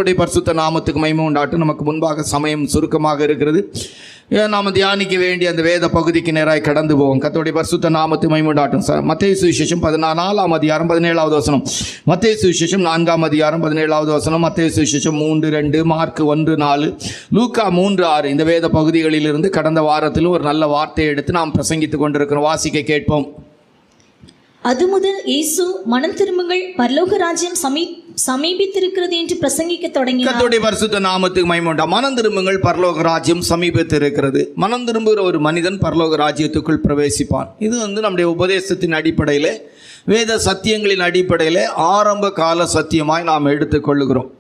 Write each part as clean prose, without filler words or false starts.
கர்த்தருடைய பரிசுத்த நாமத்துக்கு மகிமை உண்டாட்டும். நமக்கு முன்பாக சமயம் சுருக்கமாக இருக்கிறது. நாம் தியானிக்க வேண்டிய அந்த வேத பகுதிக்கு நேராக கடந்து போவோம். கர்த்தருடைய பரிசுத்த நாமத்துக்கு மகிமை உண்டாட்டும். மத்தேயு சுவிசேஷம் 14ஆம் அதிகாரம் 17வது வசனம், மத்தேயு சுவிசேஷம் 4ஆம் அதிகாரம் 17வது வசனம், மத்தேயு சுவிசேஷம் 3:2, மார்க் 1:4, லூக்கா 3:6. இந்த வேத பகுதிகளிலிருந்து கடந்த வாரத்திலும் ஒரு நல்ல வார்த்தையை எடுத்து நாம் பிரசங்கித்துக் கொண்டிருக்கிறோம். வாசிக்க கேட்போம். அது முதல் இயேசு மனம் திரும்புங்கள், பரலோக ராஜ்யம் சமீபித்திருக்கிறது என்று பிரசங்கிக்க தொடங்கினார். கர்த்தருடைய பரிசுத்த நாமத்துக்கு மகிமை உண்டாகட்டும். மனம் திரும்புங்கள், பரலோக ராஜ்யம் சமீபித்திருக்கிறது. மனம் திரும்புகிற ஒரு மனிதன் பரலோக ராஜ்யத்துக்குள் பிரவேசிப்பான். இது நம்முடைய உபதேசத்தின் அடிப்படையில், வேத சத்தியங்களின் அடிப்படையில் ஆரம்ப கால சத்தியமாய் நாம் எடுத்துக்கொள்ளுகிறோம்.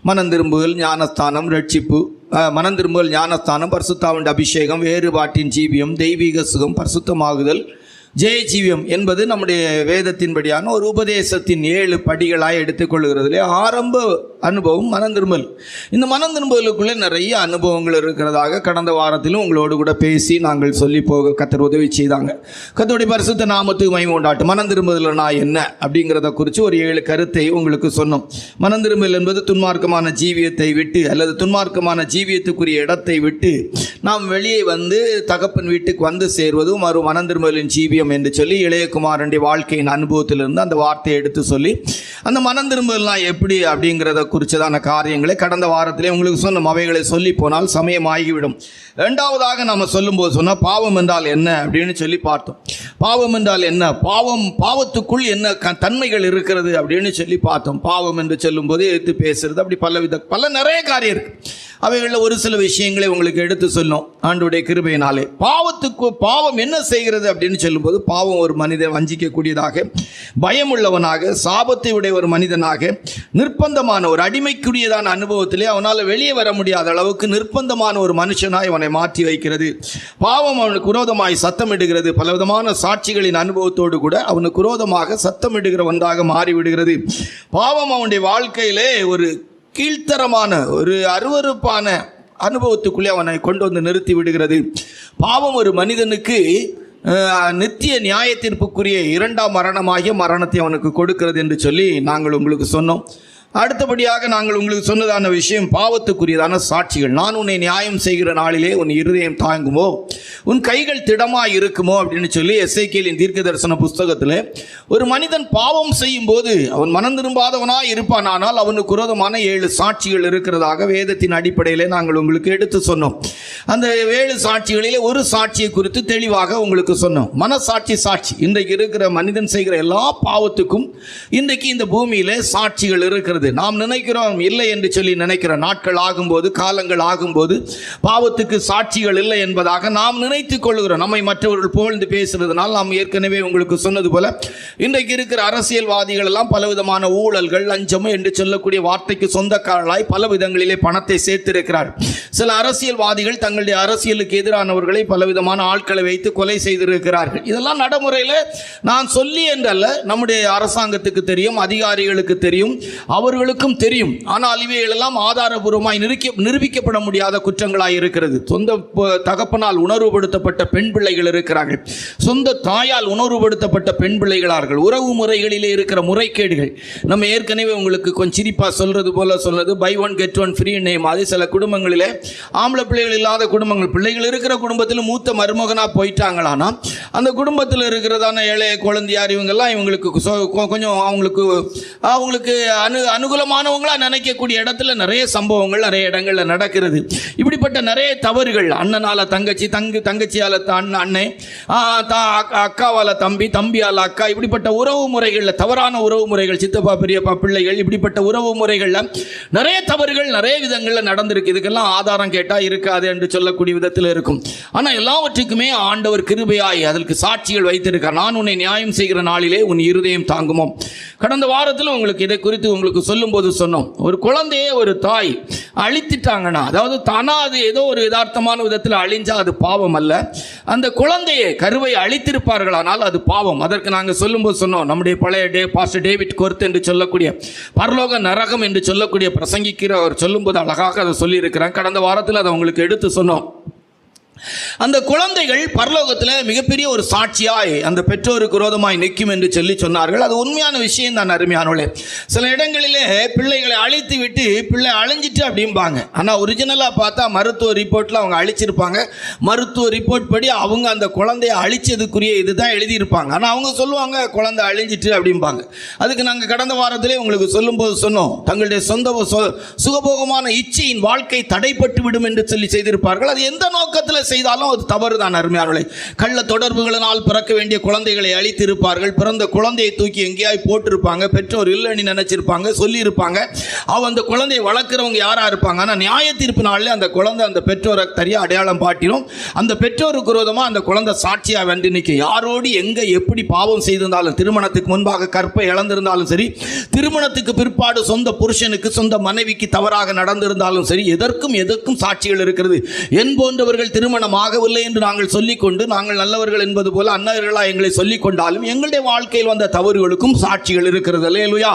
மனம் திரும்புதல், ஞானஸ்தானம், ரட்சிப்பு, மனம் திரும்புதல், ஞானஸ்தானம், பரிசுத்தாவின் அபிஷேகம், வேறுபாட்டின் ஜீவியம், தெய்வீக சுகம், பரிசுத்தமாகுதல், ஜெய ஜீவியம் என்பது நம்முடைய வேதத்தின்படியான ஒரு உபதேசத்தின் 7 படிகளாக எடுத்துக்கொள்கிறதுலே ஆரம்ப அனுபவம் மனம் திரும்பல். இந்த மனம் திரும்பலுக்குள்ளே நிறைய அனுபவங்கள் இருக்கிறதாக கடந்த வாரத்திலும் உங்களோடு கூட பேசி நாங்கள் சொல்லி போக கர்த்தர் உதவி செய்தாங்க. கர்த்தருடைய பரிசுத்த நாமத்துக்கு மகிமை உண்டாட்டும். மனம் திரும்புதல்னா என்ன அப்படிங்கிறத குறித்து ஒரு 7 கருத்தை உங்களுக்கு சொன்னோம். மனம் திரும்பல் என்பது துன்மார்க்கமான ஜீவியத்தை விட்டு அல்லது துன்மார்க்கமான ஜீவியத்துக்குரிய இடத்தை விட்டு நாம் வெளியே வந்து தகப்பன் வீட்டுக்கு வந்து சேர்வதும் ஒரு மனம் திரும்பலின் ஜீவியம் என்று சொல்லி இளையகுமாரனுடைய வாழ்க்கையின் அனுபவத்திலிருந்து அந்த வார்த்தையை எடுத்து சொல்லி அந்த மனம் திரும்பலாம் எப்படி அப்படிங்கிறத குறித்ததான காரியங்களை கடந்த வாரத்திலே உங்களுக்கு சொன்னோம். அவைகளை சொல்லி போனால் சமயம் ஆகிவிடும். இரண்டாவதாக நம்ம சொல்லும்போது சொன்னால் பாவம் என்றால் என்ன அப்படின்னு சொல்லி பார்த்தோம். பாவம் என்றால் என்ன, பாவத்துக்குள் என்ன தன்மைகள் இருக்கிறது அப்படின்னு சொல்லி பார்த்தோம். பாவம் என்று சொல்லும்போது எடுத்து பேசுறது, அப்படி நிறைய காரியம் இருக்கு. அவைகளில் ஒரு சில விஷயங்களை உங்களுக்கு எடுத்து சொல்லும் ஆண்டவருடைய கிருபையினாலே. பாவம் என்ன செய்கிறது அப்படின்னு சொல்லும்போது, பாவம் ஒரு மனிதன் வஞ்சிக்கக்கூடியதாக, பயமுள்ளவனாக, சாபத்தை உடைய ஒரு மனிதனாக, நிர்பந்தமான ஒரு அடிமைக்குரியதான அனுபவத்திலே அவனால் வெளியே வர முடியாத அளவுக்கு நிர்பந்தமான ஒரு மனுஷனாய் அவனை மாற்றி வைக்கிறது. பாவம் அவனுக்கு விரோதமாய் சத்தமிடுகிறது. பலவிதமான சாட்சிகளின் அனுபவத்தோடு கூட அவனுக்கு விரோதமாக சத்தமிடுகிற ஒன்றாக மாறிவிடுகிறது. பாவம் அவனுடைய வாழ்க்கையிலே ஒரு கீழ்த்தரமான ஒரு அருவருப்பான அனுபவத்துக்குள்ளே அவனை கொண்டு வந்து நிறுத்தி விடுகிறது. பாவம் ஒரு மனிதனுக்கு நித்திய நியாய தீர்ப்புக்குரிய 2ஆம் மரணமாகிய மரணத்தை அவனுக்கு கொடுக்கிறது என்று சொல்லி நாங்கள் உங்களுக்கு சொன்னோம். அடுத்தபடியாக நாங்கள் உங்களுக்கு சொன்னதான விஷயம் பாவத்துக்குரியதான சாட்சிகள். நான் உன்னை நியாயம் செய்கிற நாளிலே உன் இருதயம் தாங்குமோ, உன் கைகள் திடமாக இருக்குமோ அப்படின்னு சொல்லி எசேக்கியேலின் தீர்க்க தரிசன புஸ்தகத்தில் ஒரு மனிதன் பாவம் செய்யும் போது அவன் மனம் திரும்பாதவனாக இருப்பான், ஆனால் அவனுக்கு விரோதமான 7 சாட்சிகள் இருக்கிறதாக வேதத்தின் அடிப்படையில் நாங்கள் உங்களுக்கு எடுத்து சொன்னோம். அந்த 7 சாட்சிகளிலே ஒரு சாட்சியை குறித்து தெளிவாக உங்களுக்கு சொன்னோம். சாட்சி. இன்றைக்கு இருக்கிற மனிதன் செய்கிற எல்லா பாவத்துக்கும் இன்றைக்கு இந்த பூமியிலே சாட்சிகள் இருக்கிறது. நாம் நினைக்கிறோம் இல்லை என்று சொல்லி நினைக்கிற நாட்கள் ஆகும்போது, காலங்கள் ஆகும்போது பாவத்துக்கு சாட்சிகள் இல்லை என்பதாக நாம் நினைத்துக் கொள்கிறோம். நம்மை மற்றவர்கள் புகழ்ந்து பேசுறதுனால் நாம் ஏற்கனவே உங்களுக்கு சொன்னது போல இன்றைக்கு இருக்கிற அரசியல்வாதிகள் எல்லாம் பலவிதமான ஊழல்கள், லஞ்சம் என்று சொல்லக்கூடிய வார்த்தைக்கு சொந்தக்காரர்களாய் பல விதங்களிலே பணத்தை சேர்த்திருக்கிறார். சில அரசியல்வாதிகள் தங்களுடைய அரசியலுக்கு எதிரானவர்களை பலவிதமான ஆட்களை வைத்து கொலை செய்திருக்கிறார்கள். இதெல்லாம் நடைமுறையில் நான் சொல்லி என்றல்ல, நம்முடைய அரசாங்கத்துக்கு தெரியும், அதிகாரிகளுக்கு தெரியும், அவர்களுக்கும் தெரியும். ஆனால் இவைகளெல்லாம் ஆதாரபூர்வமாய் நிரூபிக்கப்பட முடியாத குற்றங்களாய் இருக்கிறது. சொந்த தகப்பனால் உணர்வுபடுத்தப்பட்ட பெண் பிள்ளைகள் இருக்கிறார்கள், சொந்த தாயால் உணர்வுபடுத்தப்பட்ட பெண் பிள்ளைகளார்கள். உறவு முறைகளிலே இருக்கிற முறைகேடுகள் நம்ம ஏற்கனவே உங்களுக்கு கொஞ்சம் சிரிப்பா சொல்றது போல சொன்னது, buy one get one free name. அது சில குடும்பங்களிலே ஆம்பளை பிள்ளைகள் இல்லாத குடும்பங்கள், பிள்ளைகள் இருக்கிற குடும்பத்தில் மூத்த மருமகனா போயிட்டாங்களானா அந்த குடும்பத்தில் இருக்கிறதான ஏழை குழந்தையார் இவங்கெல்லாம் இவங்களுக்கு கொஞ்சம் அவங்களுக்கு அனுகூலமானவங்களா நினைக்கக்கூடிய இடத்துல நிறைய சம்பவங்கள் நிறைய இடங்கள்ல நடக்கிறது. இப்படிப்பட்ட நிறைய தவறுகள், அண்ணனால தங்கச்சி, தங்கச்சியால அண்ணன், அக்காவால தம்பி, தம்பியால அக்கா, இப்படிப்பட்ட உறவு முறைகள்ல தவறான உறவு முறைகள், சித்தப்பா பெரியப்பா பிள்ளைகள், இப்படிப்பட்ட உறவு முறைகள்ல நிறைய தவறுகள் நிறைய விதங்கள்ல நடந்திருக்கு. இதுக்கெல்லாம் ஆதாரம் கேட்டா இருக்காது என்று சொல்லக்கூடிய விதத்தில் இருக்கும். ஆனா எல்லாவற்றுக்குமே ஆண்டவர் கிருபையாய் அதற்கு சாட்சிகள் வைத்திருக்கார். நான் உன்னை நியாயம் செய்கிற நாளிலே உன் இருதயம் தாங்குமோ. கடந்த வாரத்தில் உங்களுக்கு இதை குறித்து உங்களுக்கு சொல்லும்போது சொன்னோம், ஒரு குழந்தையை ஒரு தாய் அழித்துட்டாங்கன்னா, அதாவது தானா அது ஏதோ ஒரு யதார்த்தமான விதத்தில் அழிஞ்சா அது பாவம் அல்ல. அந்த குழந்தையை கருவை அழித்திருப்பார்களானால் அது பாவம். அதற்கு நாங்கள் சொல்லும்போது சொன்னோம், நம்முடைய பழைய பாஸ்டர் டேவிட் கொர்த் என்று சொல்லக்கூடிய பரலோக நரகம் என்று சொல்லக்கூடிய பிரசங்கிக்கிற அவர் சொல்லும்போது அழகாக அதை சொல்லியிருக்கிறாங்க. கடந்த வாரத்தில் அதை உங்களுக்கு எடுத்து சொன்னோம். அந்த குழந்தைகள் பரலோகத்தில் மிகப்பெரிய ஒரு சாட்சியாய் அந்த பெற்றோருக்கு விரோதமாய் நிற்கும் என்று சொல்லி சொன்னார்கள். அது உண்மையான விஷயம் தான் அருமையானவர்களே. சில இடங்களிலே பிள்ளைகளை அழித்து விட்டு பிள்ளை அழிஞ்சிட்டு அப்படிம்பாங்க. ஆனால் ஒரிஜினலாக பார்த்தா மருத்துவ ரிப்போர்ட்டில் அவங்க அழிச்சிருப்பாங்க. மருத்துவ ரிப்போர்ட் படி அவங்க அந்த குழந்தைய அழிச்சதுக்குரிய இதுதான் எழுதியிருப்பாங்க. ஆனால் அவங்க சொல்லுவாங்க குழந்தை அழிஞ்சிட்டு அப்படிம்பாங்க. அதுக்கு நாங்கள் கடந்த வாரத்திலே உங்களுக்கு சொல்லும்போது சொன்னோம், தங்களுடைய சொந்த சுகபோகமான இச்சையின் வாழ்க்கை தடைப்பட்டு விடும் என்று சொல்லி செய்திருப்பார்கள். அது எந்த நோக்கத்தில் செய்தாலும் அது தவறு தான் அருமையானவர்களே. கள்ள தொடர்புகளினால் பிறக்க வேண்டிய குழந்தைகளை அழித்து இருப்பார்கள். பிறந்த குழந்தையை தூக்கி எங்கேயாய் போட்டிருப்பாங்க. பெற்றோர் இல்லைன்னு நினைச்சிருப்பாங்க, சொல்லியிருப்பாங்க. அந்த குழந்தையை வளர்க்குறவங்க யாரா இருப்பாங்க. ஆனால் நியாய தீர்ப்பு நாளில் அந்த குழந்தை அந்த பெற்றோரை சரியாக அடையாளம் பாட்டிடும். அந்த பெற்றோருக்கு விரோதமாக அந்த குழந்தை சாட்சியாக வந்து நிற்கும். யாரோடு எங்கே எப்படி பாவம் செய்திருந்தாலும், திருமணத்துக்கு முன்பாக கற்பை இழந்திருந்தாலும் சரி, திருமணத்துக்கு பிற்பாடு சொந்த புருஷனுக்கு சொந்த மனைவிக்கு தவறாக நடந்திருந்தாலும் சரி, எதற்கும் சாட்சிகள் இருக்கிறது. என் போன்றவர்கள் திருமணம் ஆகவில்லை என்று நாங்கள் சொல்லிக்கொண்டு நாங்கள் நல்லவர்கள் என்பது போல அன்னவர்களாக எங்களை சொல்லிக் கொண்டாலும் எங்களுடைய வாழ்க்கையில் வந்த தவறுகளுக்கும் சாட்சிகள் இருக்கிறது. அல்லேலூயா.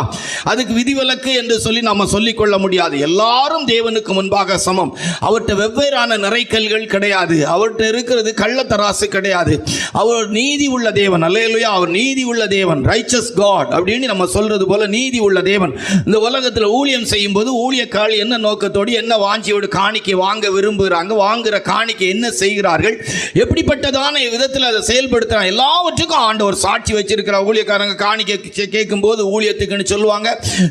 அதுக்கு விதிவிலக்கு என்று சொல்லி நாம் சொல்லிக்கொள்ள முடியாது. எல்லாரும் தேவனுக்கு முன்பாக சமம். அவர்கிட்ட வெவ்வேறான நிறைக்கல்கள் கிடையாது. அவர்கிட்ட இருக்கிறது கள்ளத்தராசு கிடையாது. அவர் நீதி உள்ள தேவன். அல்லேலூயா. அவர் நீதி உள்ள தேவன், ரைச்சஸ் காட் அப்படின்னு நம்ம சொல்றது போல நீதி உள்ள தேவன். இந்த உலகத்தில் ஊழியம் செய்யும் போது ஊழியக்கால் என்ன நோக்கத்தோடு என்ன வாஞ்சியோடு காணிக்கை வாங்க விரும்புகிறாங்க, வாங்குற காணிக்கை என்ன செய்கிறார்கள், எப்படிப்பட்டதான விதத்தில் அதை செயல்படுத்துறாங்க, எல்லாவற்றுக்கும் ஆண்டவர் சாட்சி வச்சிருக்கிற. ஊழியக்காரங்க காணிக்கை கேட்கும் போது ஊழியத்துக்குன்னு சொல்லுவாங்க.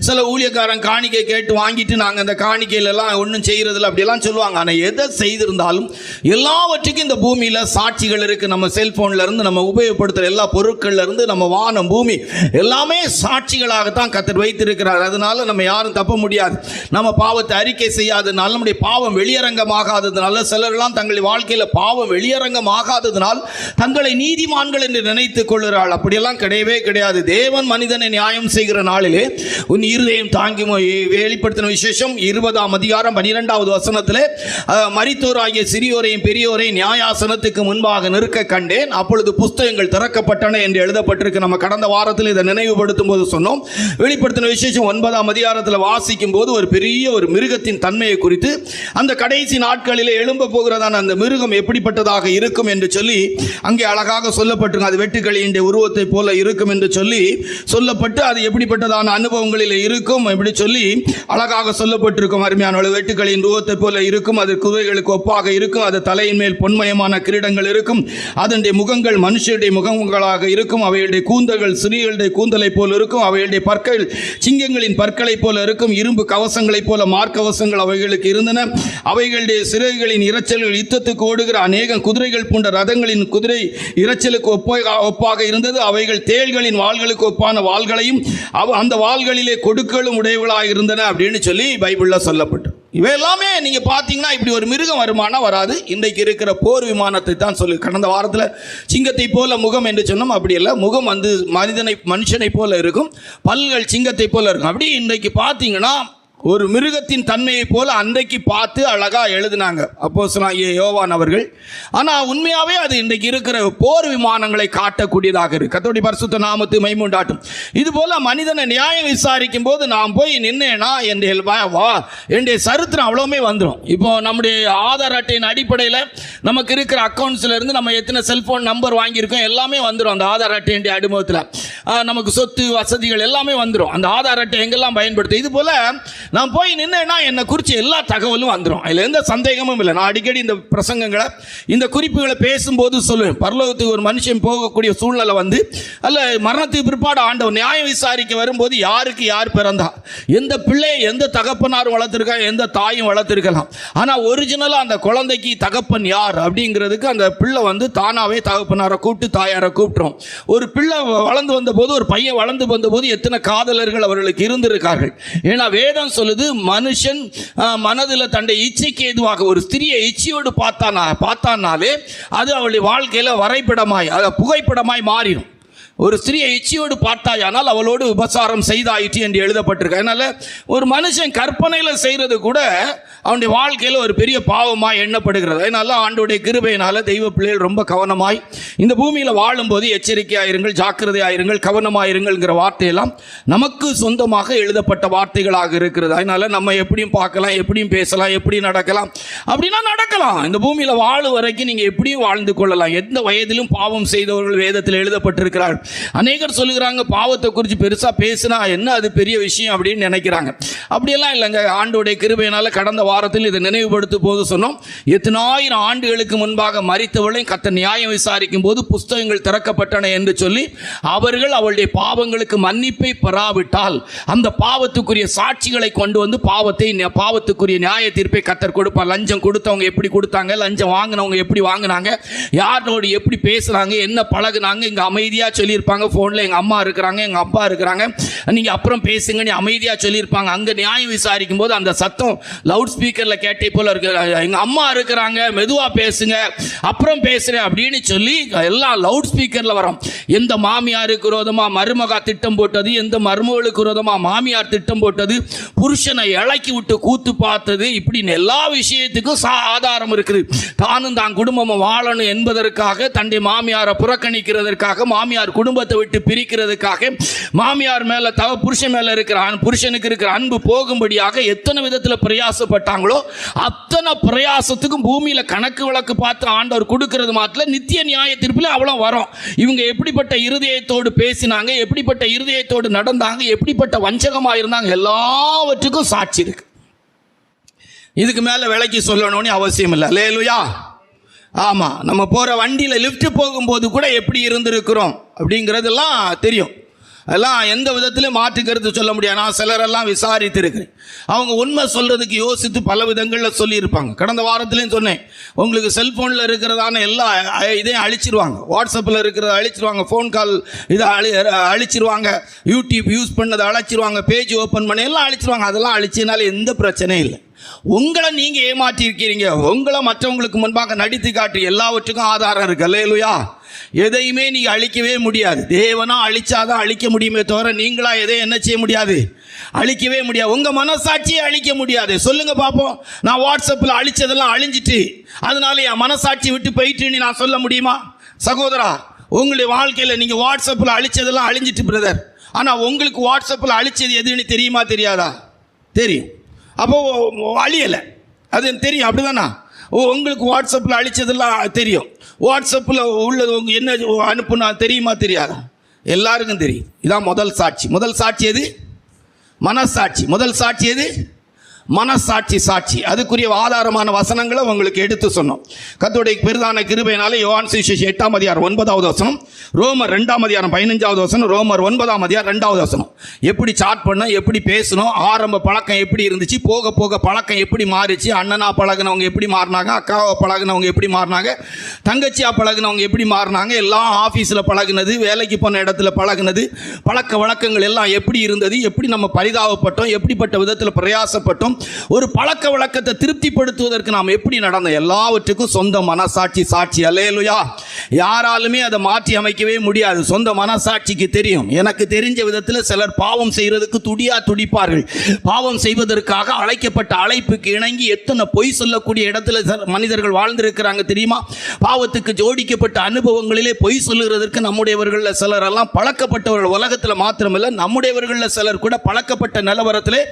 சில ஊழியக்காரங்க காணிக்கை கேட்டு வாங்கிட்டு நாங்கள் அந்த காணிக்கையில எல்லாம் ஒன்றும் செய்யறதில்ல அப்படியெல்லாம் சொல்லுவாங்க. ஆனால் எதை செய்திருந்தாலும் எல்லாவற்றுக்கும் இந்த பூமியில் சாட்சிகள் இருக்கு. நம்ம செல்போன்ல இருந்து நம்ம உபயோகப்படுத்துகிற எல்லா பொருட்கள்ல இருந்து நம்ம வானம் பூமி எல்லாமே சாட்சிகளாகத்தான் கர்த்தர் வைத்திருக்கிறார். அதனால நம்ம யாரும் தப்ப முடியாது. நம்ம பாவத்தை அறிக்கை செய்யாததுனால, நம்முடைய பாவம் வெளியரங்கமாகாததுனால, சிலரெல்லாம் தங்கள் வாழ்க்கையில் பாவம் வெளியரங்கமாகாததுனால் தங்களை நீதிமான்கள் என்று நினைத்துக் கொள்கிறாள். அப்படியெல்லாம் கிடையவே கிடையாது. தேவன் மனிதனை நியாயம் செய்கிற நாளிலே உன் இருதயம் தாங்குமோ. வெளிப்படுத்தின விசேஷம் 20ஆம் அதிகாரம் 12வது வசனத்திலே, மரித்தோராகிய சிறியோரையும் பெரியோரையும் நியாயாசனத்துக்கு முன்பாக நிற்க கண்டேன், அப்பொழுது புஸ்தகங்கள் திறக்கப்பட்டன என்று எழுதப்பட்டிருக்கு. நம்ம கடந்த வாரத்தில் இதை நினைவுபடுத்தும் போது சொன்னோம். வெளிப்படுத்தின விசேஷம் 9ஆம் அதிகாரத்தில் வாசிக்கும் போது ஒரு பெரிய ஒரு மிருகத்தின் தன்மையை குறித்து, அந்த கடைசி நாட்களிலே எழும்ப போகிறதான அந்த மிருகம் எப்படிப்பட்டதாக இருக்கும் என்று சொல்லி அங்கே அழகாக சொல்லப்பட்டிருக்கு. அது வெட்டுக்கிளியின் உருவத்தை போல இருக்கும் என்று சொல்லி சொல்லப்பட்டு, அது எப்படிப்பட்டதான அனுபவங்களில் இருக்கும் எப்படி சொல்லி அழகாக சொல்லப்பட்டிருக்கும். அருமையான வெட்டுக்கிளியின் உருவத்தை போல இருக்கும். அது குதிரைகளுக்கு ஒப்பாக இருக்கும். அது தலையின் மேல் பொன்மயமான கிரீடங்கள் இருக்கும். அதனுடைய முகங்கள் மனுஷருடைய முகங்களாக இருக்கும். அவைகளுடைய கூந்தல்கள் சிறியர்களுடைய கூந்தலை போல இருக்கும். அவைகளுடைய பற்கள் சிங்கங்களின் பற்களை போல இருக்கும். இரும்பு கவசங்களைப் போல மார்க்கவசங்கள் அவைகளுக்கு இருந்தன. அவைகளுடைய சிறகுகளின் இரைச்சல்கள் யுத்தத்துக்கு ஓடுகிற அநேகம் குதிரைகள் போன்ற ரதங்களின் குதிரை இரைச்சலுக்கு ஒப்பாக இருந்தது. அவைகள் தேள்களின் வாள்களுக்கு ஒப்பான வாள்களையும் அந்த வாள்களிலே கொடுக்களும் உடையவர்களாக இருந்தன அப்படின்னு சொல்லி பைபிள்ல சொல்லப்பட்டு. இவை எல்லாமே நீங்க பாத்தீங்கன்னா இப்படி ஒரு மிருகம் வருமானா வராது. இன்றைக்கு இருக்கிற போர் விமானத்தை தான் சொல்லு. கடந்த வாரத்தில் சிங்கத்தை போல முகம் என்று சொன்னோம். அப்படி இல்லை, முகம் வந்து மனுஷனை போல இருக்கும், பல்கள் சிங்கத்தை போல இருக்கும். அப்படி இன்றைக்கு பார்த்தீங்கன்னா ஒரு மிருகத்தின் தன்மையை போல அன்றைக்கு பார்த்து அழகா எழுதினாங்க அப்போஸ்தலனாகிய யோவான் அவர்கள். ஆனால் உண்மையாகவே அது இன்றைக்கு இருக்கிற போர் விமானங்களை காட்டக்கூடியதாக இருக்கு. கர்த்தருடைய பரிசுத்த நாமத்து மகிமையுண்டாகட்டும். இது போல மனிதனை நியாயம் விசாரிக்கும் போது நான் போய் நின்னேன்னா என்னுடைய சரித்திரம் அவ்வளவுமே வந்துடும். இப்போ நம்முடைய ஆதார் அட்டையின் அடிப்படையில் நமக்கு இருக்கிற அக்கௌண்ட்ஸ்ல இருந்து நம்ம எத்தனை செல்போன் நம்பர் வாங்கியிருக்கோம் எல்லாமே வந்துடும். அந்த ஆதார் அட்டையின் அனுபவத்தில் நமக்கு சொத்து வசதிகள் எல்லாமே வந்துடும். அந்த ஆதார் அட்டை எங்கெல்லாம் பயன்படுத்தும். இது போல நான் போய் நின்னேன்னா என்னை குறித்து எல்லா தகவலும் வந்துடும். அதில் எந்த சந்தேகமும் இல்லை. நான் அடிக்கடி இந்த பிரசங்கங்களை இந்த குறிப்புகளை பேசும்போது சொல்லுவேன். பரலோகத்துக்கு ஒரு மனுஷன் போகக்கூடிய சூழ்நிலை வந்து அல்ல மரணத்துக்கு பிற்பாடு ஆண்டவர் நியாயம் விசாரிக்க வரும்போது யாருக்கு யார் பிறந்தா, எந்த பிள்ளை எந்த தகப்பனாரும் வளர்த்துருக்கா, எந்த தாயும் வளர்த்துருக்கலாம். ஆனால் ஒரிஜினலாக அந்த குழந்தைக்கு தகப்பன் யார் அப்படிங்கிறதுக்கு அந்த பிள்ளை வந்து தானாகவே தகப்பனாரை கூப்பிட்டு தாயாரை கூப்பிட்டுரும். ஒரு பிள்ளை வளர்ந்து வந்தபோது, ஒரு பையன் வளர்ந்து வந்தபோது எத்தனை காதலர்கள் அவர்களுக்கு இருந்திருக்கார்கள். ஏன்னா வேதம் சொல்லுது, மனுஷன் மனதில் தன்னுடைய இச்சைக்கு ஏதுவாக ஒரு ஸ்திரியை இச்சையோடு பார்த்தானாலே அது அவளுடைய வாழ்க்கையில் வரைபடமாய் புகைப்படமாய் மாறிடும். ஒரு ஸ்திரியை இச்சையோடு பார்த்தாயானால் அவளோடு விபசாரம் செய்தாயிற்று என்று எழுதப்பட்டிருக்கு. அதனால ஒரு மனுஷன் கற்பனையில் செய்கிறது கூட அவனுடைய வாழ்க்கையில் ஒரு பெரிய பாவமாக எண்ணப்படுகிறது. அதனால ஆண்டோடைய கிருபையினால தெய்வ பிள்ளைகள் ரொம்ப கவனமாய் இந்த பூமியில் வாழும்போது எச்சரிக்கையாயிருங்கள், ஜாக்கிரதையாயிருங்கள், கவனமாயிருங்கள்ங்கிற வார்த்தையெல்லாம் நமக்கு சொந்தமாக எழுதப்பட்ட வார்த்தைகளாக இருக்கிறது. அதனால நம்ம எப்படியும் பார்க்கலாம், எப்படியும் பேசலாம், எப்படி நடக்கலாம் அப்படின்னா நடக்கலாம். இந்த பூமியில் வாழும் வரைக்கும் நீங்கள் எப்படியும் வாழ்ந்து கொள்ளலாம். எந்த வயதிலும் பாவம் செய்தவர்கள் வேதத்தில் எழுதப்பட்டிருக்கிறார்கள். அநேகர் சொல்லுகிறாங்க பாவத்தை குறித்து பெருசாக பேசினா என்ன அது பெரிய விஷயம் அப்படின்னு நினைக்கிறாங்க. அப்படியெல்லாம் இல்லைங்க. ஆண்டோடைய கிருபையினால கடந்த வாரத்தில் இதை நினைவுபடுத்தும் போது சொன்னோம், எத்தனாயிரம் ஆண்டுகளுக்கு முன்பாக மரித்தவளை கர்த்தர் நியாயம் விசாரிக்கும் போது புஸ்தகங்கள் திறக்கப்பட்டன என்று சொல்லி அவர்கள் அவளுடைய பாவங்களுக்கு மன்னிப்பை பெறாவிட்டால் அந்த பாவத்துக்குரிய சாட்சிகளை கொண்டு வந்து பாவத்துக்குரிய நியாய தீர்ப்பை கர்த்தர் கொடுப்பார். லஞ்சம் கொடுத்தவங்க எப்படி கொடுத்தாங்க, லஞ்சம் வாங்கினவங்க எப்படி வாங்கினாங்க, யாரோடு எப்படி பேசுகிறாங்க, என்ன பழகுனாங்க, இங்கே அமைதியாக சொல்லியிருப்பாங்க. ஃபோனில் எங்கள் அம்மா இருக்கிறாங்க, எங்கள் அப்பா இருக்கிறாங்க, நீங்கள் அப்புறம் பேசுங்க நீ அமைதியாக சொல்லியிருப்பாங்க. அங்கே நியாயம் விசாரிக்கும் போது அந்த சத்தம் லவுட் ஸ்பீக்கரில் கேட்டே போல இருக்கு, எங்கள் அம்மா இருக்கிறாங்க மெதுவாக பேசுங்க அப்புறம் பேசுகிறேன் அப்படின்னு சொல்லி எல்லாம் லவுட் ஸ்பீக்கரில் வரும். எந்த மாமியாருக்கு விரோதமாக மருமகா திட்டம் போட்டது, எந்த மருமகளுக்கு விரோதமாக மாமியார் திட்டம் போட்டது, புருஷனை இலக்கி விட்டு கூத்து பார்த்தது, இப்படின்னு எல்லா விஷயத்துக்கும் ஆதாரம் இருக்குது. தானும் தான் குடும்பமும் வாழணும் என்பதற்காக, தன்னுடைய மாமியாரை புறக்கணிக்கிறதற்காக, மாமியார் குடும்பத்தை விட்டு பிரிக்கிறதுக்காக, மாமியார் மேல புருஷன் மேல இருக்கிற புருஷனுக்கு இருக்கிற அன்பு போகும்படியாக எத்தனை விதத்தில் பிரயாசப்பட்டாங்களோ அத்தனை பிரயாசத்துக்கும் பூமியில கணக்கு வழக்கு பார்த்து ஆண்டவர் கொடுக்கிறது மாத்திர நித்திய நியாய தீர்ப்பில் அவ்வளோ வரும். இவங்க எப்படிப்பட்ட இருதயத்தோடு பேசினாங்க, எப்படிப்பட்ட இருதயத்தோடு நடந்தாங்க, எப்படிப்பட்ட வஞ்சகமாக இருந்தாங்க, எல்லாவற்றுக்கும் சாட்சி இருக்கு. இதுக்கு மேல விலைக்கு சொல்லணும்னு அவசியம் இல்லை. அல்லேலூயா. ஆமா, நம்ம போற வண்டியில லிஃப்ட் போகும்போது கூட எப்படி இருந்திருக்கிறோம் அப்படிங்கிறதெல்லாம் தெரியும். அதெல்லாம் எந்த விதத்திலும் மாற்றுக்கிறது சொல்ல முடியாது. நான் சிலரெல்லாம் விசாரித்திருக்கிறேன். அவங்க உண்மை சொல்றதுக்கு யோசித்து பல விதங்களில் சொல்லியிருப்பாங்க. கடந்த வாரத்திலையும் சொன்னேன், உங்களுக்கு செல்ஃபோனில் இருக்கிறதான எல்லா இதையும் அழிச்சிருவாங்க, வாட்ஸ்அப்பில் இருக்கிறத அழிச்சிருவாங்க, ஃபோன் கால் இதை அழிச்சிருவாங்க, யூடியூப் யூஸ் பண்ணதை அழிச்சிருவாங்க, பேஜ் ஓப்பன் பண்ண எல்லாம் அழிச்சிருவாங்க. அதெல்லாம் அழிச்சினால எந்த பிரச்சனையும் இல்லை. உங்களை நீங்க ஏமாற்றி இருக்கிறீங்க, உங்களை மற்றவங்களுக்கு முன்பாக நடித்து காட்டி எல்லாவற்றுக்கும் ஆதாரம் இருக்கு. அல்லேலூயா. எதையுமே நீங்க அழிக்கவே முடியாது. தேவனா அழிச்சாதான் அழிக்க முடியுமே தவிர நீங்களா எதையும் என்ன செய்ய முடியாது, அழிக்கவே முடியாது. உங்க மனசாட்சியை அழிக்க முடியாது. சொல்லுங்க பாப்போம், நான் வாட்ஸ்அப்பில் அழிச்சதெல்லாம் அழிஞ்சிட்டு அதனால என் மனசாட்சி விட்டு போயிட்டுன்னு நான் சொல்ல முடியுமா? சகோதரா, உங்களுடைய வாழ்க்கையில் நீங்க வாட்ஸ்அப்பில் அழிச்சதெல்லாம் அழிஞ்சிட்டு பிரதர், ஆனா உங்களுக்கு வாட்ஸ்அப்பில் அழிச்சது எதுன்னு தெரியுமா தெரியாதா? தெரியும். அப்போ அழியலை, அது தெரியும், அப்படிதானா? உங்களுக்கு வாட்ஸ்அப்பில் அழிச்சதெல்லாம் தெரியும். வாட்ஸ்அப்பில் உள்ளது உங்க என்ன அனுப்புனா தெரியுமா தெரியாதா? எல்லாருக்கும் தெரியும். இதான் முதல் சாட்சி. முதல் சாட்சி எது? மனசாட்சி. முதல் சாட்சி எது? மனசாட்சி சாட்சி. அதுக்குரிய ஆதாரமான வசனங்களை உங்களுக்கு எடுத்து சொன்னோம். கர்த்தருடைய பெரிதான கிருபையினால யோவான் சுவிசேஷம் 8ஆம் அதிகாரம் 9வது வசனம், ரோமர் 2ஆம் அதிகாரம் 15வது வசனம், ரோமர் 9ஆம் அதிகாரம் 2வது வசனம். எப்படி சாட் பண்ண, எப்படி பேசணும், ஆரம்ப பழக்கம் எப்படி இருந்துச்சு, போக போக பழக்கம் எப்படி மாறிச்சு, அண்ணனா பழகினவங்க எப்படி மாறினாங்க, அக்காவை பழகினவங்க எப்படி மாறினாங்க, தங்கச்சியா பழகினவங்க எப்படி மாறினாங்க, எல்லாம் ஆஃபீஸில் பழகினது, வேலைக்கு போன இடத்துல பழகினது, பழக்க வழக்கங்கள் எல்லாம் எப்படி இருந்தது, எப்படி நம்ம பரிதாபப்பட்டோம், எப்படிப்பட்ட விதத்தில் பிரயாசப்பட்டோம், ஒரு பழக்க வழக்கத்தை திருப்திப்படுத்துவதற்கு நாம் எப்படி நடந்த, எல்லாவற்றுக்கும் சொந்த மனசாட்சி சாட்சி. அல்லேலூயா. யாராலுமே அதை மாற்றி அமைக்கவே முடியாது. சொந்த மனசாட்சிக்கு தெரியும். எனக்கு தெரிஞ்ச விதத்தில் சிலர் பாவம் செய்வதற்கு துடிப்பார்கள். பாவம் செய்வதற்காக அழைக்கப்பட்ட அழைப்புக்கு இணங்கி எத்தனை பொய் சொல்லக்கூடிய இடத்துல மனிதர்கள் வாழ்ந்திருக்கிறாங்க தெரியுமா? பாவத்துக்கு ஜோடிக்கப்பட்ட அனுபவங்களிலே பொய் சொல்லுகிறதற்கு நம்முடையவர்கள் சிலர் எல்லாம் பழக்கப்பட்டவர்கள். உலகத்தில் மாத்திரமல்ல, நம்முடையவர்கள் சிலர் கூட பழக்கப்பட்ட நிலவரத்திலே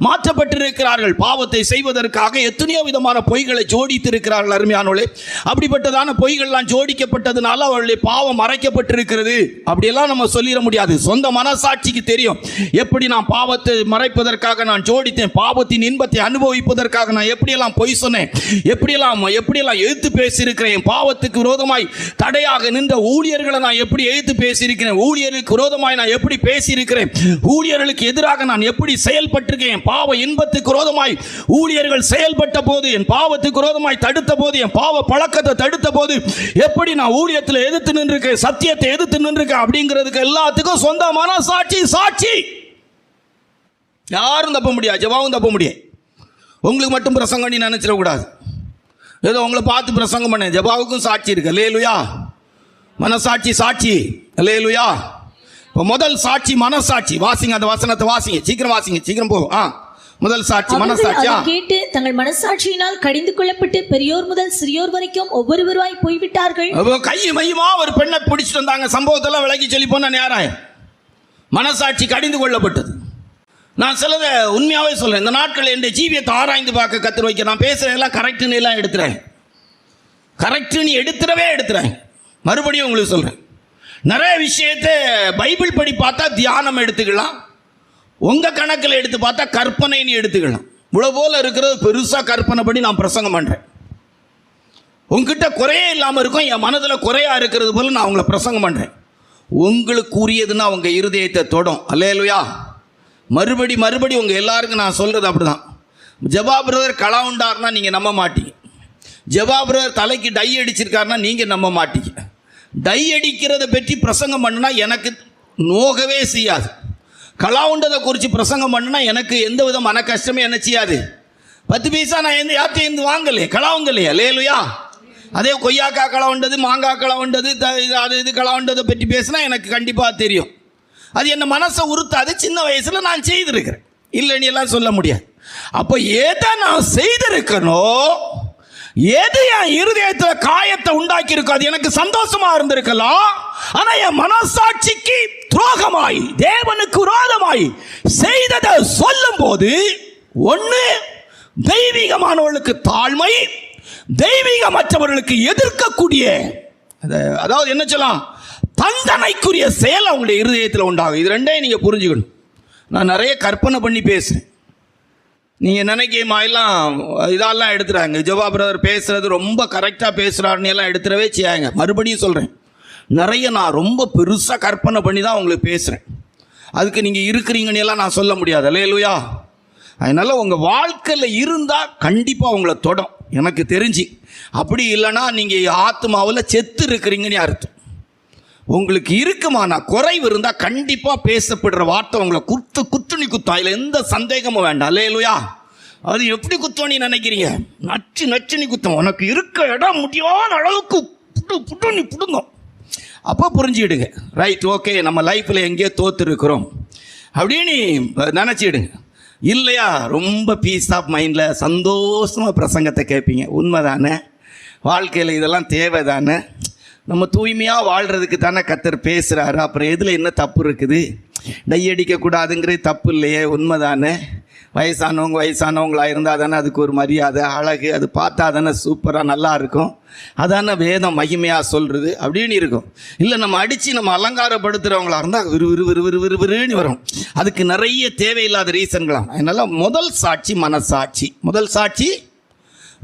மாற்றப்பட்டிருக்கிறார்கள். பாவத்தை செய்வதற்காக எத்தனையோ விதமான பொய்களை ஜோடித்திருக்கிறார்கள். அருமையானவர்களே, அப்படிப்பட்டதான பொய்கள்லாம் ஜோடிக்கப்பட்டதுனால அவர்களுடைய பாவம் மறைக்கப்பட்டிருக்கிறது. அப்படியெல்லாம் நம்ம சொல்லிட முடியாது. சொந்த மனசாட்சிக்கு தெரியும் எப்படி நான் பாவத்தை மறைப்பதற்காக நான் ஜோடித்தேன், பாவத்தின் இன்பத்தை அனுபவிப்பதற்காக நான் எப்படியெல்லாம் பொய் சொன்னேன், எப்படியெல்லாம் எதிர்த்து பேசியிருக்கிறேன், பாவத்துக்கு விரோதமாய் தடையாக நின்ற ஊழியர்களை நான் எப்படி எதிர்த்து பேசியிருக்கிறேன், ஊழியர்களுக்கு விரோதமாய் நான் எப்படி பேசியிருக்கிறேன், ஊழியர்களுக்கு எதிராக நான் எப்படி செயல்பட்டிருக்கேன், பாவ இன்பத்துக்கு விரோதமாய் ஊழியர்கள் செயல்பட்ட போது, என் பாவத்துக்கு விரோதமாய் தடுத்த போது, என் பாவ பழக்கத்தை தடுத்த போது எப்படி நான் ஊழியத்தில் எதிர்த்து நின்றிருக்கேன், சத்தியத்தை எதிர்த்து நின்றிருக்கேன் அப்படிங்கிறதுக்கு எல்லாத்துக்கும் சொந்த மனசாட்சி சாட்சி. யாரும் தப்ப முடியாது, ஜெபாவும் தப்ப முடியாது. உங்களுக்கு மட்டும் பிரசங்கம் நீ நினைச்சிடக்கூடாது. ஏதோ உங்களை பார்த்து பிரசங்கம் பண்ண, ஜெபாவுக்கும் சாட்சி இருக்கு. அல்லேலூயா. மனசாட்சி சாட்சி. அல்லேலூயா. இப்போ முதல் சாட்சி மனசாட்சி. வாசிங்க அந்த வசனத்தை, வாசிங்க, சீக்கிரம் வாசிங்க, சீக்கிரம் போகும். முதல் சாட்சி மனசாட்சி. கேட்டு தங்கள் மனசாட்சியினால் கடிந்து கொள்ளப்பட்டு பெரியோர் முதல் சிறியோர் வரைக்கும் ஒவ்வொருவராய் போய்விட்டார்கள். கையும் மையுமா ஒரு பெண்ணை பிடிச்சிட்டு வந்தாங்க. சம்பவத்தெல்லாம் விளக்கி சொல்லி போன நேரம் மனசாட்சி கடிந்து கொள்ளப்பட்டது. நான் சிலதை உண்மையாவே சொல்றேன். இந்த நாட்கள் என் ஜீவியத்தை ஆராய்ந்து பார்க்க கத்து வைக்க நான் பேசுறதெல்லாம் கரெக்டுன்னு எல்லாம் எடுத்துறேன். கரெக்டுன்னு எடுத்துறேன். மறுபடியும் உங்களுக்கு சொல்றேன், நிறைய விஷயத்தை பைபிள் படி பார்த்தா தியானம் எடுத்துக்கலாம், உங்க கணக்கில் எடுத்து பார்த்தா கற்பனைன்னு எடுத்துக்கலாம். இவ்வளவு போல இருக்கிறது பெருசா கற்பனை படி நான் பிரசங்கம் பண்றேன். உங்ககிட்ட குறையே இல்லாம இருக்கும், என் மனதில் குறையா இருக்கிறது போல நான் உங்களை பிரசங்கம் பண்றேன். உங்களுக்கு உரியதுன்னா உங்க இருதயத்தை தொடும். அல்லேலூயா. மறுபடி உங்க எல்லாருக்கும் நான் சொல்றது அப்படிதான். ஜபா பிரதர் களா உண்டாருன்னா நீங்க நம்ப மாட்டீங்க. ஜபா பிரதர் தலைக்கு டை அடிச்சிருக்காருன்னா நீங்க நம்ப மாட்டீங்க. டை அடிக்கிறத பற்றி பிரசங்கம் பண்ணுனா எனக்கு நோகவே செய்யாது. களா உண்டதை குறித்து பிரசங்கம் பண்ணுனா எனக்கு எந்த வித மன கஷ்டமே என்ன செய்யாது. 10 பைசா நான் யார்கிட்ட வாங்கலையே, களவுங்கலையே. அல்லேலூயா. அதே கொய்யாக்காய் களா உண்டது, மாங்காய் களா உண்டது, இது களா உண்டதை பற்றி பேசினா எனக்கு கண்டிப்பாக தெரியும். அது என்ன மனசை உறுத்தாது. சின்ன வயசில் நான் செய்திருக்கிறேன், இல்லைன்னு எல்லாம் சொல்ல முடியாது. அப்போ எதை நான் செய்திருக்கணும், எது என் இருதயத்தில் காயத்தை உண்டாக்கி இருக்கும், அது எனக்கு சந்தோஷமா இருந்திருக்கலாம். ஆனா என் மனசாட்சிக்கு துரோகமாய் தேவனுக்கு விரோதமாய் செய்ததை சொல்லும் போது ஒன்று தெய்வீகமானவர்களுக்கு தாழ்மை, தெய்வீகமற்றவர்களுக்கு எதிர்க்கக்கூடிய அதாவது என்ன சொல்லலாம், தண்டனைக்குரிய செயல் அவங்களுடைய இருதயத்தில் உண்டாகும். இது ரெண்டையும் நீங்க புரிஞ்சுக்கணும். நான் நிறைய கற்பனை பண்ணி பேசுறேன். நீங்கள் நினைக்கமா எல்லாம் இதெல்லாம் எடுத்துறாங்க. ஜபா பிரதர் பேசுறது ரொம்ப கரெக்டாக பேசுகிறாருன்னு எல்லாம் எடுத்துடவே செய்யாங்க. மறுபடியும் சொல்கிறேன், நிறைய நான் ரொம்ப பெருசாக கற்பனை பண்ணி தான் உங்களுக்கு பேசுகிறேன். அதுக்கு நீங்கள் இருக்கிறீங்கன்னு எல்லாம் நான் சொல்ல முடியாது. அல்லேலூயா. அதனால் உங்கள் வாழ்க்கையில் இருந்தால் கண்டிப்பாக உங்களை தொடும் எனக்கு தெரிஞ்சு. அப்படி இல்லைன்னா நீங்கள் ஆத்மாவில் செத்து இருக்கிறீங்கன்னு அர்த்தம். உங்களுக்கு இருக்குமானா குறைவு இருந்தால் கண்டிப்பாக பேசப்படுற வார்த்தை உங்களை குத்துணி குத்தம். அதில் எந்த சந்தேகமும் வேண்டாம். அல்லேலூயா. அது எப்படி குத்தோன்னு நினைக்கிறீங்க? நச்சுனி குத்தம். உனக்கு இருக்க இடம் முடியாத அளவுக்கு புட்டுணி புடுங்கும். அப்போ புரிஞ்சுக்கிடுங்க, ரைட், ஓகே, நம்ம லைஃப்பில் எங்கேயோ தோற்றுருக்குறோம் அப்படின்னு நினச்சிடுங்க. இல்லையா, ரொம்ப பீஸ் ஆஃப் மைண்டில் சந்தோஷமாக பிரசங்கத்தை கேட்பீங்க. உண்மைதானே, வாழ்க்கையில் இதெல்லாம் தேவைதானே, நம்ம தூய்மையாக வாழ்கிறதுக்கு தானே கர்த்தர் பேசுகிறாரு. அப்புறம் எதில் என்ன தப்பு இருக்குது? டை அடிக்கக்கூடாதுங்கிறது தப்பு இல்லையே, உண்மைதானே. வயசானவங்களாக இருந்தால் தானே அதுக்கு ஒரு மரியாதை, அழகு, அது பார்த்தா தானே சூப்பராக நல்லா இருக்கும். அதானே வேதம் மகிமையாக சொல்கிறது அப்படின்னு இருக்கும். இல்லை நம்ம அடித்து நம்ம அலங்காரப்படுத்துகிறவங்களா இருந்தால் விறுவிறுன்னு வரும். அதுக்கு நிறைய தேவையில்லாத ரீசன்களாம். அதனால் முதல் சாட்சி மனசாட்சி. முதல் சாட்சி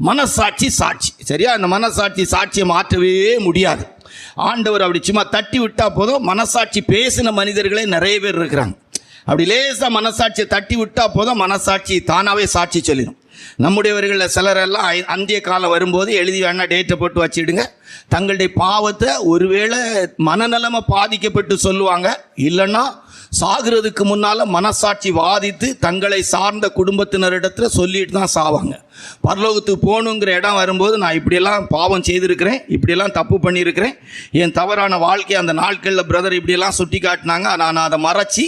மனசாட்சி சாட்சி. சரியா? அந்த மனசாட்சி சாட்சியை மாற்றவே முடியாது. ஆண்டவர் அப்படி சும்மா தட்டி விட்டா போதும். மனசாட்சி பேசின மனிதர்களே நிறைய பேர் இருக்கிறாங்க. அப்படி லேசாக மனசாட்சியை தட்டி விட்டா போதும், மனசாட்சி தானாகவே சாட்சி சொல்லிடும். நம்முடையவர்களில் சிலரெல்லாம் அந்திய காலம் வரும்போது எழுதி வேணா டேட்டை போட்டு வச்சிடுங்க. தங்களுடைய பாவத்தை ஒருவேளை மனநலமை பாதிக்கப்பட்டு சொல்லுவாங்க, இல்லைன்னா சாகிறதுக்கு முன்னால் மனசாட்சி வாதித்து தங்களை சார்ந்த குடும்பத்தினரிடத்தில் சொல்லிட்டு தான் சாவாங்க. பரலோகத்துக்கு போகணுங்கிற இடம் வரும்போது நான் இப்படியெல்லாம் பாவம் செய்திருக்கிறேன், இப்படியெல்லாம் தப்பு பண்ணியிருக்கிறேன், என் தவறான வாழ்க்கை அந்த நாட்களில் பிரதர் இப்படியெல்லாம் சுட்டி காட்டினாங்க, நான் அதை மறைச்சி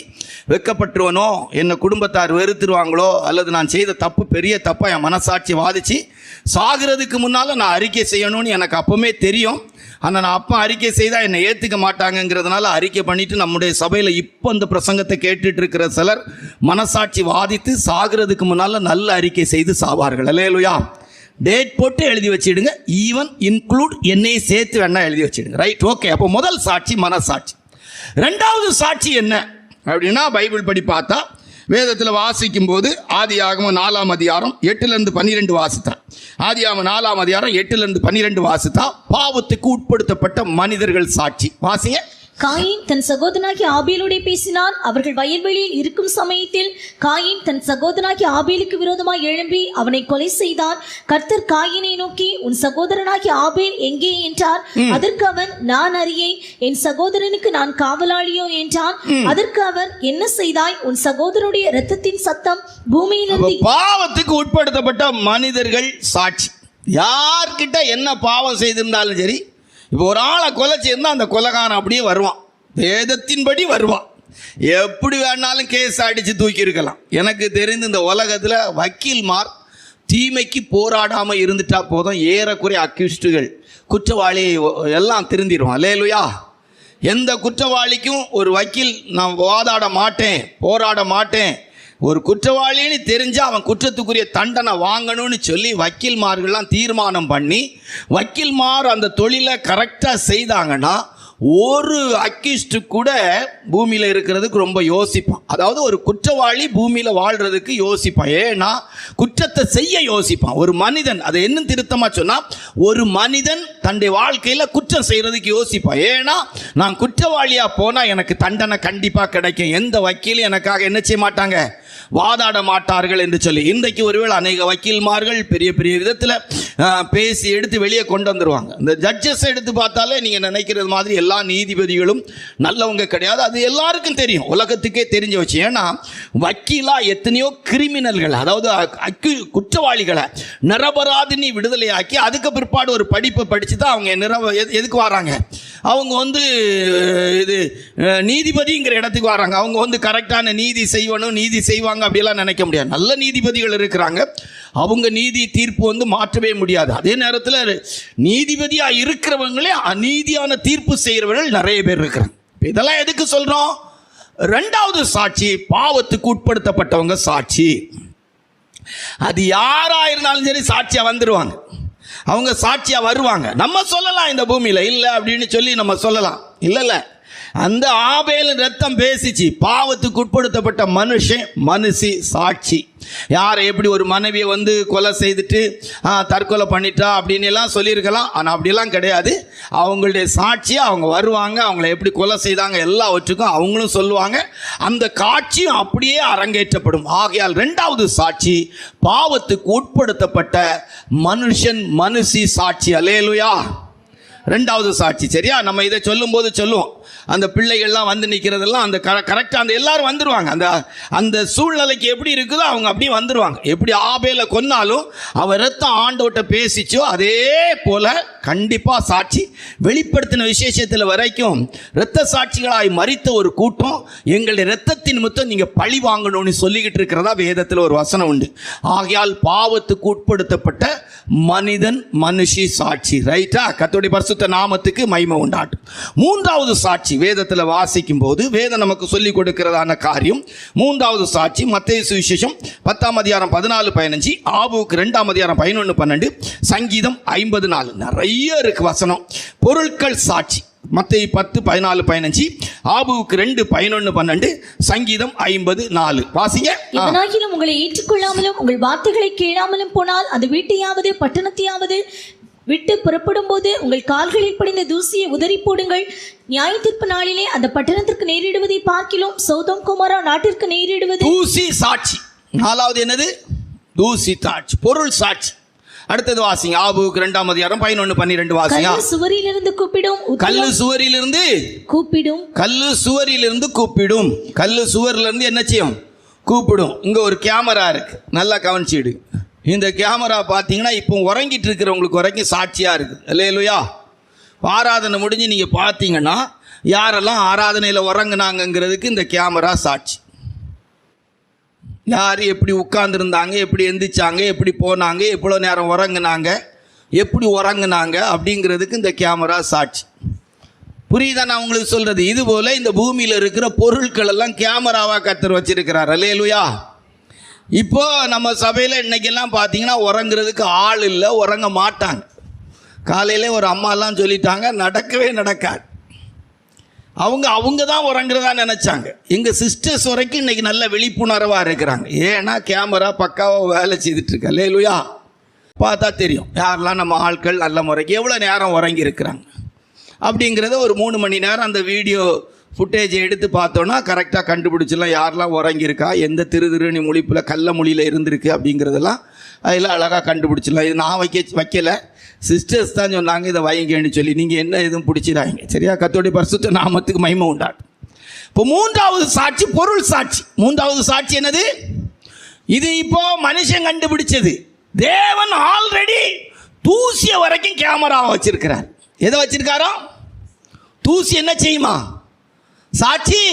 வெக்கப்பட்டுருவனோ, என்னை குடும்பத்தார் வெறுத்துருவாங்களோ, அல்லது நான் செய்த தப்பு பெரிய தப்பாக என் மனசாட்சி வாதிச்சு சாகிறதுக்கு முன்னால் நான் அறிக்கை செய்யணும்னு எனக்கு அப்போவுமே தெரியும். ஆனால் நான் அப்போ அறிக்கை செய்தால் என்னை ஏற்றுக்க மாட்டாங்கங்கிறதுனால அறிக்கை பண்ணிவிட்டு நம்முடைய சபையில் இப்போ இந்த பிரசங்கத்தை கேட்டுட்டு இருக்கிற சிலர் மனசாட்சி வாதித்து சாகிறதுக்கு முன்னால் நல்ல அறிக்கை செய்து சாவார்கள். அல்லேலூயா. டேட் போட்டு எழுதி வச்சிடுங்க, ஈவன் இன்க்ளூட் என்னை சேர்த்து வேணா எழுதி வச்சிடுங்க. Right, okay. அப்போ முதல் சாட்சி மனசாட்சி. ரெண்டாவது சாட்சி என்ன அப்படின்னா, பைபிள் படி பார்த்தா வேதத்தில் வாசிக்கும் போது ஆதியாகமம் 4ஆம் அதிகாரம் 8-12 வாசித்தா. ஆதியாகமம் 4ஆம் அதிகாரம் 8-12 வாசித்தா பாவத்துக்கு உட்படுத்தப்பட்ட மனிதர்கள் சாட்சி. வாசிங்க. காயின் தன் சகோதரனாகிய ஆபேலோடே பேசினான். அவர்கள் வயல்வெளியில் இருக்கும் சமயத்தில் காயின் தன் சகோதரனாகிய ஆபேலுக்கு விரோதமாய் எழும்பி அவனை கொலை செய்தான். கர்த்தர் காயினை நோக்கி, உன் சகோதரனாகிய ஆபேல் எங்கே என்றார். அதற்கு அவன், நான் அறியேன், என் சகோதரனுக்கு நான் காவலாளியோ என்றான். அதற்கு அவர், என்ன செய்தாய்? உன் சகோதரனுடைய இரத்தத்தின் சத்தம் பூமியிலிருந்து. பாவத்துக்கு உட்படுத்தப்பட்ட மனிதர்கள் சாட்சி. யார்கிட்ட என்ன பாவம் செய்திருந்தாலும் சரி, இப்போ ஒரு ஆளை கொலை செய்திருந்தா அந்த கொலைகாரன் அப்படியே வருவான், வேதத்தின்படி வருவான். எப்படி வேணாலும் கேஸ் அடித்து தூக்கி இருக்கலாம். எனக்கு தெரிந்து இந்த உலகத்தில் வக்கீல்மார் தீமைக்கு போராடாமல் இருந்துட்டா போதும், ஏறக்குறைய அக்யூஸ்டுகள் குற்றவாளி எல்லாம் திருந்திடும். அல்லேலூயா. எந்த குற்றவாளிக்கும் ஒரு வக்கீல் நான் வாதாட மாட்டேன், போராட மாட்டேன், ஒரு குற்றவாளின்னு தெரிஞ்சால் அவன் குற்றத்துக்குரிய தண்டனை வாங்கணும்னு சொல்லி வக்கீல்மார்கள்லாம் தீர்மானம் பண்ணி வக்கீல்மார் அந்த தொழிலை கரெக்டாக செய்தாங்கன்னா ஒரு அக்யூஸ்டு கூட பூமியில் இருக்கிறதுக்கு ரொம்ப யோசிப்பான். அதாவது ஒரு குற்றவாளி பூமியில் வாழ்கிறதுக்கு யோசிப்பான். ஏன்னா குற்றத்தை செய்ய யோசிப்பான். ஒரு மனிதன், அதை இன்னும் திருத்தமாக சொன்னால், ஒரு மனிதன் தன்னுடைய வாழ்க்கையில் குற்றம் செய்கிறதுக்கு யோசிப்பான். ஏன்னா நான் குற்றவாளியாக போனால் எனக்கு தண்டனை கண்டிப்பாக கிடைக்கும், எந்த வக்கீலும் எனக்காக என்ன செய்ய மாட்டாங்க, வாதாட மாட்டார்கள் என்று சொல்லி. இன்றைக்கு ஒருவேளை அநேக வக்கீல்மார்கள் பெரிய பெரிய விதத்தில் பேசி எடுத்து வெளியே கொண்டு வந்துடுவாங்க. இந்த ஜட்ஜஸ் எடுத்து பார்த்தாலே நீங்கள் நினைக்கிறது மாதிரி எல்லா நீதிபதிகளும் நல்லவங்க கிடையாது. அது எல்லாருக்கும் தெரியும், உலகத்துக்கே தெரிஞ்ச வச்சு. ஏன்னா வக்கீலாக எத்தனையோ கிரிமினல்கள், அதாவது குற்றவாளிகளை நிரபராதினி விடுதலையாக்கி அதுக்கு பிற்பாடு ஒரு படிப்பை படித்து தான் அவங்க எதுக்கு வராங்க, அவங்க இது நீதிபதிங்கிற இடத்துக்கு வராங்க. அவங்க கரெக்டான நீதி செய்யணும், நீதி செய்வாங்க அப்படியெல்லாம் நினைக்க முடியாது. நல்ல நீதிபதிகள் இருக்கிறாங்க, அவங்க நீதி தீர்ப்பு மாற்றவே முடியாது. அதே நேரத்தில் நீதிபதியாக இருக்கிறவங்களே அநீதியான தீர்ப்பு செய்கிறவர்கள் நிறைய பேர் இருக்கிறாங்க. இதெல்லாம் எதுக்கு சொல்கிறோம்? ரெண்டாவது சாட்சி, பாவத்துக்கு உட்படுத்தப்பட்டவங்க சாட்சி. அது யாராக இருந்தாலும் சரி சாட்சியாக வந்துடுவாங்க, அவங்க சாட்சியாக வருவாங்க. நம்ம சொல்லலாம் இந்த பூமியில் இல்லை அப்படின்னு சொல்லி நம்ம சொல்லலாம். இல்லை, அந்த ஆபேலின் ரத்தம் பேசிச்சு. பாவத்துக்கு உட்படுத்தப்பட்ட மனுஷி சாட்சி. யாரை எப்படி ஒரு மனைவியை கொலை செய்துட்டு தற்கொலை பண்ணிட்டா அப்படின்னு எல்லாம் சொல்லியிருக்கலாம். ஆனால் அப்படிலாம் கிடையாது. அவங்களுடைய சாட்சியை அவங்க வருவாங்க, அவங்கள எப்படி கொலை செய்தாங்க எல்லாவற்றுக்கும் அவங்களும் சொல்லுவாங்க. அந்த காட்சியும் அப்படியே அரங்கேற்றப்படும். ஆகையால் ரெண்டாவது சாட்சி பாவத்துக்கு உட்படுத்தப்பட்ட மனுஷி சாட்சி. அல்லேலூயா. ரெண்டாவது சாட்சி. சரியா? நம்ம இதை சொல்லும்போது சொல்லுவோம், அந்த பிள்ளைகள்லாம் நிற்கிறதெல்லாம் அந்த கரெக்டாக அந்த எல்லாரும் வந்துடுவாங்க. அந்த சூழ்நிலைக்கு எப்படி இருக்குதோ அவங்க அப்படியே வந்துடுவாங்க. எப்படி ஆபேலை கொன்னாலும் அவன் ரத்தம் ஆண்டவர்கிட்ட பேசிச்சோ அதே போல் கண்டிப்பாக சாட்சி. வெளிப்படுத்தின விசேஷத்தில் வரைக்கும் இரத்த சாட்சிகளாய் மரித்த ஒரு கூட்டம் எங்களுடைய இரத்தத்தின் நிமித்தம் நீங்கள் பழி வாங்கணும்னு சொல்லிக்கிட்டு இருக்கிறதா வேதத்தில் ஒரு வசனம் உண்டு. ஆகையால் பாவத்துக்கு உட்படுத்தப்பட்ட மனுஷி சாட்சி. ரைட்டா? கர்த்தருடைய பரிசுத்த நாமத்துக்கு மகிமை உண்டாட்டும். மூன்றாவது சாட்சி வேதத்தில் வாசிக்கும் போது வேதம் நமக்கு சொல்லிக் கொடுக்கிறதான காரியம். மூன்றாவது சாட்சி மத்தேயு சுவிசேஷம் 10:14-15, ஆபுக்கு 2:11-12, சங்கீதம் 54. நிறைய இருக்கு வசனம். பொருட்கள் சாட்சி மத்தேயு 10:14-15, ஆபுக்கு 2:11-12, சங்கீதம் 54. வாசிங்க. எவனாகிலும் உங்களை ஏற்றுக்கொள்ளாமலும் உங்கள் வார்த்தைகளை கேளாமலும் போனால் அந்த வீட்டையாவது பட்டணத்தையாவது விட்டு புறப்படும் போது உங்கள் கால்களில் படிந்த தூசியை உதறி போடுங்கள். நியாய தீர்ப்பு நாளிலே அந்த பட்டணத்திற்கு நேரிடுவதை பார்க்கிலும் சோதோம் குமாரா நாட்டிற்கு நேரிடுவது. தூசி சாட்சி. நாலாவது என்னது? தூசி சாட்சி, பொருள் சாட்சி. அடுத்தது வாசிங்க. ஆபுக்கு 2:11-12 வாசிங்க. கல்லு சுவரிலிருந்து கூப்பிடும். கல்லு சுவரிலிருந்து கூப்பிடும். கல்லு சுவரிலிருந்து கூப்பிடும். கல்லு சுவரிலிருந்து என்ன செய்யும்? கூப்பிடும். இங்க ஒரு கேமரா இருக்கு, நல்லா கவனிச்சிடு. இந்த கேமரா பார்த்தீங்கன்னா இப்போ உறங்கிட்டு இருக்கிறவங்களுக்கு வரைக்கும் சாட்சியாக இருக்குது. அல்லேலூயா. ஆராதனை முடிஞ்சு நீங்கள் பார்த்தீங்கன்னா யாரெல்லாம் ஆராதனையில் உறங்குனாங்கங்கிறதுக்கு இந்த கேமரா சாட்சி. யார் எப்படி உட்கார்ந்துருந்தாங்க, எப்படி எந்திரிச்சாங்க, எப்படி போனாங்க, எவ்வளோ நேரம் உறங்குனாங்க, எப்படி உறங்குனாங்க அப்படிங்கிறதுக்கு இந்த கேமரா சாட்சி. புரியுதா நான் உங்களுக்கு சொல்கிறது? இதுபோல் இந்த பூமியில் இருக்கிற பொருட்கள் எல்லாம் கேமராவாக கர்த்தர் வச்சிருக்கிறார். அல்லேலூயா. இப்போ நம்ம சபையில் இன்றைக்கெல்லாம் பார்த்தீங்கன்னா உறங்குறதுக்கு ஆள் இல்லை, உறங்க மாட்டாங்க. காலையில் ஒரு அம்மாலாம் சொல்லிட்டாங்க, நடக்கவே நடக்காது. அவங்க தான் உறங்குறதா நினச்சாங்க. எங்கள் சிஸ்டர்ஸ் வரைக்கும் இன்றைக்கி நல்ல விழிப்புணர்வாக இருக்கிறாங்க. ஏன்னா கேமரா பக்காவாக வேலை செய்துட்ருக்கு. அல்லேலூயா. பார்த்தா தெரியும் யாரெல்லாம் நம்ம ஆட்கள் நல்ல முறைக்கு எவ்வளோ நேரம் உறங்கி இருக்கிறாங்க அப்படிங்கிறத ஒரு 3 மணி நேரம் அந்த வீடியோ ஃபுட்டேஜை எடுத்து பார்த்தோன்னா கரெக்டாக கண்டுபிடிச்சிடலாம் யாரெல்லாம் உறங்கியிருக்கா, எந்த திருநி முழிப்பில் கள்ள மொழியில் இருந்திருக்கு அப்படிங்கிறதெல்லாம் அதெல்லாம் அழகாக கண்டுபிடிச்சிடலாம். இது நான் வைக்கலை, சிஸ்டர்ஸ் தான் சொன்னாங்க இதை வைங்கன்னு சொல்லி. நீங்கள் என்ன எதுவும் பிடிச்சிடாங்க. சரியா? கர்த்தருடைய பரிசுத்த நாமத்துக்கு மகிமை உண்டாட்டும். இப்போ மூன்றாவது சாட்சி பொருள் சாட்சி. மூன்றாவது சாட்சி என்னது? இது இப்போ மனுஷன் கண்டுபிடிச்சது. தேவன் ஆல்ரெடி தூசிய வரைக்கும் கேமராவை வச்சிருக்கிறார். எதை வச்சிருக்காரோ? தூசி என்ன செய்யுமா? சாட்சி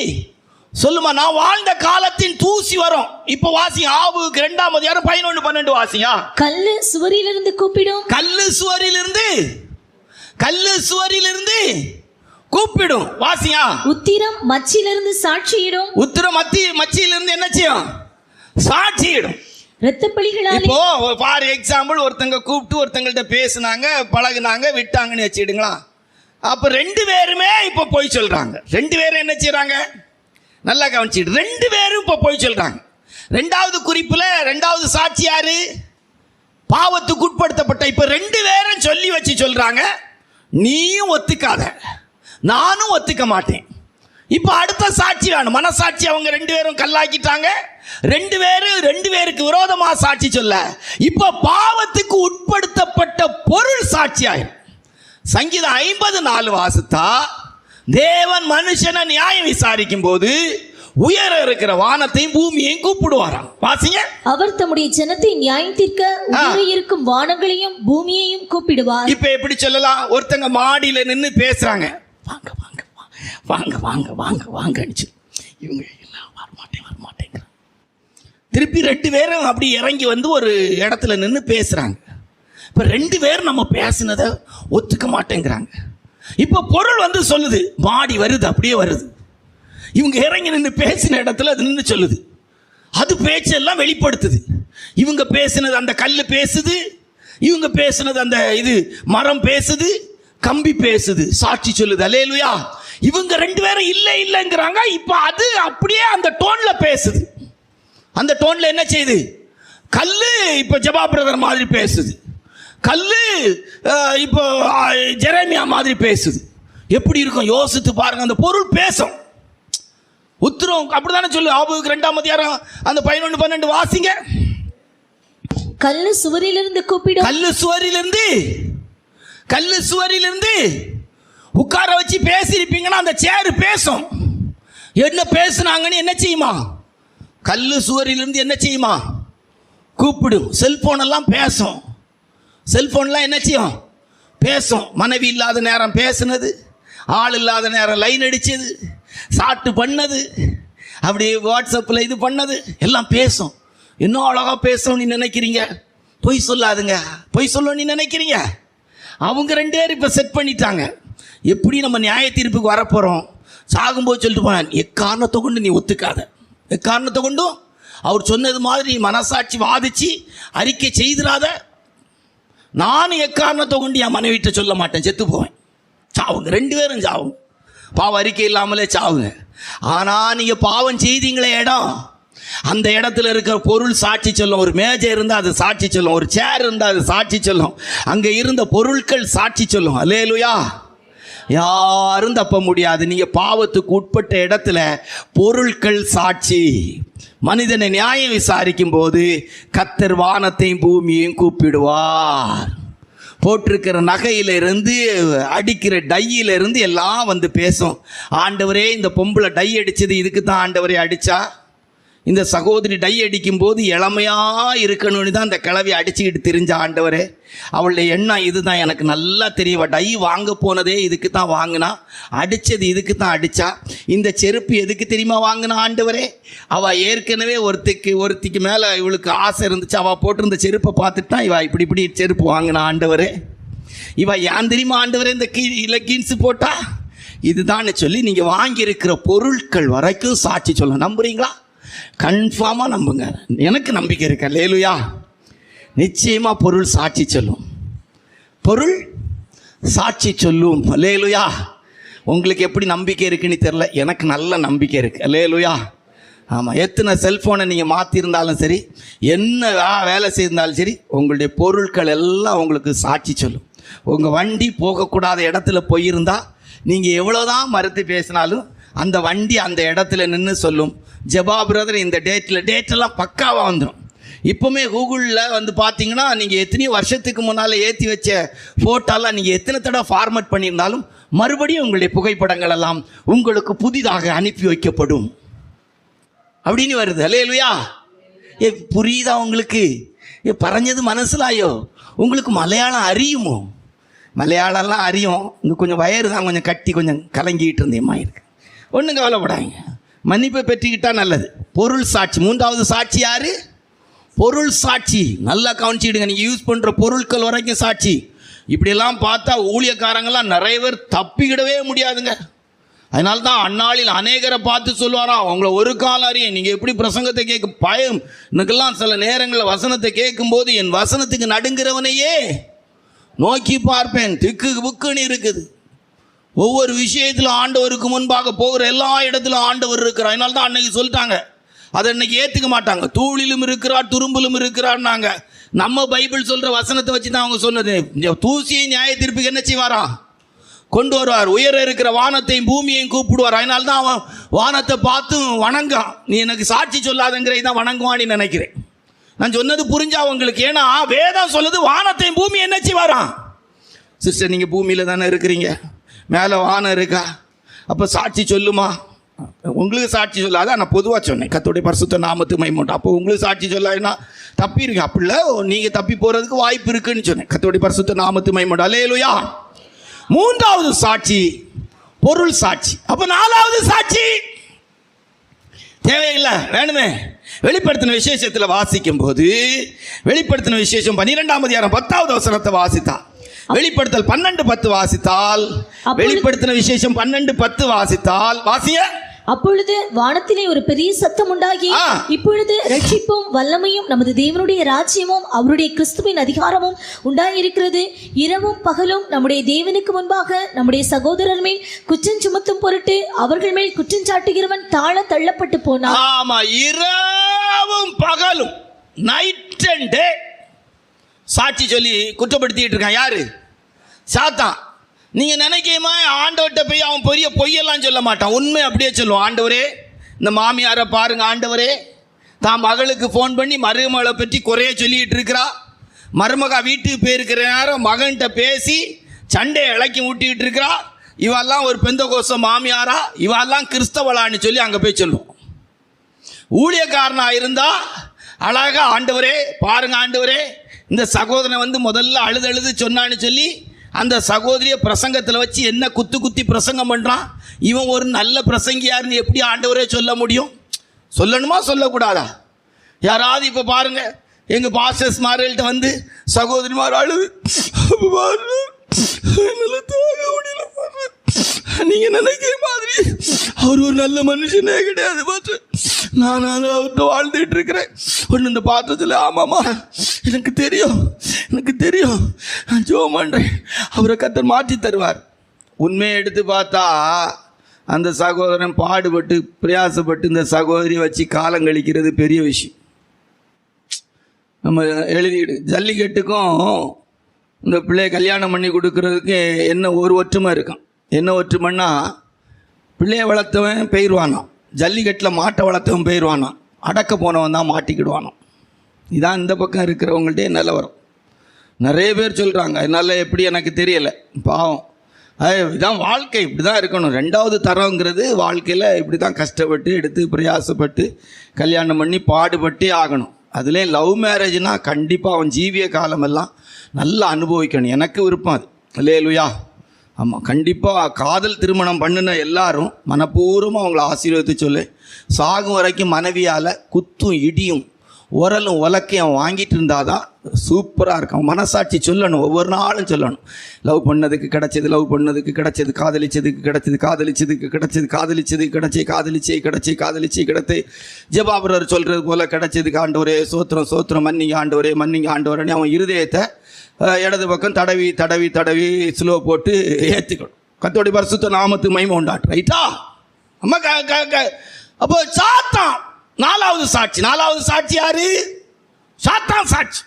சொல்லுமா, நான் வாழ்ந்த காலத்தின் தூசி வரும். இப்ப வாசி ஆவுக்கு 2ஆம் அதிகாரம் 11-12 வாசியா. கல்லு சுவரிலிருந்து கூப்பிடும். கல்லு சுவரிலிருந்து கூப்பிடும். வாசியா. உத்திரம் மச்சிலிருந்து சாட்சியிடும். உத்திரம் மச்சியிலிருந்து என்ன செய்யும்? சாட்சியிடும். இரத்தப்பழிகளாலே. இப்போ ஃபார் எக்ஸாம்பிள் ஒருத்தங்க கூப்பிட்டு ஒருத்தங்கள்ட்ட பேசுனாங்க, பழகுனாங்க, விட்டாங்கன்னு வச்சுடுங்களா. அப்ப 2 பேருமே இப்ப போய் சொல்றாங்க. 2 பேரும் என்ன செய்யறாங்க? நல்லா கவனிச்சிட்டு, 2 பேரும் இப்ப போய் சொல்றாங்க. 2வது குறிப்புல 2வது சாட்சி யாரு? பாவத்துக்கு உட்படுத்தப்பட்ட. இப்ப 2 பேரும் சொல்லி வச்சு சொல்றாங்க, நீயும் ஒத்துக்காத, நானும் ஒத்துக்க மாட்டேன். இப்ப அடுத்த சாட்சி வேணும். மனசாட்சி அவங்க 2 பேரும் கல்லாக்கிட்டாங்க. 2 பேருக்கு விரோதமா சாட்சி சொல்ல, இப்ப பாவத்துக்கு உட்படுத்தப்பட்ட பொருள் சாட்சியாயிரும். சங்கீதம் 54 வாசித்தா, தேவன் மனுஷனை நியாயம் விசாரிக்கும் போது உயர இருக்கிற வானத்தையும் பூமியையும் கூப்பிடுவாராம். வாசிங்க. அவர் தம்முடைய ஜனத்தை நியாயம் தீர்க்க உயர இருக்கும் வானங்களையும் பூமியையும் கூப்பிடுவார். இப்ப எப்படி சொல்லலாம்? ஒருத்தங்க மாடியில நின்று பேசுறாங்க, வாங்க வாங்க வாங்க வாங்க வாங்க வாங்க, இவங்க எல்லாம் வரமாட்டேங்கிறாங்க. திருப்பி 2 பேரும் அப்படி இறங்கி வந்து ஒரு இடத்துல நின்று பேசுறாங்க. இப்ப 2 பேரும் நம்ம பேசினதை ஒத்துக்க மாட்டேங்கிறாங்க. இப்ப பொருள் வந்து சொல்லுது, மாடி வருது, அப்படியே வருது. இவங்க இறங்கி நின்று பேசின இடத்துல அது நின்று சொல்லுது. அது பேச்செல்லாம் வெளிப்படுத்துது. இவங்க பேசினது அந்த கல்லு பேசுது, இவங்க பேசினது அந்த இது மரம் பேசுது, கம்பி பேசுது, சாட்சி சொல்லுது. அல்லேலூயா. இவங்க 2 பேரும் இல்லைங்கிறாங்க. இப்ப அது அப்படியே அந்த டோன்ல பேசுது. அந்த டோன்ல என்ன செய்யுது? கல்லு இப்ப ஜெபா பிரதர் மாதிரி பேசுது, கல்லு இப்போ ஜெரேமியா மாதிரி பேசுது. எப்படி இருக்கும் யோசித்து பாருங்க. அந்த பொருள் பேசும். உத்திரம் அப்படித்தானே சொல்லு. ஆபுக்கு 2ஆம் அதிகாரம் அந்த 11-12 வாசிங்க. கல்லு சுவரிலிருந்து கூப்பிடும். கல்லு சுவரிலிருந்து உட்கார வச்சு பேசியிருப்பீங்கன்னா அந்த சேரு பேசும். என்ன பேசுனாங்கன்னு என்ன செய்யுமா? கல்லு சுவரிலிருந்து என்ன செய்யுமா? கூப்பிடும். செல்போன் எல்லாம் பேசும். செல்போன்லாம் என்ன செய்யும்? பேசும். மனைவி இல்லாத நேரம் பேசுனது, ஆள் இல்லாத நேரம் லைன் அடிச்சது, சாட்டு பண்ணது, அப்படியே வாட்ஸ்அப்பில் இது பண்ணது எல்லாம் பேசும். இன்னும் அழகா பேசும் நீ நினைக்கிறீங்க? பொய் சொல்லாதுங்க. பொய் சொல்ல நீ நினைக்கிறீங்க? அவங்க 2 பேரும் இப்போ செட் பண்ணிட்டாங்க. எப்படி நம்ம நியாய தீர்ப்புக்கு வரப்போகிறோம்? சாகும்போது சொல்லிட்டு போனான், எக்காரணத்தை கொண்டு நீ ஒத்துக்காத, எக்காரணத்தை கொண்டும் அவர் சொன்னது மாதிரி மனசாட்சி வாதிச்சு அறிக்கை செய்திராத. நானும் எக்காரணத்தை கொண்டு என் மனைவிட்ட சொல்ல மாட்டேன், செத்து போவேன். சாவுங்க, 2 பேரும் சாவுங்க. பாவம் அறிக்கை இல்லாமலே சாவுங்க. ஆனால் நீங்கள் பாவம் செய்தீங்களே இடம், அந்த இடத்துல இருக்கிற பொருள் சாட்சி சொல்லும். ஒரு மேஜை இருந்தால் அது சாட்சி சொல்லும், ஒரு சேர் இருந்தால் அது சாட்சி சொல்லும், அங்கே இருந்த பொருட்கள் சாட்சி சொல்லும். அல்லேலூயா. யாரும் தப்ப முடியாது. நீங்கள் பாவத்துக்கு உட்பட்ட இடத்துல பொருட்கள் சாட்சி. மனிதனை நியாயம் விசாரிக்கும் போது கர்த்தர் வானத்தையும் பூமியையும் கூப்பிடுவார். போட்டிருக்கிற நகையிலிருந்து அடிக்கிற டையிலிருந்து எல்லாம் வந்து பேசும். ஆண்டவரே, இந்த பொம்பளை டை அடிச்சது இதுக்கு தான் ஆண்டவரே அடிச்சா? இந்த சகோதரி டை அடிக்கும் போது இளமையாக இருக்கணும்னு தான் அந்த கிளவி அடிச்சுக்கிட்டு தெரிஞ்ச ஆண்டவரே. அவளுடைய எண்ணம் இதுதான், எனக்கு நல்லா தெரியும். டை வாங்க போனதே இதுக்கு தான் வாங்கினா, அடித்தது இதுக்கு தான் அடித்தா. இந்த செருப்பு எதுக்கு தெரியுமா வாங்கினா ஆண்டவரே? அவள் ஏற்கனவே ஒருத்திக்கு மேலே இவளுக்கு ஆசை இருந்துச்சு. அவள் போட்டிருந்த செருப்பை பார்த்துட்டு தான் இவள் இப்படி செருப்பு வாங்கினா ஆண்டவரே. இவள் ஏன் தெரியுமா ஆண்டவரே இந்த கீன்ஸு போட்டா? இதுதான்னு சொல்லி நீங்கள் வாங்கியிருக்கிற பொருட்கள் வரைக்கும் சாட்சி சொல்ல. நம்புறீங்களா? கன்ஃபார்மாக நம்புங்க. எனக்கு நம்பிக்கை இருக்கு. அல்லேலூயா. நிச்சயமாக பொருள் சாட்சி சொல்லும். பொருள் சாட்சி சொல்லும். அல்லேலூயா. உங்களுக்கு எப்படி நம்பிக்கை இருக்குன்னு தெரில, எனக்கு நல்ல நம்பிக்கை இருக்குது. அல்லேலூயா. ஆமாம். எத்தனை செல்ஃபோனை நீங்கள் மாற்றிருந்தாலும் சரி, என்ன வேலை செய்திருந்தாலும் சரி, உங்களுடைய பொருட்கள் எல்லாம் உங்களுக்கு சாட்சி சொல்லும். உங்கள் வண்டி போகக்கூடாத இடத்துல போயிருந்தால் நீங்கள் எவ்வளோதான் மறுத்து பேசினாலும் அந்த வண்டி அந்த இடத்துல நின்று சொல்லும், ஜெபா பிரதர் இந்த டேட்டெல்லாம் பக்காவாக வந்துடும். இப்போவுமே கூகுளில் வந்து பார்த்தீங்கன்னா நீங்கள் எத்தனையோ வருஷத்துக்கு முன்னால் ஏற்றி வச்ச ஃபோட்டோலாம் நீங்கள் எத்தனை தடவை ஃபார்மேட் பண்ணியிருந்தாலும் மறுபடியும் உங்களுடைய புகைப்படங்கள் எல்லாம் உங்களுக்கு புதிதாக அனுப்பி வைக்கப்படும் அப்படின்னு வருது. அல்லேலூயா. புரியுதா உங்களுக்கு? பறஞ்சது மனசிலாயோ? உங்களுக்கு மலையாளம் அறியுமோ? மலையாளம்லாம் அறியும். இங்கே கொஞ்சம் வயறு தான் கொஞ்சம் கட்டி கொஞ்சம் கலங்கிட்டு இருந்தேம்மா இருக்கு. ஒன்றும் கவலைப்படாங்க. மன்னிப்பை பெற்றுக்கிட்டா நல்லது. பொருள் சாட்சி, மூன்றாவது சாட்சி யாரு? பொருள் சாட்சி. நல்லா கவனிச்சிடுங்க, நீங்கள் யூஸ் பண்ணுற பொருட்கள் வரைக்கும் சாட்சி. இப்படியெல்லாம் பார்த்தா ஊழியக்காரங்களாம் நிறைய பேர் தப்பிக்கிடவே முடியாதுங்க. அதனால தான் அந்நாளில் அநேகரை பார்த்து சொல்லுவாராம், உங்களை ஒரு காலம் அறியும், நீங்கள் எப்படி பிரசங்கத்தை கேட்க பயம். எனக்கெல்லாம் சில நேரங்களில் வசனத்தை கேட்கும்போது என் வசனத்துக்கு நடுங்கிறவனையே நோக்கி பார்ப்பேன். திக்கு புக்குன்னு இருக்குது. ஒவ்வொரு விஷயத்திலும் ஆண்டவருக்கு முன்பாக போகிற எல்லா இடத்திலும் ஆண்டவர் இருக்கிறார். அதனால தான் அன்னைக்கு சொல்லிட்டாங்க, அதை இன்னைக்கு ஏற்றுக்க மாட்டாங்க. தூளிலும் இருக்கிறார் துரும்பிலும் இருக்கிறார்னாங்க. நம்ம பைபிள் சொல்கிற வசனத்தை வச்சு தான் அவங்க சொன்னது. தூசியை நியாய தீர்ப்புக்கு என்ன செய்வாரா? கொண்டு வருவார். உயர இருக்கிற வானத்தையும் பூமியையும் கூப்பிடுவார். அதனால தான் அவன் வானத்தை பார்த்து வணங்கான். நீ எனக்கு சாட்சி சொல்லாதங்கிறதை தான் வணங்குவான்னு நினைக்கிறேன். நான் சொன்னது புரிஞ்சா உங்களுக்கு? ஏன்னா வேதம் சொல்லுது வானத்தையும் பூமி என்ன செய்வாராம். சிஸ்டர், நீங்கள் பூமியில் தானே இருக்கிறீங்க, மேலே வானம் இருக்கா, அப்போ சாட்சி சொல்லுமா? உங்களுக்கு சாட்சி சொல்லாத, நான் பொதுவாக சொன்னேன். கர்த்தருடைய பரிசுத்த நாமத்துக்கு மகிமை. அப்போ உங்களுக்கு சாட்சி சொல்லாதுன்னா தப்பி இருக்கு. அப்படில நீங்கள் தப்பி போகிறதுக்கு வாய்ப்பு இருக்குன்னு சொன்னேன். கர்த்தருடைய பரிசுத்த நாமத்துக்கு மகிமை. அல்லேலூயா. மூன்றாவது சாட்சி பொருள் சாட்சி. அப்போ நாலாவது சாட்சி தேவையில்லை, வேணுமே. வெளிப்படுத்தின விசேஷத்தில் வாசிக்கும் போது, வெளிப்படுத்தின விசேஷம் 12ஆம் அதிகாரம் 10வது வசனத்தை வாசித்தா, வெளிப்படுத்தல் 12:10 வாசித்தால், வெளிப்படுத்தின விசேஷம் 12:10 வாசித்தால், வாசிய. அப்பொழுது வானத்திலே ஒரு பெரிய சத்தம் உண்டாகி, இப்பொழுது ரட்சிப்பும் வல்லமையும் நமது தேவனுடைய ராஜ்யமும் அவருடைய கிறிஸ்துவின் அதிகாரமும் உண்டாயிருக்கிறது. இரவும் பகலும் நம்முடைய தேவனுக்கு முன்பாக நம்முடைய சகோதரர் மேல் குற்றம் சுமத்தும் பொருட்டு அவர்கள் மேல் குற்றம் சாட்டுகிறவன் தாழ தள்ளப்பட்டு போனான். ஆமா, இரவும் பகலும், நைட் அண்ட் டே சாட்சி சொல்லி குற்றப்படுத்திட்டு இருக்கான். யாரு? சாத்தான். நீங்க நினைக்கமா ஆண்டவர்கிட்ட போய் அவன் பெரிய பொய்யெல்லாம் சொல்ல மாட்டான், உண்மை அப்படியே சொல்லுவான். ஆண்டவரே, இந்த மாமியாரை பாருங்க ஆண்டவரே, தான் மகளுக்கு ஃபோன் பண்ணி மருமகளை பற்றி குறைய சொல்லிட்டு இருக்கிறா. மருமக வீட்டுக்கு போயிருக்கிற நேரம் மகன்கிட்ட பேசி சண்டையை இலக்கி ஊட்டிக்கிட்டு இருக்கிறா. இவெல்லாம் ஒரு பெந்தகோஸ்த மாமியாரா, இவெல்லாம் கிறிஸ்தவளான்னு சொல்லி அங்கே போய் சொல்லுவோம். ஊழியக்காரனா இருந்தா அழகா, ஆண்டவரே பாருங்க ஆண்டவரே, இந்த சகோதரனை முதல்ல அழுது சொன்னான்னு சொல்லி அந்த சகோதரிய பிரசங்கத்தில் வச்சு என்ன குத்தி பிரசங்கம் பண்ணுறான். இவன் ஒரு நல்ல பிரசங்கியாருன்னு எப்படி ஆண்டவரே சொல்ல முடியும்? சொல்லணுமா சொல்லக்கூடாதா? யாராவது இப்போ பாருங்க, எங்கள் பாஸ்டர்ஸ் மார்கள்ட்ட சகோதரிமார் அழுது, நீங்கள் நினைக்கிற மாதிரி அவர் ஒரு நல்ல மனுஷனே கிடையாது, பார்த்து நான் அவர்கிட்ட வாழ்ந்துட்டு இருக்கிறேன். ஒன்று இந்த பாத்திரத்தில், ஆமாம்மா எனக்கு தெரியும், நான் ஜெபம் பண்ணுறேன், அவரை கர்த்தர் மாற்றி தருவார். உண்மையை எடுத்து பார்த்தா அந்த சகோதரன் பாடுபட்டு பிரயாசப்பட்டு இந்த சகோதரியை வச்சு காலம் கழிக்கிறது பெரிய விஷயம். நம்ம எழுதிடு. ஜல்லிக்கட்டுக்கும் இந்த பிள்ளையை கல்யாணம் பண்ணி கொடுக்கறதுக்கு என்ன ஒரு ஒற்றுமை இருக்கான். என்ன ஒற்றுமைன்னா, பிள்ளையை வளர்த்தவன் பெயர்வானான், ஜல்லிக்கட்டில் மாட்டை வளர்த்தவன் பெயர்வானான், அடக்க போனவன் தான் மாட்டிக்கிடுவானான். இதான் இந்த பக்கம் இருக்கிறவங்கள்ட்டே நிலவரம். நிறைய பேர் சொல்கிறாங்க, அதனால எப்படி எனக்கு தெரியலை, பாவம். இதான் வாழ்க்கை, இப்படி தான் இருக்கணும். ரெண்டாவது தரங்கிறது வாழ்க்கையில் இப்படி தான் கஷ்டப்பட்டு எடுத்து பிரயாசப்பட்டு கல்யாணம் பண்ணி பாடுபட்டே ஆகணும். அதுலேயும் லவ் மேரேஜ்னால் கண்டிப்பாக அவன் ஜீவிய காலமெல்லாம் நல்லா அனுபவிக்கணும். எனக்கு விருப்பம் அது. அல்லேலூயா. ஆமாம், கண்டிப்பாக காதல் திருமணம் பண்ணின எல்லாரும் மனப்பூர்வமாக அவங்கள ஆசீர்வதித்து சொல்லு. சாகும் வரைக்கும் மனைவியால் குத்தும் இடியும் உரலும் உலக்கையும் வாங்கிட்டு இருந்தால் தான் சூப்பராக இருக்கும். மனசாட்சி சொல்லணும், ஒவ்வொரு நாளும் சொல்லணும். லவ் பண்ணதுக்கு கிடைச்சது, லவ் பண்ணதுக்கு கிடைச்சது, காதலிச்சதுக்கு கிடைச்சது, காதலிச்சதுக்கு கிடைச்சது, காதலிச்சே கிடைத்து ஜெபாபரர் சொல்கிறது போல் கிடைச்சதுக்கு ஆண்டவரே சோத்திரம், மன்னிங்க ஆண்டவரே அவன் இருதயத்தை இடது பக்கம் தடவி ஸ்லோ போட்டு ஏற்றிக்கணும். கர்த்தருடைய பரிசுத்த நாமத்துக்கு மகிமை உண்டாட்டு. ரைட்டா? அம்மா அப்போ சாத்தான் நாலாவது சாட்சி யாரு? சாத்தான் சாட்சி.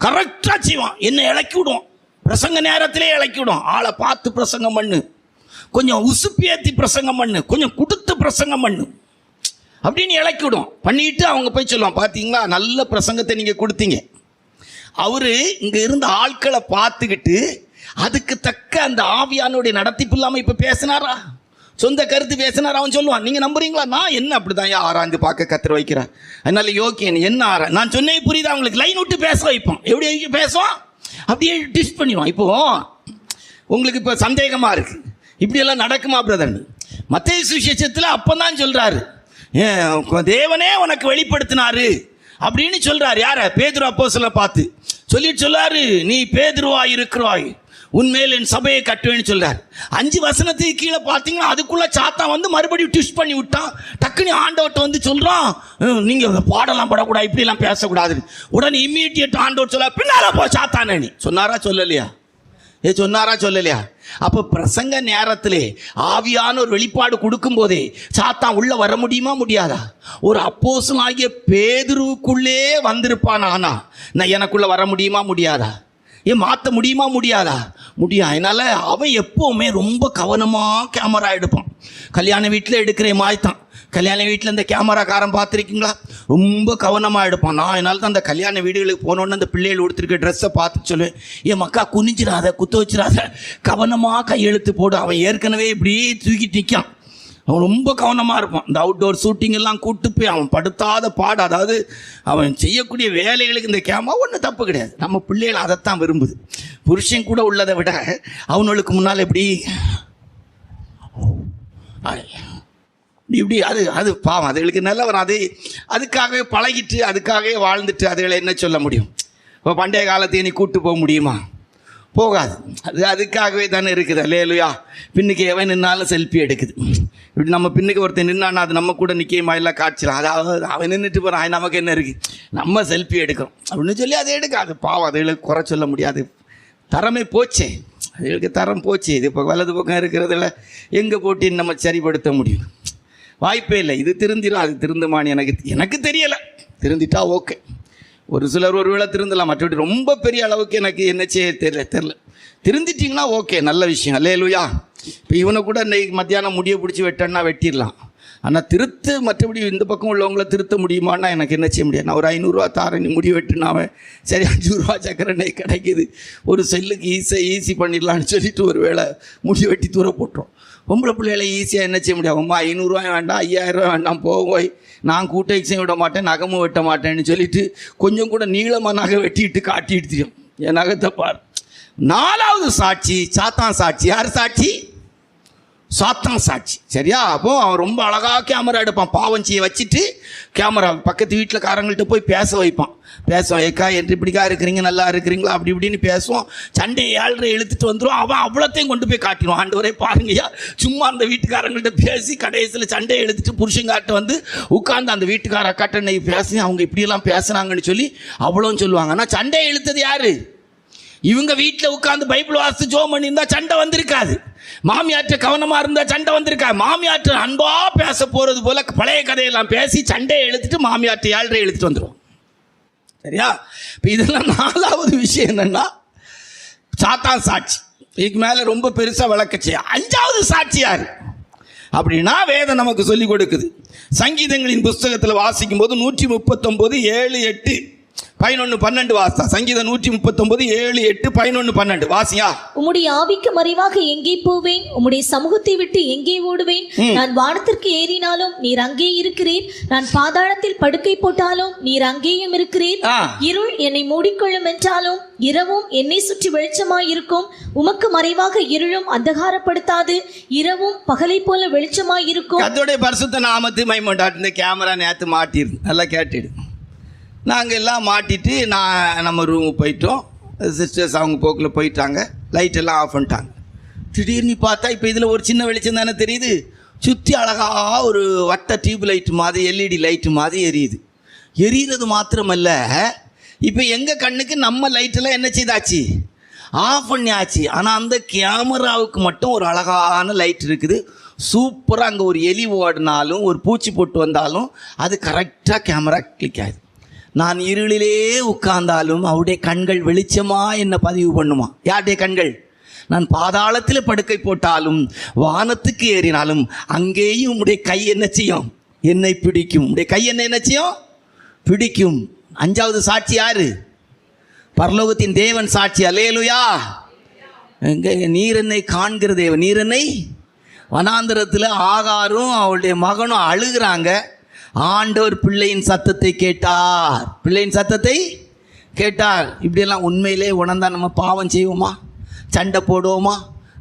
கரெக்டாக செய்வான், என்னை இலக்கி விடுவான். பிரசங்க நேரத்திலே இலக்கி விடுவான். ஆளை பார்த்து பிரசங்கம் பண்ணு, கொஞ்சம் உசுப்பேத்தி பிரசங்கம் பண்ணு, கொஞ்சம் கொடுத்து பிரசங்கம் பண்ணு அப்படின்னு இலக்கி விடுவான். பண்ணிட்டு அவங்க போய் சொல்லுவான், பார்த்தீங்களா நல்ல பிரசங்கத்தை நீங்கள் கொடுத்தீங்க. அவரு இங்கே இருந்த ஆட்களை பார்த்துக்கிட்டு அதுக்கு தக்க அந்த ஆவியானுடைய நடத்திப்பு இல்லாமல் இப்போ பேசினாரா, சொந்த கருத்து பேசினார். அவன் சொல்லுவான், நீங்கள் நம்புறீங்களா? நான் என்ன அப்படிதான் ஆராய்ந்து பார்க்க கத்திர வைக்கிறேன். அதனால யோக்கியன் என்ன நான் சொன்னே புரியுது. அவங்களுக்கு லைன் விட்டு பேச வைப்போம். எப்படி பேசுவான்? அப்படியே டிஸ்ட் பண்ணிடுவான். இப்போ உங்களுக்கு இப்போ சந்தேகமாக இருக்குது, இப்படியெல்லாம் நடக்குமா பிரதர்? மத்தேயு சுவிசேஷத்தில் அப்போதான் சொல்கிறாரு, தேவனே உனக்கு வெளிப்படுத்தினாரு அப்படின்னு சொல்கிறார். யாரை? பேதுரு அப்போஸ்தலனை பார்த்து சொல்லிட்டு சொல்றாரு, நீ பேதுருவாய் இருக்கிறாய், உன்மேல் என் சபையை கட்டுவேன்னு சொல்றார். 5 வசனத்துக்கு கீழே பார்த்தீங்கன்னா அதுக்குள்ள சாத்தான் வந்து மறுபடியும் ட்விஸ்ட் பண்ணி விட்டான். டக்குனு ஆண்டவர்கிட்ட வந்து சொல்றான், நீங்க பாடலாம் படக்கூடாது, இப்படிலாம் பேசக்கூடாது. உடனே இம்மீடியட் ஆண்டவர் சொல்ல, பின்னால போ சாத்தானே. நீ சொன்னாரா சொல்லலையா? சொன்னாரா சொல்லலையா? அப்போ பிரசங்க நேரத்திலே ஆவியான ஒரு வெளிப்பாடு கொடுக்கும் போதே சாத்தான் உள்ள வர முடியுமா முடியாதா? ஒரு அப்போஸ்தலனாகிய பேதுருவுக்குள்ளே வந்திருப்பான், ஆனா நான் எனக்குள்ள வர முடியுமா முடியாதா? மாற்ற முடியுமா முடியாதா? முடியும். அதனால் அவன் எப்போவுமே ரொம்ப கவனமாக கேமரா எடுப்பான். கல்யாண வீட்டில் எடுக்கிற மாதிரி தான். கல்யாண வீட்டில் இந்த கேமராக்காரன் பார்த்துருக்கீங்களா? ரொம்ப கவனமாக எடுப்பான். நான் என்னால் தான் அந்த கல்யாண வீடுகளுக்கு போனோன்னு அந்த பிள்ளைகள் கொடுத்துருக்க ட்ரெஸ்ஸை பார்த்து சொல்லுவேன், மக்கா குனிஞ்சிடாத, குத்த வச்சிடாத, கவனமாக கையெழுத்து போடு. அவன் ஏற்கனவே இப்படியே தூக்கிட்டு நிற்கான். அவன் ரொம்ப கவனமாக இருப்பான். இந்த அவுட்டோர் ஷூட்டிங் எல்லாம் கூப்பிட்டு போய் அவன் படுத்தாத பாடு, அதாவது அவன் செய்யக்கூடிய வேலைகளுக்கு இந்த கேமரா ஒன்றும் தப்பு கிடையாது. நம்ம பிள்ளைகள் அதைத்தான் விரும்புது. புருஷன் கூட உள்ளதை விட அவனுக்கு முன்னால் எப்படி இப்படி அது பாவம். அதுகளுக்கு நல்லவன். அதுக்காகவே பழகிட்டு அதுக்காகவே வாழ்ந்துட்டு அதுகளை என்ன சொல்ல முடியும்? இப்போ பண்டைய காலத்தை நீ கூப்பிட்டு போக முடியுமா? போகாது. அதுக்காகவே தானே இருக்குது. அல்லேலூயா. பின்னுக்கு எவன் நின்னாலும் செல்ஃபி எடுக்குது. இப்படி நம்ம பின்னுக்கு ஒருத்தர் நின்னான்னா அது நம்ம கூட நிற்கமா எல்லாம் காய்ச்சலாம். அதாவது அவன் நின்றுட்டு போகிறான், நமக்கு என்ன இருக்குது, நம்ம செல்ஃபி எடுக்கிறோம் அப்படின்னு சொல்லி அதை எடுக்காது. பாவம், அதுகளுக்கு குறை சொல்ல முடியாது. தரமே போச்சே, அதுகளுக்கு தரம் போச்சு. இது இப்போ வலது பக்கம் இருக்கிறதுல எங்கே போட்டு நம்ம சரிப்படுத்த முடியும்? வாய்ப்பே இல்லை. இது திருந்திடும், அது திருந்துமான்னு எனக்கு தெரியலை. திருந்திட்டா ஓகே. ஒரு சிலர் ஒரு வேளை திருந்தலாம், மற்றபடி ரொம்ப பெரிய அளவுக்கு எனக்கு என்ன செய்ய தெரில. திருந்திட்டிங்கன்னா ஓகே, நல்ல விஷயம். அல்லேலூயா. இப்போ இவனை கூட இன்றைக்கி மத்தியானம் முடிய பிடிச்சி வெட்டன்னா வெட்டிடலாம். ஆனால் மற்றபடி இந்த பக்கம் உள்ளவங்கள திருத்த முடியுமான்னா எனக்கு என்ன செய்ய முடியாது. நான் ஒரு 500 ரூபா தாரேன், நீ முடி வெட்டுனாவன், சரி 5 ரூபா சக்கரை நெய் கிடைக்கிது, ஒரு செல்லுக்கு ஈஸி பண்ணிடலான்னு சொல்லிட்டு ஒரு வேளை முடி வெட்டி தூர போட்டுரும். பொம்பளை பிள்ளைகளை ஈஸியாக என்ன செய்ய முடியாது? அம்மா 500 ரூபாய் வேண்டாம், 5000 ரூபா வேண்டாம், போய் நான் கூட்ட எக்ஸையும் விட மாட்டேன், நகமும் வெட்ட மாட்டேன்னு சொல்லிட்டு கொஞ்சம் கூட நீளமாக நகை வெட்டிட்டு காட்டிட்டு தெரியும். என் நகத்தை பார். 4வது சாட்சி சாத்தான் சாட்சி. யார் சாட்சி? சாத்தான் சாட்சி. சரியா? அப்போ அவன் ரொம்ப அழகாக கேமரா எடுப்பான். பாவம் செய்ய வச்சுட்டு கேமரா பக்கத்து வீட்டில் காரங்கள்ட்ட போய் பேச வைப்பான். பேசுவான், ஏக்கா என்று இப்படிக்கா இருக்கிறீங்க, நல்லா இருக்கிறீங்களா, அப்படி இப்படின்னு பேசுவோம். சண்டையை 7:30 இழுத்துட்டு வந்துடும். அவன் அவ்வளோத்தையும் கொண்டு போய் காட்டிடுவான். ஆண்டவரே பாருங்கய்யா, சும்மா அந்த வீட்டுக்காரங்கள்ட்ட பேசி கடைசியில் சண்டையை எழுத்துட்டு புருஷங்காட்ட வந்து உட்காந்து அந்த வீட்டுக்கார அக்காட்ட நெய் பேசி அவங்க இப்படியெல்லாம் பேசுனாங்கன்னு சொல்லி அவ்வளோ சொல்லுவாங்க. ஆனால் சண்டையை இழுத்தது யாரு? இவங்க வீட்டில் உட்காந்து பைபிள் வாசித்து ஜோம் பண்ணியிருந்தா சண்டை வந்திருக்காது. மாமியாற்ற கவனமாக இருந்தால் சண்டை வந்திருக்கா? மாமியாற்ற அன்பாக பேச போகிறது போல பழைய கதையெல்லாம் பேசி சண்டையை எழுத்துட்டு மாமியாற்ற 7:30 எழுத்துட்டு வந்துடும். சரியா? இப்போ இதெல்லாம் 4வது விஷயம் என்னன்னா சாத்தான் சாட்சி. இதுக்கு மேலே ரொம்ப பெருசாக விளக்கச்சு. 5வது சாட்சி யார் அப்படின்னா வேதம் நமக்கு சொல்லிக் கொடுக்குது. சங்கீதங்களின் புஸ்தகத்தில் வாசிக்கும் போது 139, 7, 8, 11, 12 வாசா. சங்கீதம் 139, 7, 8, 11, 12 வாசியா. உம்முடைய ஆவிக்கு மறைவாக எங்கே போவேன்? உம்முடைய சமூகத்தை விட்டு எங்கே ஓடுவேன்? நான் வானத்திற்கு ஏறினாலும் நீர் அங்கே இருக்கிறீர், நான் பாதாளத்தில் படுக்கை போட்டாலும் நீர் அங்கேயும் இருக்கிறீர். இருள் என்னை மூடிக்கொள்ளும் என்றாலும் இரவும் என்னை சுற்றி வெளிச்சமாய் இருக்கும். உமக்கு மறைவாக இருளும் அந்தகாரப்படுத்தாது, இரவும் பகலை போல வெளிச்சமாய் இருக்கும். கர்த்தருடைய பரிசுத்த நாமத்தை மகிமைப்படாது. இந்த கேமரா நேத்து மாட்டிரு, நல்லா கேட்டுடு. நாங்கள் எல்லாம் மாட்டிட்டு நம்ம ரூமுக்கு போயிட்டோம். சிஸ்டர்ஸ் அவங்க போக்கில் போயிட்டாங்க. லைட்டெல்லாம் ஆஃப் பண்ணிட்டாங்க. திடீர்னு பார்த்தா இப்போ இதில் ஒரு சின்ன வெளிச்சம் தானே தெரியுது. சுற்றி அழகாக ஒரு வட்ட டியூப் லைட்டு மாதிரி, LED லைட்டு மாதிரி எரியுது. எரியிறது மாத்திரமல்ல, இப்போ எங்கள் கண்ணுக்கு நம்ம லைட்டெல்லாம் என்ன செய்தாச்சு? ஆஃப் பண்ணியாச்சு. ஆனால் அந்த கேமராவுக்கு மட்டும் ஒரு அழகான லைட் இருக்குது. சூப்பராக. அங்கே ஒரு எலி ஓடினாலும் ஒரு பூச்சி போட்டு வந்தாலும் அது கரெக்டாக கேமரா கிளிக் ஆகுது. நான் இருளிலே உட்கார்ந்தாலும் அவருடைய கண்கள் வெளிச்சமா என்ன பதிவு பண்ணுமா? யாருடைய கண்கள்? நான் பாதாளத்தில் படுக்கை போட்டாலும் வானத்துக்கு ஏறினாலும் அங்கேயும் உடைய கை என்ன செய்யும்? என்னை பிடிக்கும். உடைய கை என்ன செய்யும்? பிடிக்கும். 5வது சாட்சி யாரு? பரலோகத்தின் தேவன் சாட்சி. அல்லேலூயா. நீர் என்னை காண்கிற தேவன். நீர் என்னை வனாந்தரத்தில் ஆகாரும் அவளுடைய மகனும் அழுகிறாங்க. ஆண்டவர் பிள்ளையின் சத்தத்தை கேட்டார். பிள்ளையின் சத்தத்தை கேட்டார். இப்படியெல்லாம் உண்மையிலே உணர்ந்தா நம்ம பாவம் செய்வோமா? சண்டை போடுவோமா?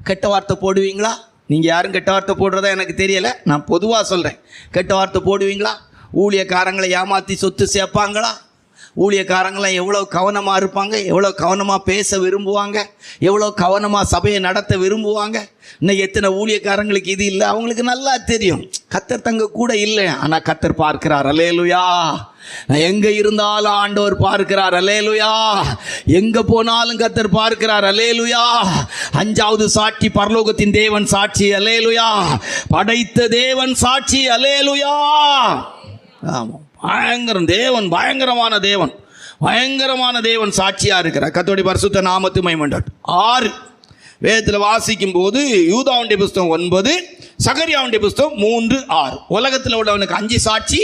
கெட்ட வார்த்தை போடுவீங்களா? நீங்கள் யாரும் கெட்ட வார்த்தை போடுறதா எனக்கு தெரியலை, நான் பொதுவாக சொல்கிறேன். கெட்ட வார்த்தை போடுவீங்களா? ஊழியக்காரங்களை ஏமாற்றி சொத்து சேர்ப்பாங்களா? ஊழியக்காரங்களாம் எவ்வளோ கவனமாக இருப்பாங்க, எவ்வளோ கவனமாக பேச விரும்புவாங்க, எவ்வளோ கவனமாக சபையை நடத்த விரும்புவாங்க. இன்னைக்கு எத்தனை ஊழியக்காரங்களுக்கு இது இல்லை, அவங்களுக்கு நல்லா தெரியும். கர்த்தர் தங்க கூட இல்லை, ஆனால் கர்த்தர் பார்க்கிறார். அல்லேலூயா. நான் எங்கே இருந்தாலும் ஆண்டவர் பார்க்கிறார். அல்லேலூயா. எங்கே போனாலும் கர்த்தர் பார்க்கிறார். அல்லேலூயா. 5வது சாட்சி பரலோகத்தின் தேவன் சாட்சி. அல்லேலூயா. படைத்த தேவன் சாட்சி. அல்லேலூயா. ஆமாம், பயங்கரம் தேவன், பயங்கரமான தேவன், பயங்கரமான தேவன் சாட்சியா இருக்கிறார். கர்த்தருடைய பரிசுத்த நாமத்து மகிமையுண்டாகட்டும். 6 வேதத்தில் வாசிக்கும் போது யூதாவுடைய புஸ்தகம் 9, சகரியாவுடைய புஸ்தகம் 3, 6. உலகத்தில் உள்ளவனுக்கு 5 சாட்சி,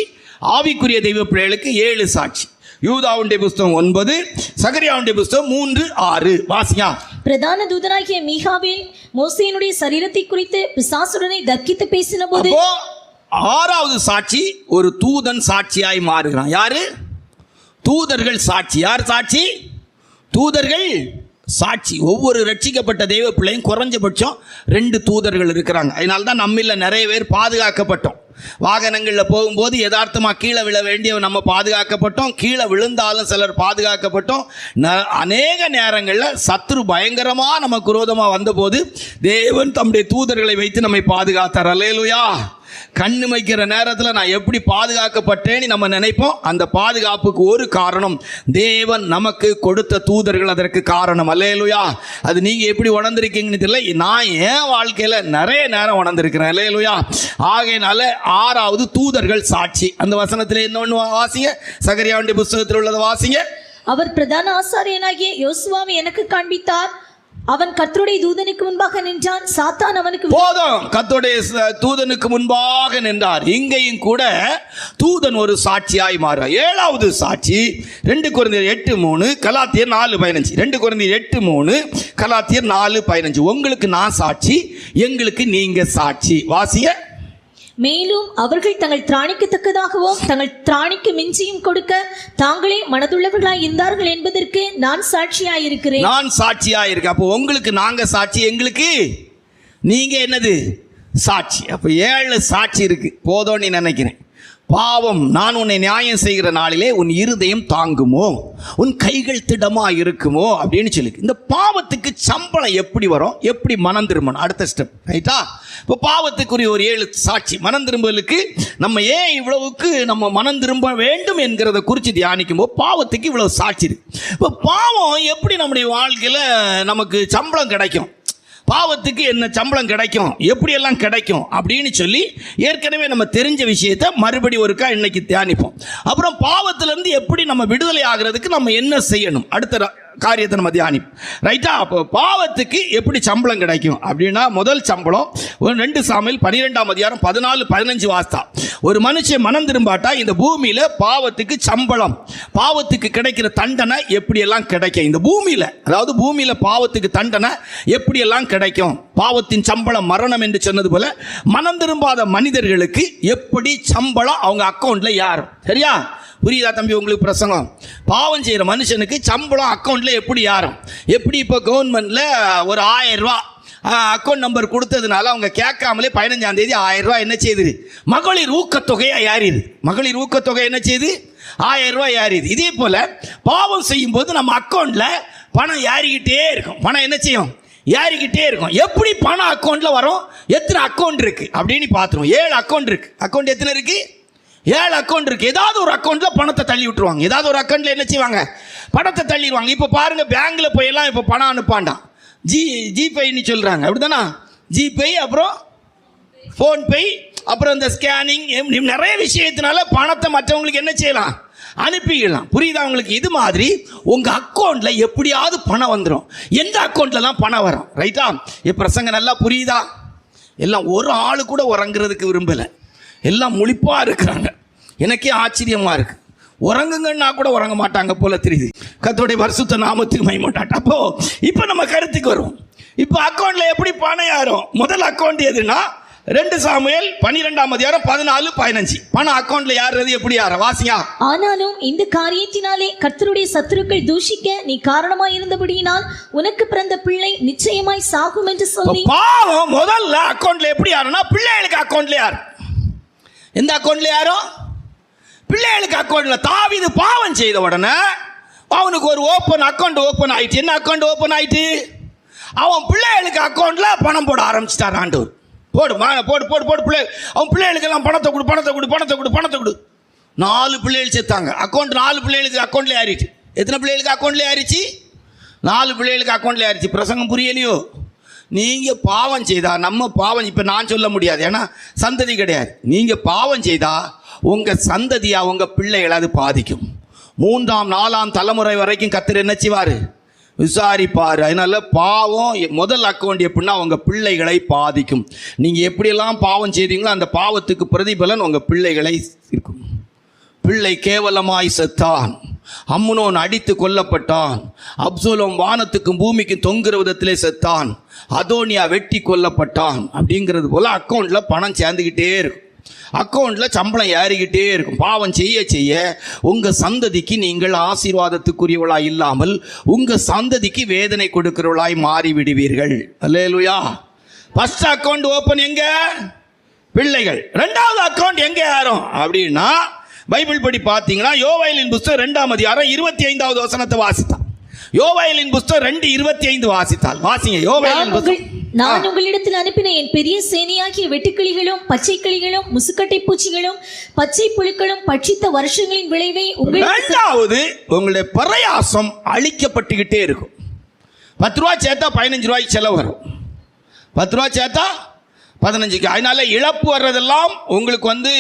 ஆவிக்குரிய தெய்வ பிள்ளைகளுக்கு 7 சாட்சி. யூதாவுடைய புஸ்தகம் 9, சகரியாவுடைய புஸ்தகம் 3, 6. வாசியா. பிரதான தூதனாகிய மீகாவேல் மோசேயினுடைய சரீரத்தை குறித்து பிசாசுடனை தர்க்கித்து பேசின போது 6வது சாட்சி ஒரு தூதன் சாட்சியாய் மாறுகிறான். யாரு? தூதர்கள் சாட்சி. யார் சாட்சி? தூதர்கள் சாட்சி. ஒவ்வொரு ரட்சிக்கப்பட்ட தெய்வ பிள்ளையும் குறைஞ்சபட்சம் 2 தூதர்கள் இருக்கிறாங்க. அதனால தான் நம்மள நிறைய பேர் பாதுகாக்கப்பட்டோம். வாகனங்களில் போகும்போது யதார்த்தமாக கீழே விழ வேண்டிய நம்ம பாதுகாக்கப்பட்டோம். கீழே விழுந்தாலும் சிலர் பாதுகாக்கப்பட்டோம். அநேக நேரங்களில் சத்ரு பயங்கரமாக நமக்கு விரோதமாக வந்தபோது தேவன் தம்முடைய தூதர்களை வைத்து நம்மை பாதுகாத்தார். அல்லேலூயா. கண்ணு வைக்கிற நேரத்தில் நான் எப்படி பாதுகாக்கப்பட்டேன்னு நம்ம நினைப்போம். அந்த பாதுகாப்புக்கு ஒரு காரணம் தேவன் நமக்கு கொடுத்த தூதர்கள் அதற்கு காரணம். அல்லேலூயா. அது நீங்கள் எப்படி உணர்ந்திருக்கீங்கன்னு தெரியல, நான் என் வாழ்க்கையில் நிறைய நேரம் உணர்ந்திருக்கிறேன். அல்லேலூயா. ஆகையினால 6வது தூதர்கள் சாட்சி. அந்த வசனத்தில் இன்னொன்று வாசிங்க, சகரியாவுடைய புஸ்தகத்தில் உள்ளதை வாசிங்க. அவர் பிரதான ஆசாரியனாகிய யோசுவாவை எனக்கு காண்பித்தார். அவன் கர்த்தருடைய தூதனுக்கு முன்பாக நின்றான். சாத்தான் அவனுக்கு போதும். கர்த்தருடைய தூதனுக்கு முன்பாக நின்றார். இங்கேயும் கூட தூதன் ஒரு சாட்சியாய் மாறும். 7வது சாட்சி 2 கொரிந்தியர் 8:3, கலாத்தியர் 4:15. 2 கொரிந்தியர் 8:3, கலாத்தியர் 4:15. உங்களுக்கு நான் சாட்சி, எங்களுக்கு நீங்க சாட்சி. வாசிய. மேலும் அவர்கள் தங்கள் திராணிக்கத்தக்கதாகவும் தங்கள் திராணிக்கு மிஞ்சியும் கொடுக்க தாங்களே மனதுள்ளவர்களாய் இருந்தார்கள் என்பதற்கு நான் சாட்சியாயிருக்கிறேன். நான் சாட்சியாயிருக்கேன். அப்போ உங்களுக்கு நாங்க சாட்சி, எங்களுக்கு நீங்க என்னது? சாட்சி. அப்போ 7 சாட்சி இருக்கு. போதும் நீ நினைக்கிறேன். பாவம், நான் உன்னை நியாயம் செய்கிற நாளிலே உன் இருதயம் தாங்குமோ, உன் கைகள் திடமா இருக்குமோ அப்படின்னு சொல்லி. இந்த பாவத்துக்கு சம்பளம் எப்படி வரும், எப்படி மனம் திரும்பணும், அடுத்த ஸ்டெப். ரைட்டா? இப்போ பாவத்துக்குரிய ஒரு 7 சாட்சி. மனம் திரும்பலுக்கு நம்ம ஏன் இவ்வளவுக்கு நம்ம மனம் திரும்ப வேண்டும் என்கிறத குறித்து தியானிக்கும் போது பாவத்துக்கு இவ்வளவு சாட்சி இருக்கு. இப்போ பாவம் எப்படி நம்முடைய வாழ்க்கையில் நமக்கு சம்பளம் கிடைக்கும், பாவத்துக்கு என்ன சம்பளம் கிடைக்கும், எப்படியெல்லாம் கிடைக்கும் அப்படின்னு சொல்லி ஏற்கனவே நம்ம தெரிஞ்ச விஷயத்தை மறுபடி ஒருக்கா இன்னைக்கு தியானிப்போம். அப்புறம் பாவத்திலிருந்து எப்படி நம்ம விடுதலை ஆகிறதுக்கு நம்ம என்ன செய்யணும், அடுத்த காரியத்தை நம்ம தியானிப்போம். ரைட்டா? அப்போ பாவத்துக்கு எப்படி சம்பளம் கிடைக்கும் அப்படின்னா, முதல் சம்பளம் 2 சாமுவேல் 12ஆம் அதிகாரம் 14-15 வாஸ்தா. ஒரு மனுஷன் மனம் திரும்பாட்டா இந்த பூமியில பாவத்துக்கு சம்பளம், பாவத்துக்கு கிடைக்கிற தண்டனை எப்படியெல்லாம் கிடைக்கும் இந்த பூமியில, அதாவது பூமியில பாவத்துக்கு தண்டனை எப்படியெல்லாம் கிடைக்கும். பாவத்தின் சம்பளம் மரணம் என்று சொன்னது போல மனம் திரும்பாத மனிதர்களுக்கு எப்படி சம்பளம் அவங்க அக்கௌண்ட்ல யாரும். சரியா? புரியுதா தம்பி உங்களுக்கு பிரசங்கம்? பாவம் செய்கிற மனுஷனுக்கு சம்பளம் அக்கௌண்ட்ல எப்படி யாரும். எப்படி இப்போ கவர்மெண்ட்ல ஒரு 1000 ரூபா அக்கௌண்ட் நம்பர் கொடுத்ததுனால அவங்க கேட்காமலே 15ஆம் தேதி 1000 ரூபா என்ன செய்யுது, மகளிர் ஊக்கத்தொகையா ஏறிது. மகளிர் ஊக்கத்தொகை என்ன செய்யுது, 1000 ரூபா ஏறிது. இதே போல பாவம் செய்யும் போது நம்ம அக்கௌண்ட்ல பணம் ஏறிக்கிட்டே இருக்கும். பணம் என்ன செய்யும், ஏறிக்கிட்டே இருக்கும். எப்படி பணம் அக்கௌண்ட்ல வரும், எத்தனை அக்கௌண்ட் இருக்கு அப்படின்னு பார்த்துருவோம். 7 அக்கௌண்ட் இருக்கு. அக்கௌண்ட் எத்தனை இருக்கு? 7 அக்கௌண்ட் இருக்கு. ஏதாவது ஒரு அக்கௌண்ட்ல பணத்தை தள்ளி விட்டுருவாங்க. ஏதாவது ஒரு அக்கௌண்ட்ல என்ன செய்வாங்க, பணத்தை தள்ளிடுவாங்க. இப்போ பாருங்க, பேங்க்ல போயெல்லாம் இப்போ பணம் அனுப்பாண்டாம், ஜிபேன்னு சொல்றாங்க. அப்படிதானா? ஜிபே, அப்புறம் ஃபோன்பே, அப்புறம் இந்த ஸ்கேனிங், நிறைய விஷயத்தினால பணத்தை மற்றவங்களுக்கு என்ன செய்யலாம், அனுப்பிடலாம். புரியுதா உங்களுக்கு? இது மாதிரி உங்க அக்கௌண்ட்ல எப்படியாவது பணம் வந்துடும். எந்த அக்கௌண்ட்ல தான் பணம் வரும். ரைட்டா? என் பிரசங்க நல்லா புரியுதா? எல்லாம் ஒரு ஆளு கூட உறங்குறதுக்கு விரும்பல, எல்லாம் முழிப்பா இருக்கிறாங்க. எனக்கே ஆச்சரியமா இருக்கு. உறங்குங்கன்னா கூட உறங்க மாட்டாங்க போல தெரியுது. கர்த்தருடைய பரிசுத்த நாமத்துக்கு மகிமையுண்டாகட்டும். அப்போ இப்போ நம்ம கருத்துக்கு வரும். இப்போ அக்கௌண்ட்ல எப்படி பணம் யாரும். முதல் அக்கௌண்ட் எதுனா 2 சாமுவேல் 12:14-15. பணம் அக்கௌண்ட்ல யாருறது எப்படி யார வாசியா. ஆனாலும் இந்த காரியத்தினாலே கர்த்தருடைய சத்துருக்கள் தூஷிக்க நீ காரணமாய் இருந்தபடியினால் உனக்கு பிறந்த பிள்ளை நிச்சயமாய் சாகும் என்று சொல்லி. பாவம் முதல்ல அக்கௌண்ட்ல எப்படி யாருன்னா பிள்ளைகளுக்கு அக்கௌண்ட்ல யார்? எந்த அக்கௌண்ட்ல யாரோ? பிள்ளைகளுக்கு அக்கௌண்ட்ல. தாவீது பாவம் செய்த உடனே அவனுக்கு ஒரு அக்கௌண்ட் ஓப்பன் ஆயிட்டு. என்ன அக்கௌண்ட் ஓப்பன் ஆயிட்டு? அவன் பிள்ளைகளுக்கு அக்கௌண்ட்ல பணம் போட ஆரம்பிச்சிட்டார் ஆண்டவர். போடு பிள்ளை. அவன் பிள்ளைகளுக்கெல்லாம் பணத்தை கொடு. 4 பிள்ளைகள் செத்தாங்க. அக்கௌண்ட் 4 பிள்ளைகளுக்கு அக்கௌண்ட்ல ஏறிச்சு. எத்தனை பிள்ளைகளுக்கு அக்கௌண்ட்ல ஏறிச்சு? 4 பிள்ளைகளுக்கு அக்கௌண்ட்ல ஏறிச்சு. பிரசங்கம் புரியலையோ? நீங்கள் பாவம் செய்தா, நம்ம பாவம் இப்போ நான் சொல்ல முடியாது, ஏன்னா சந்ததி கிடையாது. நீங்கள் பாவம் செய்தா உங்கள் சந்ததியா உங்கள் பிள்ளைகளை அது பாதிக்கும். 3ஆம் 4ஆம் தலைமுறை வரைக்கும் கர்த்தர் என்ன செய்வார்? விசாரிப்பார். அதனால பாவம் முதல் அக்கௌண்ட் எப்படின்னா உங்கள் பிள்ளைகளை பாதிக்கும். நீங்கள் எப்படியெல்லாம் பாவம் செய்தீங்களோ அந்த பாவத்துக்கு பிரதிபலன் உங்கள் பிள்ளைகளை இருக்கும். பிள்ளை கேவலமாய் செத்தான். அம்னோன் அடித்து கொல்லப்பட்டான். அப்சலோம் வானத்துக்கும் பூமிக்கும் தொங்குற விதத்திலே செத்தான். அதோனியா வெட்டி கொல்லப்பட்டான். அப்படிங்கிறது போல் அக்கௌண்ட்டில் பணம் சேர்ந்துக்கிட்டே இருக்கும். அக்கௌண்ட்டில் சம்பளம் ஏறிக்கிட்டே இருக்கும். பாவம் செய்ய செய்ய உங்கள் சந்ததிக்கு நீங்கள் ஆசீர்வாதத்துக்குரியவளாய் இல்லாமல் உங்கள் சந்ததிக்கு வேதனை கொடுக்கிறவளாய் மாறிவிடுவீர்கள். அல்லேலூயா. ஃபர்ஸ்ட் அக்கௌண்ட் ஓப்பன் எங்க? பிள்ளைகள். 2வது அக்கௌண்ட் எங்க யாரும் அப்படின்னா பைபிள் படி பார்த்தீங்கன்னா யோவேலின் புஸ்தகம் 2ஆம் அதிகாரம் 25வது வசனத்தை வாசித்தான். யோவேலின் புஸ்தகம் 2:25 வாசித்தால் வாசிங்க. யோவேலின் புஸ்தகம். நான் உங்களிடத்தில் அனுப்பின என் பெரிய சேனையாகிய வெட்டுக்கிளிகளும் பச்சை கிளிகளும் முசுக்கட்டை பூச்சிகளும் பச்சை புழுக்களும் பட்சித்த வருஷங்களின் விளைவை இரண்டாவது உங்களுடைய பிரயாசம் அழிக்கப்பட்டுக்கிட்டே இருக்கும். 10 ரூபா சேர்த்தா 15 ரூபாய்க்கு செலவு வரும். 10 ரூபா சேர்த்தா 15க்கு. அதனால இழப்பு வர்றதெல்லாம் உங்களுக்கு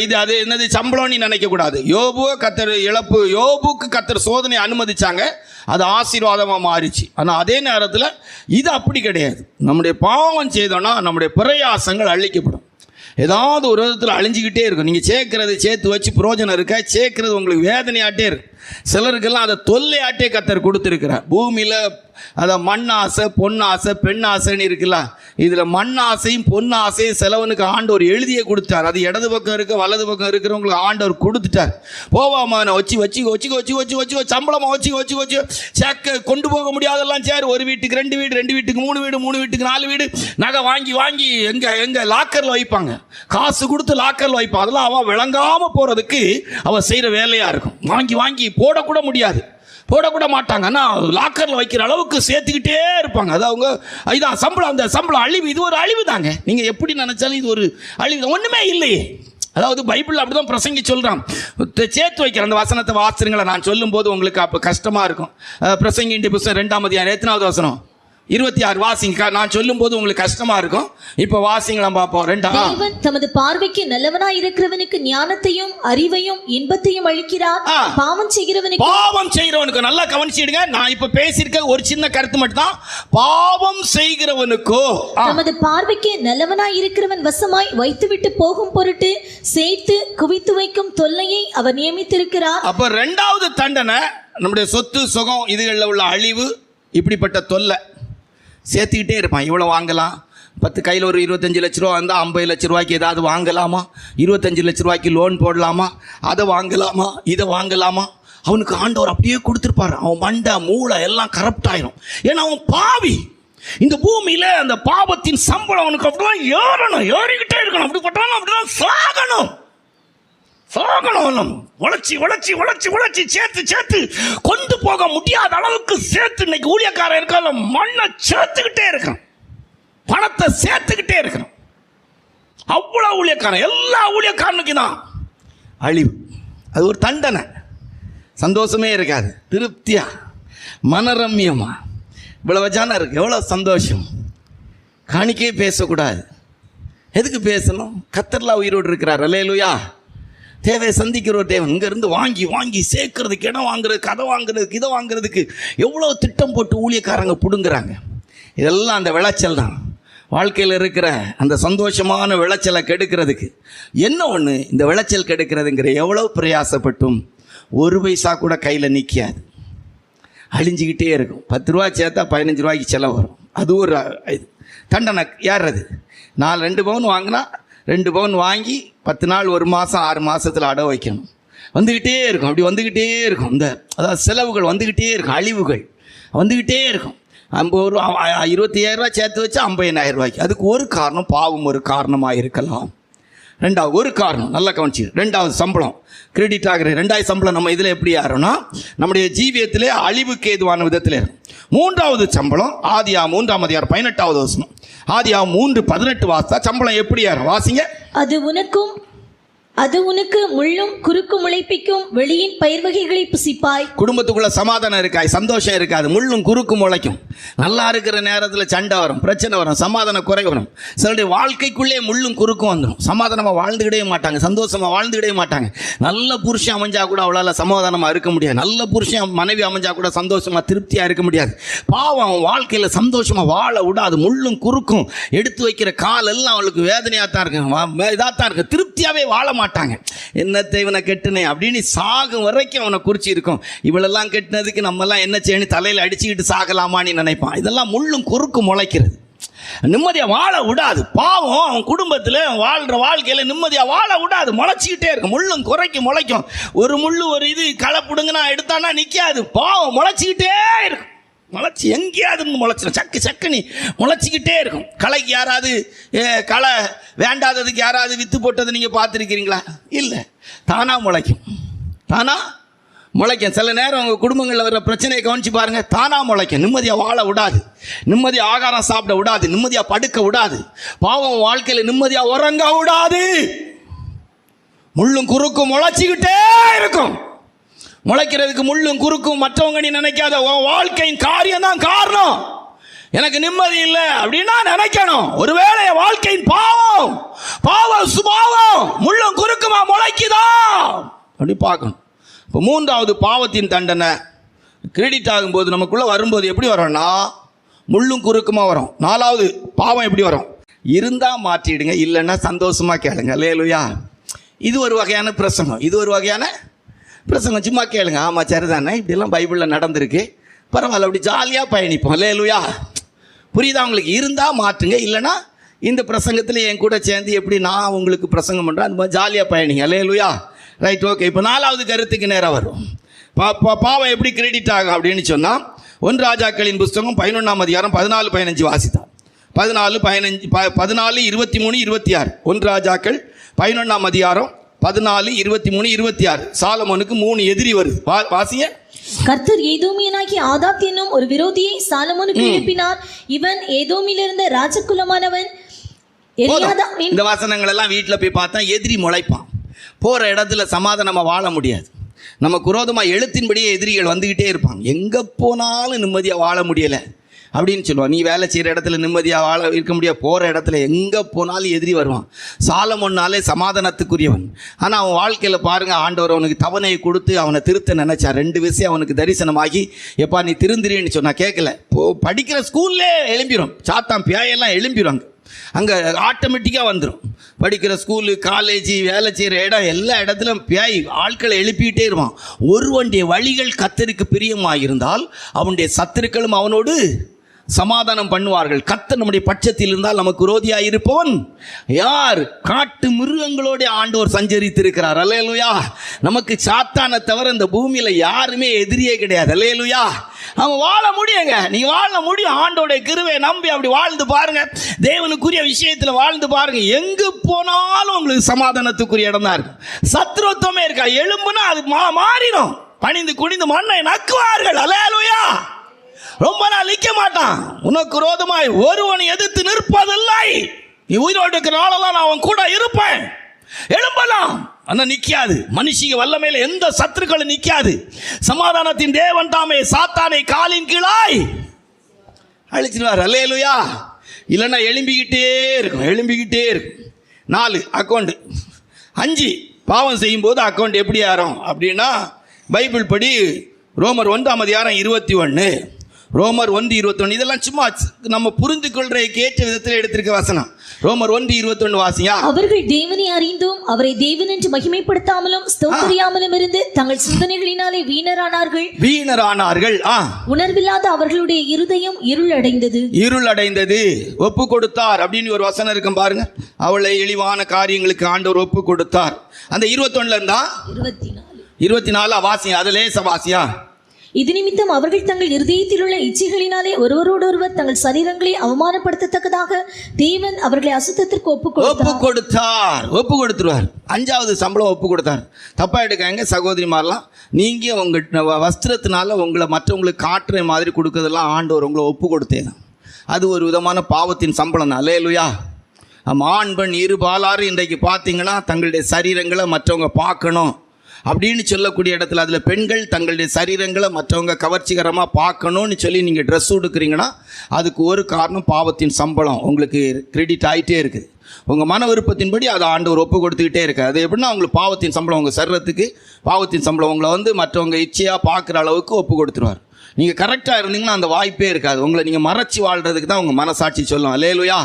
இது அது என்னது சம்பளம்னு நினைக்கக்கூடாது. யோபுக்கு கர்த்தர் சோதனை அனுமதிச்சாங்க, அது ஆசீர்வாதமாக மாறிச்சு. ஆனால் அதே நேரத்தில் இது அப்படி கிடையாது. நம்முடைய பாவம் செய்தோன்னா நம்முடைய பிரயாசங்கள் அழிக்கப்படும். ஏதாவது ஒரு விதத்தில் அழிஞ்சிக்கிட்டே இருக்கும். நீங்கள் சேர்த்து வச்சு புரோஜனம் இருக்கா? சேர்க்கறது உங்களுக்கு வேதனையாட்டே இருக்கும். சிலருக்கெல்லாம் அதை தொல்லையாட்டே கர்த்தர் கொடுத்துருக்கிறார். பூமியில் அதை மண்ணாசை பொன்னாசை பெண்ணாசைன்னு இருக்குல்ல, இதில் மண்ணாசையும் பொன்னாசையும் செலவனுக்கு ஆண்டவர் எழுதியே கொடுத்தார். அது இடது பக்கம் இருக்க வலது பக்கம் இருக்கிறவங்களுக்கு ஆண்டவர் கொடுத்துட்டார். போவாம வச்சு சம்பளமாக வச்சு சேர்க்க கொண்டு போக முடியாதெல்லாம் சேர். ஒரு வீட்டுக்கு 2 வீடு, 2 வீட்டுக்கு 3 வீடு, 3 வீட்டுக்கு 4 வீடு நகை வாங்கி எங்க லாக்கரில் வைப்பாங்க. காசு கொடுத்து லாக்கரில் வைப்பான். அதெல்லாம் அவன் விளங்காமல் போகிறதுக்கு அவன் செய்கிற வேலையாக இருக்கும். வாங்கி போடக்கூட முடியாது, போடக்கூட மாட்டாங்க. ஆனால் லாக்கரில் வைக்கிற அளவுக்கு சேர்த்துக்கிட்டே இருப்பாங்க. அது அவங்க இதான் சம்பளம். அந்த சம்பளம் அழிவு. இது ஒரு அழிவு தாங்க. நீங்கள் எப்படி நினச்சாலும் இது ஒரு அழிவு. ஒன்றுமே இல்லையே. அதாவது பைபிள் அப்படி தான் பிரசங்கி சொல்கிறான். சேர்த்து வைக்கிற அந்த வசனத்தை வாசிருங்களை நான் சொல்லும்போது உங்களுக்கு அப்போ கஷ்டமாக இருக்கும். பிரசங்கின்ற புத்தகம் 2ஆம் அதிகாரம் 8வது வசனம் 26 வாசிங்க. நான் சொல்லும் போது உங்களுக்கு கஷ்டமா இருக்கும். இப்ப வாசிங்களாம் பார்ப்போம். தேவன் தமது பார்வைக்கு நல்லவனாய் இருக்கிறவனுக்கு ஞானத்தையும் அறிவையும் இன்பத்தையும் அளிக்கிறார். பாவம் செய்கிறவனுக்கு நல்லா கவனிச்சிடுங்க. நான் இப்ப பேசியிருக்க ஒரு சின்ன கருத்து மட்டும் தான். பாவம் செய்கிறவனுக்கோ தமது பார்வைக்கு நல்லவனாய் இருக்கிறவன் வசமாய் வைத்துவிட்டு போகும் பொருட்டு சேர்த்து குவித்து வைக்கும் தொல்லையை அவர் நியமித்திருக்கிறார். அப்ப 2வது தண்டனை நம்முடைய சொத்து சுகம் இதுகளில் உள்ள அழிவு. இப்படிப்பட்ட தொல்லை சேர்த்துக்கிட்டே இருப்பான். இவ்வளோ வாங்கலாம், 10 கையில் ஒரு 25 லட்ச ரூபா வந்தால் 50 லட்ச ரூபாய்க்கு ஏதாவது வாங்கலாமா, 25 லட்ச ரூபாய்க்கு லோன் போடலாமா, அதை வாங்கலாமா, இதை வாங்கலாமா. அவனுக்கு ஆண்டவர் அப்படியே கொடுத்துருப்பாரு. அவன் மண்டை மூளை எல்லாம் கரப்ட் ஆயிரும். ஏன்னா அவன் பாவி. இந்த பூமியில் அந்த பாவத்தின் சம்பளம் அவனுக்கு அப்படிலாம் ஏறிக்கிட்டே இருக்கணும். அப்படிப்பட்டாலும் அப்படிலாம் சாகணும். உழைச்சி சேர்த்து கொண்டு போக முடியாத அளவுக்கு சேர்த்து இன்னைக்கு ஊழியக்காரன் இருக்கால மண்ணை சேர்த்துக்கிட்டே இருக்கான், பணத்தை சேர்த்துக்கிட்டே இருக்கிறான். அவ்வளோ ஊழியக்காரன், எல்லா ஊழியக்காரனுக்கு தான் அழிவு. அது ஒரு தண்டனை. சந்தோஷமே இருக்காது. திருப்தியா மனரம்யமா இவ்வளோ வச்சானா இருக்கு. எவ்வளோ சந்தோஷம். காணிக்கே பேசக்கூடாது. எதுக்கு பேசணும்? கர்த்தர்லாம் உயிரோடு இருக்கிறார். அல்லேலூயா. தேவையை சந்திக்கிற ஒரு தேவன். இங்கேருந்து வாங்கி சேர்க்கறதுக்கு, இடம் வாங்குறதுக்கு, அதை வாங்குறதுக்கு, இதை வாங்குறதுக்கு எவ்வளோ திட்டம் போட்டு ஊழியக்காரங்க பிடுங்குறாங்க. இதெல்லாம் அந்த விளைச்சல் தான். வாழ்க்கையில் இருக்கிற அந்த சந்தோஷமான விளைச்சலை கெடுக்கிறதுக்கு என்ன ஒன்று, இந்த விளைச்சல் கெடுக்கிறதுங்கிற எவ்வளோ பிரயாசப்பட்டும் 1 பைசா கூட கையில் நிற்காது. அழிஞ்சிக்கிட்டே இருக்கும். 10 ரூபா சேர்த்தா 15 ரூபாய்க்கு செலவு வரும். அது ஒரு இது. தண்டனை ஏறுறது. 2 பவுன் வாங்கினா 2 பவுன் வாங்கி 10 நாள் 1 மாதம் 6 மாதத்தில் அடை வைக்கணும். வந்துக்கிட்டே இருக்கும், அப்படி வந்துக்கிட்டே இருக்கும். அதாவது செலவுகள் வந்துக்கிட்டே இருக்கும், அழிவுகள் வந்துக்கிட்டே இருக்கும். 25,000 ரூபா சேர்த்து வச்சா 50,000 ரூபாய்க்கு. அதுக்கு ஒரு காரணம் பாவம் ஒரு காரணமாக இருக்கலாம். ரெண்டாவது ஒரு காரணம் நல்லா கவனிச்சு. 2வது சம்பளம் கிரெடிட் ஆகிற 2வது சம்பளம் நம்ம இதில் எப்படி ஆகிறோம்னா நம்முடைய ஜீவியத்திலே அழிவுக்கு ஏதுவான விதத்தில் இருக்கும். 3வது சம்பளம் ஆதியாகமம் 3ஆம் அதிகாரம் 18வது வசனம். ஆதியாகமம் 3:18 வாசித்தா சம்பளம் எப்படி ஆகும்? வாசிங்க. அது உனக்கு முள்ளும் குறுக்கும் முளைப்பிக்கும் வெளியின் பயிர் வகைகளை புசிப்பாய். குடும்பத்துக்குள்ள சமாதானம் இருக்காது, சந்தோஷம் இருக்காது, முள்ளும் குறுக்கும் முளைக்கும். நல்லா இருக்கிற நேரத்தில் சண்டை வரும், பிரச்சனை வரும், சமாதான குறை வரும். சிலருடைய வாழ்க்கைக்குள்ளே முள்ளும் குறுக்கும் வந்துடும். சமாதானமாக வாழ்ந்துக்கிடவே மாட்டாங்க, சந்தோஷமாக வாழ்ந்துக்கிடவே மாட்டாங்க. நல்ல புருஷன் அமைஞ்சா கூட அவளால் சமாதானமாக இருக்க முடியாது. நல்ல புருஷன் மனைவி அமைஞ்சா கூட சந்தோஷமாக திருப்தியாக இருக்க முடியாது. பாவம் வாழ்க்கையில் சந்தோஷமாக வாழ விடாது. முள்ளும் குறுக்கும் எடுத்து வைக்கிற காலெல்லாம் அவளுக்கு வேதனையாக தான் இருக்கு, இதாக தான் இருக்கு. திருப்தியாகவே வாழ மாட்டாங்க. என்னத்தை இவனை கெட்டுனே அப்படின்னு சாகும் வரைக்கும் அவனை குறிச்சி இருக்கும். இவளெல்லாம் கெட்டினதுக்கு நம்மெல்லாம் என்ன செய்யணும், தலையில் அடிச்சுக்கிட்டு சாகலாமான்னு நினைப்பான். இதெல்லாம் முள்ளும் குறுக்கு முளைக்கிறது, நிம்மதியாக வாழ விடாது. பாவம் அவன் குடும்பத்தில் வாழ்கிற வாழ்க்கையில் நிம்மதியாக வாழ விடாது, முளைச்சிக்கிட்டே இருக்கும். முள்ளும் குறைக்கும் முளைக்கும். ஒரு முள் ஒரு இது களை பிடுங்கன்னா எடுத்தானா நிற்காது. பாவம் முளைச்சிக்கிட்டே இருக்கும். முளைச்சி எங்கேயாவது முளைச்சிடும், சக்குன்னு முளைச்சிக்கிட்டே இருக்கும். களைக்கு யாராவது களை வேண்டாததுக்கு யாராவது வித்து போட்டது நீங்கள் பார்த்துருக்கிறீங்களா? இல்லை, தானாக முளைக்கும், தானாக முளைக்கும். சில நேரம் உங்கள் குடும்பங்களில் வர பிரச்சனையை கவனித்து பாருங்கள், தானாக முளைக்கும். நிம்மதியாக வாழ விடாது, நிம்மதியாக ஆகாரம் சாப்பிட விடாது, நிம்மதியாக படுக்க விடாது. பாவம் வாழ்க்கையில் நிம்மதியாக உறங்க விடாது. முள்ளும் குறுக்கும் முளைச்சிக்கிட்டே இருக்கும். முளைக்கிறதுக்கு முள்ளும் குறுக்கும் மற்றவங்க நீ நினைக்காத, உன் வாழ்க்கையின் காரியம் தான் காரணம். எனக்கு நிம்மதி இல்லை அப்படின்னா நினைக்கணும், ஒருவேளை வாழ்க்கையின் பாவம் சுபாவம் முள்ளும் குறுக்குமா முளைக்குதா அப்படி பார்க்கணும். இப்போ 3வது பாவத்தின் தண்டனை கிரெடிட் ஆகும்போது நமக்குள்ளே வரும்போது எப்படி வரும்னா முள்ளும் குறுக்குமா வரும். 4வது பாவம் எப்படி வரும்? இருந்தால் மாற்றிடுங்க, இல்லைன்னா சந்தோஷமாக கேளுங்க. அல்லேலூயா. இது ஒரு வகையான பிரசங்கம், இது ஒரு வகையான பிரசங்கம். சும்மா கேளுங்க, ஆமாம் சரிதானே, இப்படிலாம் பைபிளில் நடந்திருக்கு, பரவாயில்ல, அப்படி ஜாலியாக பயணிப்போம். அல்லேலூயா. புரியுதா உங்களுக்கு? இருந்தால் மாற்றுங்க, இல்லைன்னா இந்த பிரசங்கத்தில் என் கூட சேர்ந்து எப்படி நான் உங்களுக்கு பிரசங்கம் பண்ணுறேன் அந்த மாதிரி ஜாலியாக பயணிங்க. அல்லேலூயா. Right, okay. இப்போ 4வது கருத்துக்கு நேராக வரும். பாவம் எப்படி கிரெடிட் ஆகும் அப்படின்னு சொன்னால் 1 ராஜாக்களின் புஸ்தகம் 11ஆம் அதிகாரம் 14-15 வாசித்தார். 14, 15, 14, 23, 26. 1 ராஜாக்கள் 11ஆம் அதிகாரம் 14, 23, 26. சாலமோனுக்கு 3 எதிரி வருது. வாசிய. கர்த்தர் ஏதோமியனாகிய ஆதாத் என்னும் ஒரு விரோதியை சாலமோனுக்கு எழுப்பினார். இவன் ஏதோமிலிருந்த ராஜகுலமானவன். இந்த வசனங்கள் எல்லாம் வீட்டில் போய் பார்த்தா எதிரி முளைப்பான். போகிற இடத்துல சமாதானமாக வாழ முடியாது. நமக்கு விரோதமாக எழுத்தின்படியே எதிரிகள் வந்துக்கிட்டே இருப்பாங்க. எங்கே போனாலும் நிம்மதியாக வாழ முடியலை அப்படின்னு சொல்லுவான். நீ வேலை செய்கிற இடத்துல நிம்மதியாக வாழ இருக்க முடியாது, போகிற இடத்துல எங்கே போனாலும் எதிரி வருவான். சாலமோன்னாலே சமாதானத்துக்குரியவன். ஆனால் அவன் வாழ்க்கையில் பாருங்கள், ஆண்டவர் அவனுக்கு தவணையை கொடுத்து அவனை திருத்த நினைச்சா. 2 விஷயம் அவனுக்கு தரிசனமாகி, எப்பா நீ திருந்திரின்னு சொன்னா கேட்கல. படிக்கிற ஸ்கூல்லே எழும்பிடும், சாத்தான் பியாயெல்லாம் எழும்பிடும். அங்கே ஆட்டோமேட்டிக்காக வந்துடும். படிக்கிற ஸ்கூலு, காலேஜ், வேலை செய்கிற இடம், எல்லா இடத்துலையும் பியாய் ஆட்களை எழுப்பிக்கிட்டே இருவான். ஒருவனுடைய வழிகள் கர்த்தருக்கு பிரியமாக இருந்தால் அவனுடைய சத்துருக்களும் அவனோடு சமாதானம் பண்ணுவார்கள். கர்த்தர் நம்முடைய பட்சத்தில் இருந்தால் நமக்கு விரோதியாக இருப்பவன் யார்? காட்டு மிருகங்களோட ஆண்டவர் சஞ்சரித்திருக்கிறார். அல்லேலூயா. நமக்கு சாத்தானை தவிர இந்த பூமியில் யாருமே எதிரியே கிடையாது. அல்லேலூயா. அவன் வாழ முடியுங்க, நீ வாழ முடியும். ஆண்டோடைய கிருபையை நம்பி அப்படி வாழ்ந்து பாருங்க, தேவனுக்குரிய விஷயத்தில் வாழ்ந்து பாருங்க. எங்கு போனாலும் உங்களுக்கு சமாதானத்துக்குரிய இடம் தான் இருக்கும். சத்ருவமே இருக்கா? எழும்புனா அது மாறிடும். பணிந்து குனிந்து மண்ணை நக்குவார்கள். அல்லேலூயா. ரொம்ப நாள் நிற்க மாட்டான். உனக்கு விரோதமாய் ஒருவன் எதிர்த்து நிற்பதில்லை. நீ உயிரோடு இருக்கிற நாளெல்லாம் நான் அவன் கூட இருப்பேன். எழும்பலாம், ஆனால் நிற்காது. மனுஷிக வல்லமையில எந்த சத்துருக்களும் நிற்காது. சமாதானத்தின் தேவன் தாமே சாத்தானை காலின் கீழாய் அழிச்சிடுவார். அல்லேலூயா. இல்லைன்னா எழும்பிக்கிட்டே இருக்கும், எழும்பிக்கிட்டே இருக்கும். 4 அக்கௌண்ட். 5 பாவம் செய்யும்போது அக்கௌண்ட் எப்படி ஆகும் அப்படின்னா, பைபிள் படி ரோமர் 1ஆம் அதிகாரம் 21, ரோமர் 1:21 இதெல்லாம் சும்மா நம்ம புரிந்து கொள்ற கேட்ட விதத்தில் எடுத்திருக்க வசனம். ரோமர் 1:21 வாசியா. அவர்கள் தேவனை அறிந்தும் அவரை தேவன் என்று மகிமைப்படுத்தாமலும் ஸ்தோத்திரியாமலும் இருந்து தங்கள் சிந்தனைகளினாலே வீணரானார்கள். உணர்வில்லாத அவர்களுடைய இருதயம் இருளடைந்தது. ஒப்பு கொடுத்தார் அப்படின்னு ஒரு வசனம் இருக்கும் பாருங்க. அவளை இழிவான காரியங்களுக்கு ஆண்டவர் ஒப்பு கொடுத்தார். அந்த 21ல இருந்தா 24 வாசியா. அது லேச வாசியா. இது நிமித்தம் அவர்கள் தங்கள் இருதயத்தில் உள்ள இச்சைகளினாலே ஒருவரோடொருவர் தங்கள் சரீரங்களை அவமானப்படுத்தத்தக்கதாக தேவன் அவர்களை அசுத்தத்திற்கு ஒப்பு கொடுத்துருவார். 5வது சம்பளம் ஒப்பு கொடுத்தார். தப்பா எடுக்காங்க சகோதரிமாரெல்லாம். நீங்க உங்க வஸ்திரத்தினால உங்களை மற்றவங்களுக்கு காட்டுற மாதிரி கொடுக்கறதெல்லாம் ஆண்டவர் உங்களை ஒப்பு கொடுத்தேன். அது ஒரு விதமான பாவத்தின் சம்பளம். அல்லேலூயா. ஆண் பெண் இருபாலாறு இன்றைக்கு பார்த்தீங்கன்னா தங்களுடைய சரீரங்களை மற்றவங்க பார்க்கணும் அப்படின்னு சொல்லக்கூடிய இடத்துல அதில் பெண்கள் தங்களுடைய சரீரங்களை மற்றவங்க கவர்ச்சிகரமாக பார்க்கணும்னு சொல்லி நீங்கள் ட்ரெஸ் உடுக்குறீங்கன்னா அதுக்கு ஒரு காரணம் பாவத்தின் சம்பளம் உங்களுக்கு கிரெடிட் ஆகிட்டே இருக்குது. உங்கள் மன விருப்பத்தின்படி அதை ஆண்டவர் ஒப்பு கொடுத்துக்கிட்டே இருக்காது. அது எப்படின்னா உங்களுக்கு பாவத்தின் சம்பளம், உங்கள் சரீரத்துக்கு பாவத்தின் சம்பளம் உங்களை மற்றவங்க இச்சையாக பார்க்குற அளவுக்கு ஒப்பு கொடுத்துருவார். நீங்கள் கரெக்டாக இருந்தீங்கன்னா அந்த வாய்ப்பே இருக்காது. உங்களை நீங்கள் மறைச்சி வாழ்கிறதுக்கு தான் உங்கள் மனசாட்சி சொல்லும். அல்லேலூயா.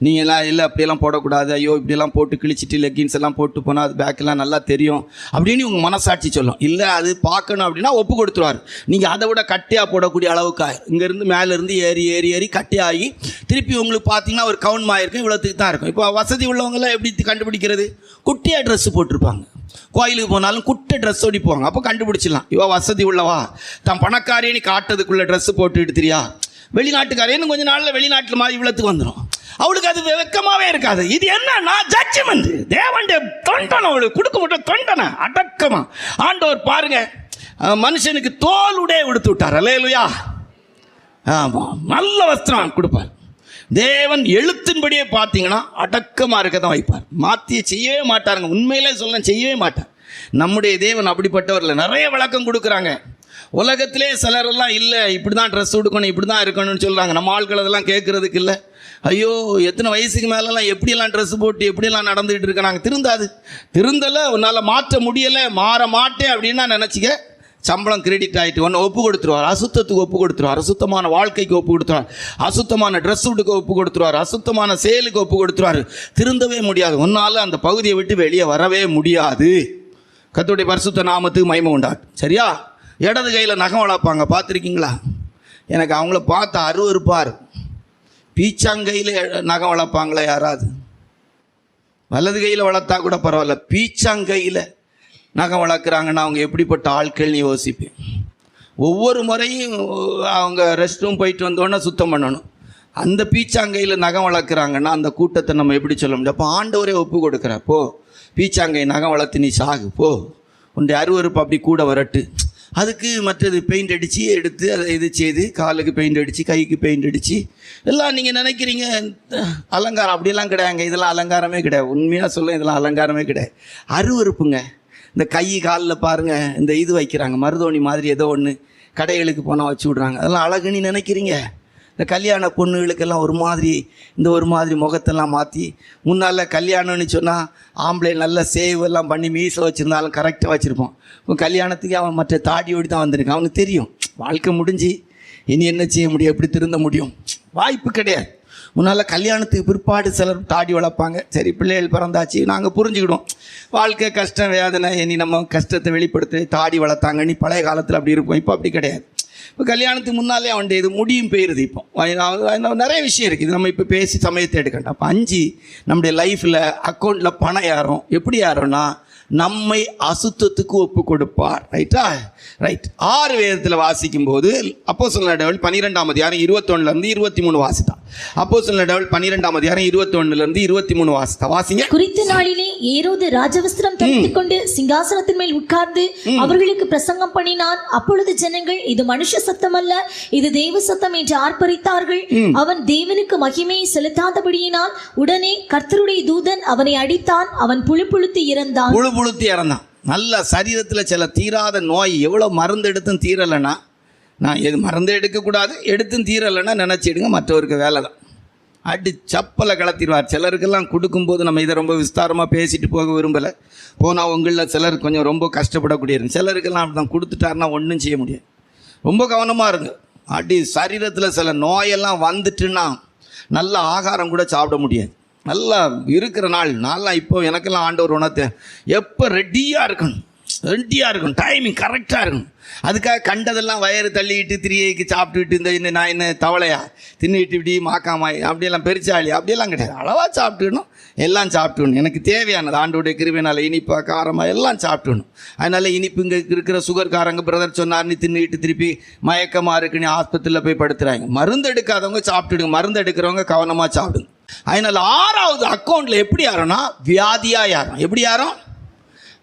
நீங்கள் எல்லாம் இல்லை அப்படியெல்லாம் போடக்கூடாது, ஐயோ இப்படியெல்லாம் போட்டு கிழிச்சிட்டு லெக்கின்ஸ் எல்லாம் போட்டு போனால் அது பேக்கெல்லாம் நல்லா தெரியும் அப்படின்னு உங்கள் மனசாட்சி சொல்லும். இல்லை அது பார்க்கணும் அப்படின்னா ஒப்பு கொடுத்துருவார். நீங்கள் அதை விட கட்டையாக போடக்கூடிய அளவுக்கு இங்கேருந்து மேலேருந்து ஏறி கட்டையாகி திருப்பி உங்களுக்கு பார்த்தீங்கன்னா ஒரு கவுன் ஆகிருக்கும், இவ்வளோத்துக்கு தான் இருக்கும். இப்போ வசதி உள்ளவங்களாம் எப்படி கண்டுபிடிக்கிறது? குட்டியாக ட்ரெஸ்ஸு போட்டிருப்பாங்க. கோயிலுக்கு போனாலும் குட்டை ட்ரெஸ் ஓடிப்போவாங்க. அப்போ கண்டுபிடிச்சிடலாம் இவ வசதி உள்ளவா, தான் பணக்காரேன்னு காட்டுறதுக்குள்ள ட்ரெஸ்ஸு போட்டு எடுத்துறியா. வெளிநாட்டுக்காரேன்னு கொஞ்சம் நாளில் வெளிநாட்டில் மாதிரி இவ்வளோத்துக்கு வந்துடும். அவளுக்கு அது வெக்கமாவே இருக்காது. இது என்னன்னா ஜட்ஜ்மெண்ட், தேவனுடைய தொண்டனை அவளுக்கு கொடுக்க மட்டும் தொண்டனை அடக்கமா ஆண்டவர் பாருங்க மனுஷனுக்கு தோல் உடைய கொடுத்து விட்டார். அல்லேலூயா. ஆமாம், நல்ல வஸ்திரம் கொடுப்பார். தேவன் எழுத்தின்படியே பார்த்தீங்கன்னா அடக்கமாக இருக்க தான் வைப்பார். மாற்றிய செய்யவே மாட்டாருங்க. உண்மையிலே சொல்ல செய்யவே மாட்டார். நம்முடைய தேவன் அப்படிப்பட்டவர் இல்லை. நிறைய விளக்கம் கொடுக்குறாங்க. உலகத்திலே சிலரெல்லாம் இல்லை இப்படி தான் ட்ரெஸ் கொடுக்கணும், இப்படி தான் இருக்கணும்னு சொல்கிறாங்க. நம்ம ஆட்கள் அதெல்லாம் கேட்குறதுக்கு இல்லை. ஐயோ எத்தனை வயசுக்கு மேலெல்லாம் எப்படியெல்லாம் ட்ரெஸ் போட்டு எப்படியெல்லாம் நடந்துகிட்டு இருக்கிறாங்க. திருந்தலை, உன்னால் மாற்ற முடியலை, மாற மாட்டேன் அப்படின்னா நினச்சிக்க சம்பளம் கிரெடிட் ஆகிட்டு ஒன்று ஒப்பு கொடுத்துருவார். அசுத்தத்துக்கு ஒப்பு கொடுத்துருவார். அசுத்தமான வாழ்க்கைக்கு ஒப்பு கொடுத்துருவார். அசுத்தமான ட்ரெஸ் உடுக்க ஒப்பு கொடுத்துருவார். அசுத்தமான செயலுக்கு ஒப்பு கொடுத்துருவார். திருந்தவே முடியாது. ஒன்றால் அந்த பகுதியை விட்டு வெளியே வரவே முடியாது. கர்த்தருடைய பரிசுத்த நாமத்துக்கு மகிமை உண்டாகும். சரியா? இடது கையில் நகம் வளர்ப்பாங்க, பார்த்துருக்கீங்களா? எனக்கு அவங்கள பார்த்து அருவருப்பார். பீச்சாங்கையில் நகம் வளர்ப்பாங்களே யாராவது? வலது கையில் வளர்த்தா கூட பரவாயில்ல, பீச்சாங்கையில் நகம் வளர்க்குறாங்கன்னா அவங்க எப்படிப்பட்ட ஆட்கள்னு யோசிப்பேன். ஒவ்வொரு முறையும் அவங்க ரெஸ்ட் ரூம் போயிட்டு வந்தோடனே சுத்தம் பண்ணணும். அந்த பீச்சாங்கையில் நகம் வளர்க்குறாங்கன்னா அந்த கூட்டத்தை நம்ம எப்படி சொல்ல முடியும்? அப்போ ஆண்டவரே ஒப்பு கொடுக்குறப்போ பீச்சாங்கை நகம் வளர்த்து நீ சாகு போ, உன்னுடைய அருவருப்பு அப்படி கூட வரட்டு. அதுக்கு மற்றது பெயிண்ட் அடித்து எடுத்து அதை இது செய்து காலுக்கு பெயிண்ட் அடித்து கைக்கு பெயிண்ட் அடித்து எல்லாம் நீங்கள் நினைக்கிறீங்க அலங்காரம். அப்படியெல்லாம் கிடையாதுங்க. இதெல்லாம் அலங்காரமே கிடையாது. உண்மையாக சொல்ல இதெல்லாம் அலங்காரமே கிடையாது. அருவருப்புங்க. இந்த கை காலில் பாருங்கள், இந்த இது வைக்கிறாங்க மருதோணி மாதிரி ஏதோ ஒன்று கடைகளுக்கு போனால் வச்சு விட்றாங்க. அதெல்லாம் அழகுன்னு நினைக்கிறீங்க. இந்த கல்யாண பொண்ணுகளுக்கெல்லாம் ஒரு மாதிரி முகத்தெல்லாம் மாற்றி, முன்னால் கல்யாணம்னு சொன்னால் ஆம்பளை நல்ல சேவ் எல்லாம் பண்ணி மீசை வச்சுருந்தாலும் கரெக்டாக வச்சுருப்போம். இப்போ கல்யாணத்துக்கு அவன் மற்ற தாடியோடு தான் வந்திருக்கான். அவனுக்கு தெரியும் வாழ்க்கை முடிஞ்சு இனி என்ன செய்ய முடியும், எப்படி திருந்த முடியும், வாய்ப்பு கிடையாது. முன்னால் கல்யாணத்துக்கு பிற்பாடு சிலர் தாடி வளர்ப்பாங்க. சரி பிள்ளைகள் பிறந்தாச்சு, நாங்கள் புரிஞ்சுக்கிடுவோம் வாழ்க்கை கஷ்டம் வேதனை, இனி நம்ம கஷ்டத்தை வெளிப்படுத்த தாடி வளர்த்தாங்க. நீ பழைய காலத்தில் அப்படி இருப்போம். இப்போ அப்படி கிடையாது. இப்போ கல்யாணத்துக்கு முன்னாலே அவனுடைய இது முடியும் போயிடுது. இப்போ நிறைய விஷயம் இருக்குது. இது நம்ம இப்போ பேசி சமயத்தை எடுக்கணும். அப்போ 5 நம்முடைய லைஃப்பில் அக்கௌண்ட்டில் பணம் ஏறும். எப்படி ஏறும்னா நம்மை அசுத்தத்துக்கு ஒப்பு கொடுப்பார். ரைட்டா? ரைட். 6 வேதத்தில் வாசிக்கும் போது அப்போஸ்தலர் நடவடிக்கைகள் 12ஆம் அதிகாரம் 21லேருந்து 23 வாசித்தான். அப்போஸ்தலர் நடவடிக்கைகள் 12ஆம் அதிகாரம் 21லேருந்து 23 வாசித்தான். வாசிங்க. குறித்த நாளிலே ஏரோது ராஜவஸ்திரம் தரித்துக் கொண்டு சிங்காசனத்தின் மேல் உட்கார்ந்து அவர்களுக்கு பிரசங்கம் பண்ணினான். அப்பொழுது ஜனங்கள் இது மனுஷ சத்தம் அல்ல, இது தேவ சத்தம் என்று ஆர்ப்பரித்தார்கள். அவன் தேவனுக்கு மகிமையை செலுத்தாதபடியினால் உடனே கர்த்தருடைய தூதன் அவனை அடித்தான். அவன் புழுப்புழுத்து இறந்தான். நல்ல சரீரத்தில் சில தீராத நோய் எவ்வளோ மருந்து எடுத்தும் தீரலைன்னா, நான் எது மருந்து எடுக்கக்கூடாது, எடுத்தும் தீரலைன்னா நினச்சிடுங்க மற்றவருக்கு வேலை தான். அடி சப்பலை கலத்திடுவார். சிலருக்கெல்லாம் கொடுக்கும்போது நம்ம இதை ரொம்ப விஸ்தாரமாக பேசிட்டு போக விரும்பலை. போனால் உங்களில் சிலர் கொஞ்சம் ரொம்ப கஷ்டப்படக்கூடிய, சிலருக்கெல்லாம் அப்படி தான் கொடுத்துட்டாருன்னா ஒன்றும் செய்ய முடியாது. ரொம்ப கவனமாக இருங்க. அப்படி சரீரத்தில் சில நோயெல்லாம் வந்துட்டுன்னா நல்ல ஆகாரம் கூட சாப்பிட முடியாது. நல்லா இருக்கிற நாள்லாம் இப்போ எனக்கெல்லாம் ஆண்டவர் உணர்த்த எப்போ ரெடியாக இருக்கணும், டைமிங் கரெக்டாக இருக்கணும். அதுக்காக கண்டதெல்லாம் வயிறு தள்ளிக்கிட்டு 3 சாப்பிட்டுக்கிட்டு இந்த நான் என்ன தவளையா தின்னுட்டு இப்படி மாக்காமாய் அப்படியெல்லாம் பெருச்சாளி அப்படியெல்லாம் கிடையாது. அளவாக சாப்பிட்டுக்கணும், எல்லாம் சாப்பிட்டுக்கணும். எனக்கு தேவையானது ஆண்டோடைய கிருபையினால் இனிப்பாக காரமாக எல்லாம் சாப்பிட்டுக்கணும். அதனால் இனிப்பு இங்கே இருக்கிற சுகர்காரங்க பிரதர் சொன்னார்னு தின்னுக்கிட்டு திருப்பி மயக்கமாக இருக்குன்னு ஆஸ்பத்திரியில் போய் படுத்துறாங்க. மருந்து எடுக்காதவங்க சாப்பிட்டுடுங்க, மருந்து எடுக்கிறவங்க கவனமாக சாப்பிடுங்க. அதனால் 6வது அக்கௌண்ட்டில் எப்படி யாரோன்னா வியாதியாக யாரும். எப்படி யாரும்?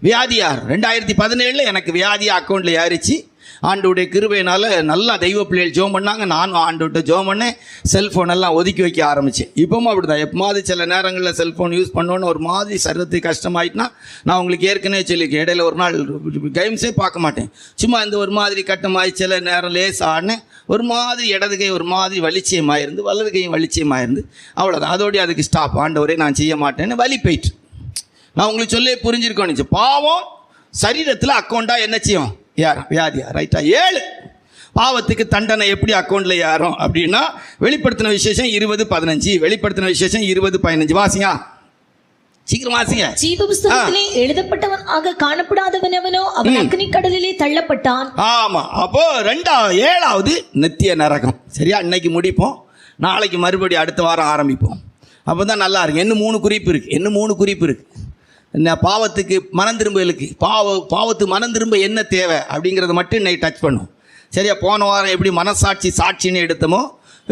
வியாதியார். 2017 எனக்கு வியாதியாக அக்கௌண்ட்டில் ஏறிச்சு. ஆண்டோடைய கிருபையினால் நல்லா தெய்வ பிள்ளைகள் ஜோம் பண்ணாங்க, நானும் ஆண்டோட்ட ஜோம் பண்ணேன். செல்ஃபோனெல்லாம் ஒதுக்கி வைக்க ஆரம்பித்தேன். இப்போவும் அப்படி தான். எப்போது சில நேரங்களில் செல்ஃபோன் யூஸ் பண்ணோன்னு ஒரு மாதிரி சரீரத்துக்கு கஷ்டமாயிட்டுனா நான் உங்களுக்கு ஏற்கனவே சொல்லியிருக்கேன், இடையில ஒரு நாள் கேம்ஸே பார்க்க மாட்டேன். சும்மா இந்த ஒரு மாதிரி கட்டமாகி சில நேரம் லேஸ் ஆடினேன். ஒரு மாதிரி இடது கை ஒரு மாதிரி வலிச்சியமாயிருந்து, வலது கையும் வலிச்சியமாயிருந்து, அவ்வளோதான். அதோடய அதுக்கு ஸ்டாப். ஆண்டவரே நான் செய்ய மாட்டேன்னு வலி போயிட்டு. நான் உங்களுக்கு சொல்லி புரிஞ்சிருக்கோம். பாவம் சரீரத்தில் அக்கௌண்ட்டாக என்ன செய்யும்? யாரும் வியாதியா? ரைட்டா? 7 பாவத்துக்கு தண்டனை எப்படி அக்கௌண்ட்டில் யாரும் அப்படின்னா வெளிப்படுத்தின விசேஷம் 20:15, வெளிப்படுத்தின விசேஷம் 20:15 வாசிங்க, சீக்கிரம் வாசிங்க. ஜீவ புஸ்தகத்திலே எழுதப்பட்டவன் ஆக காணப்படாதவன் எவனோ அவன் அக்னி கடலிலே தள்ளப்பட்டான். ஆமா. அப்போ 7வது நித்திய நரகம். சரியா? இன்னைக்கு முடிப்போம், நாளைக்கு மறுபடியும் அடுத்த வாரம் ஆரம்பிப்போம். அப்போ தான் நல்லா இருக்கு. இன்னும் 3 குறிப்பு இருக்கு. என்ன பாவத்துக்கு மனம் திரும்பலுக்கு பாவத்துக்கு மனம் திரும்ப என்ன தேவை அப்படிங்கிறத மட்டும் இன்னைக்கு டச் பண்ணும். சரியா? போன வாரம் எப்படி மனசாட்சி சாட்சின்னு எடுத்தோமோ,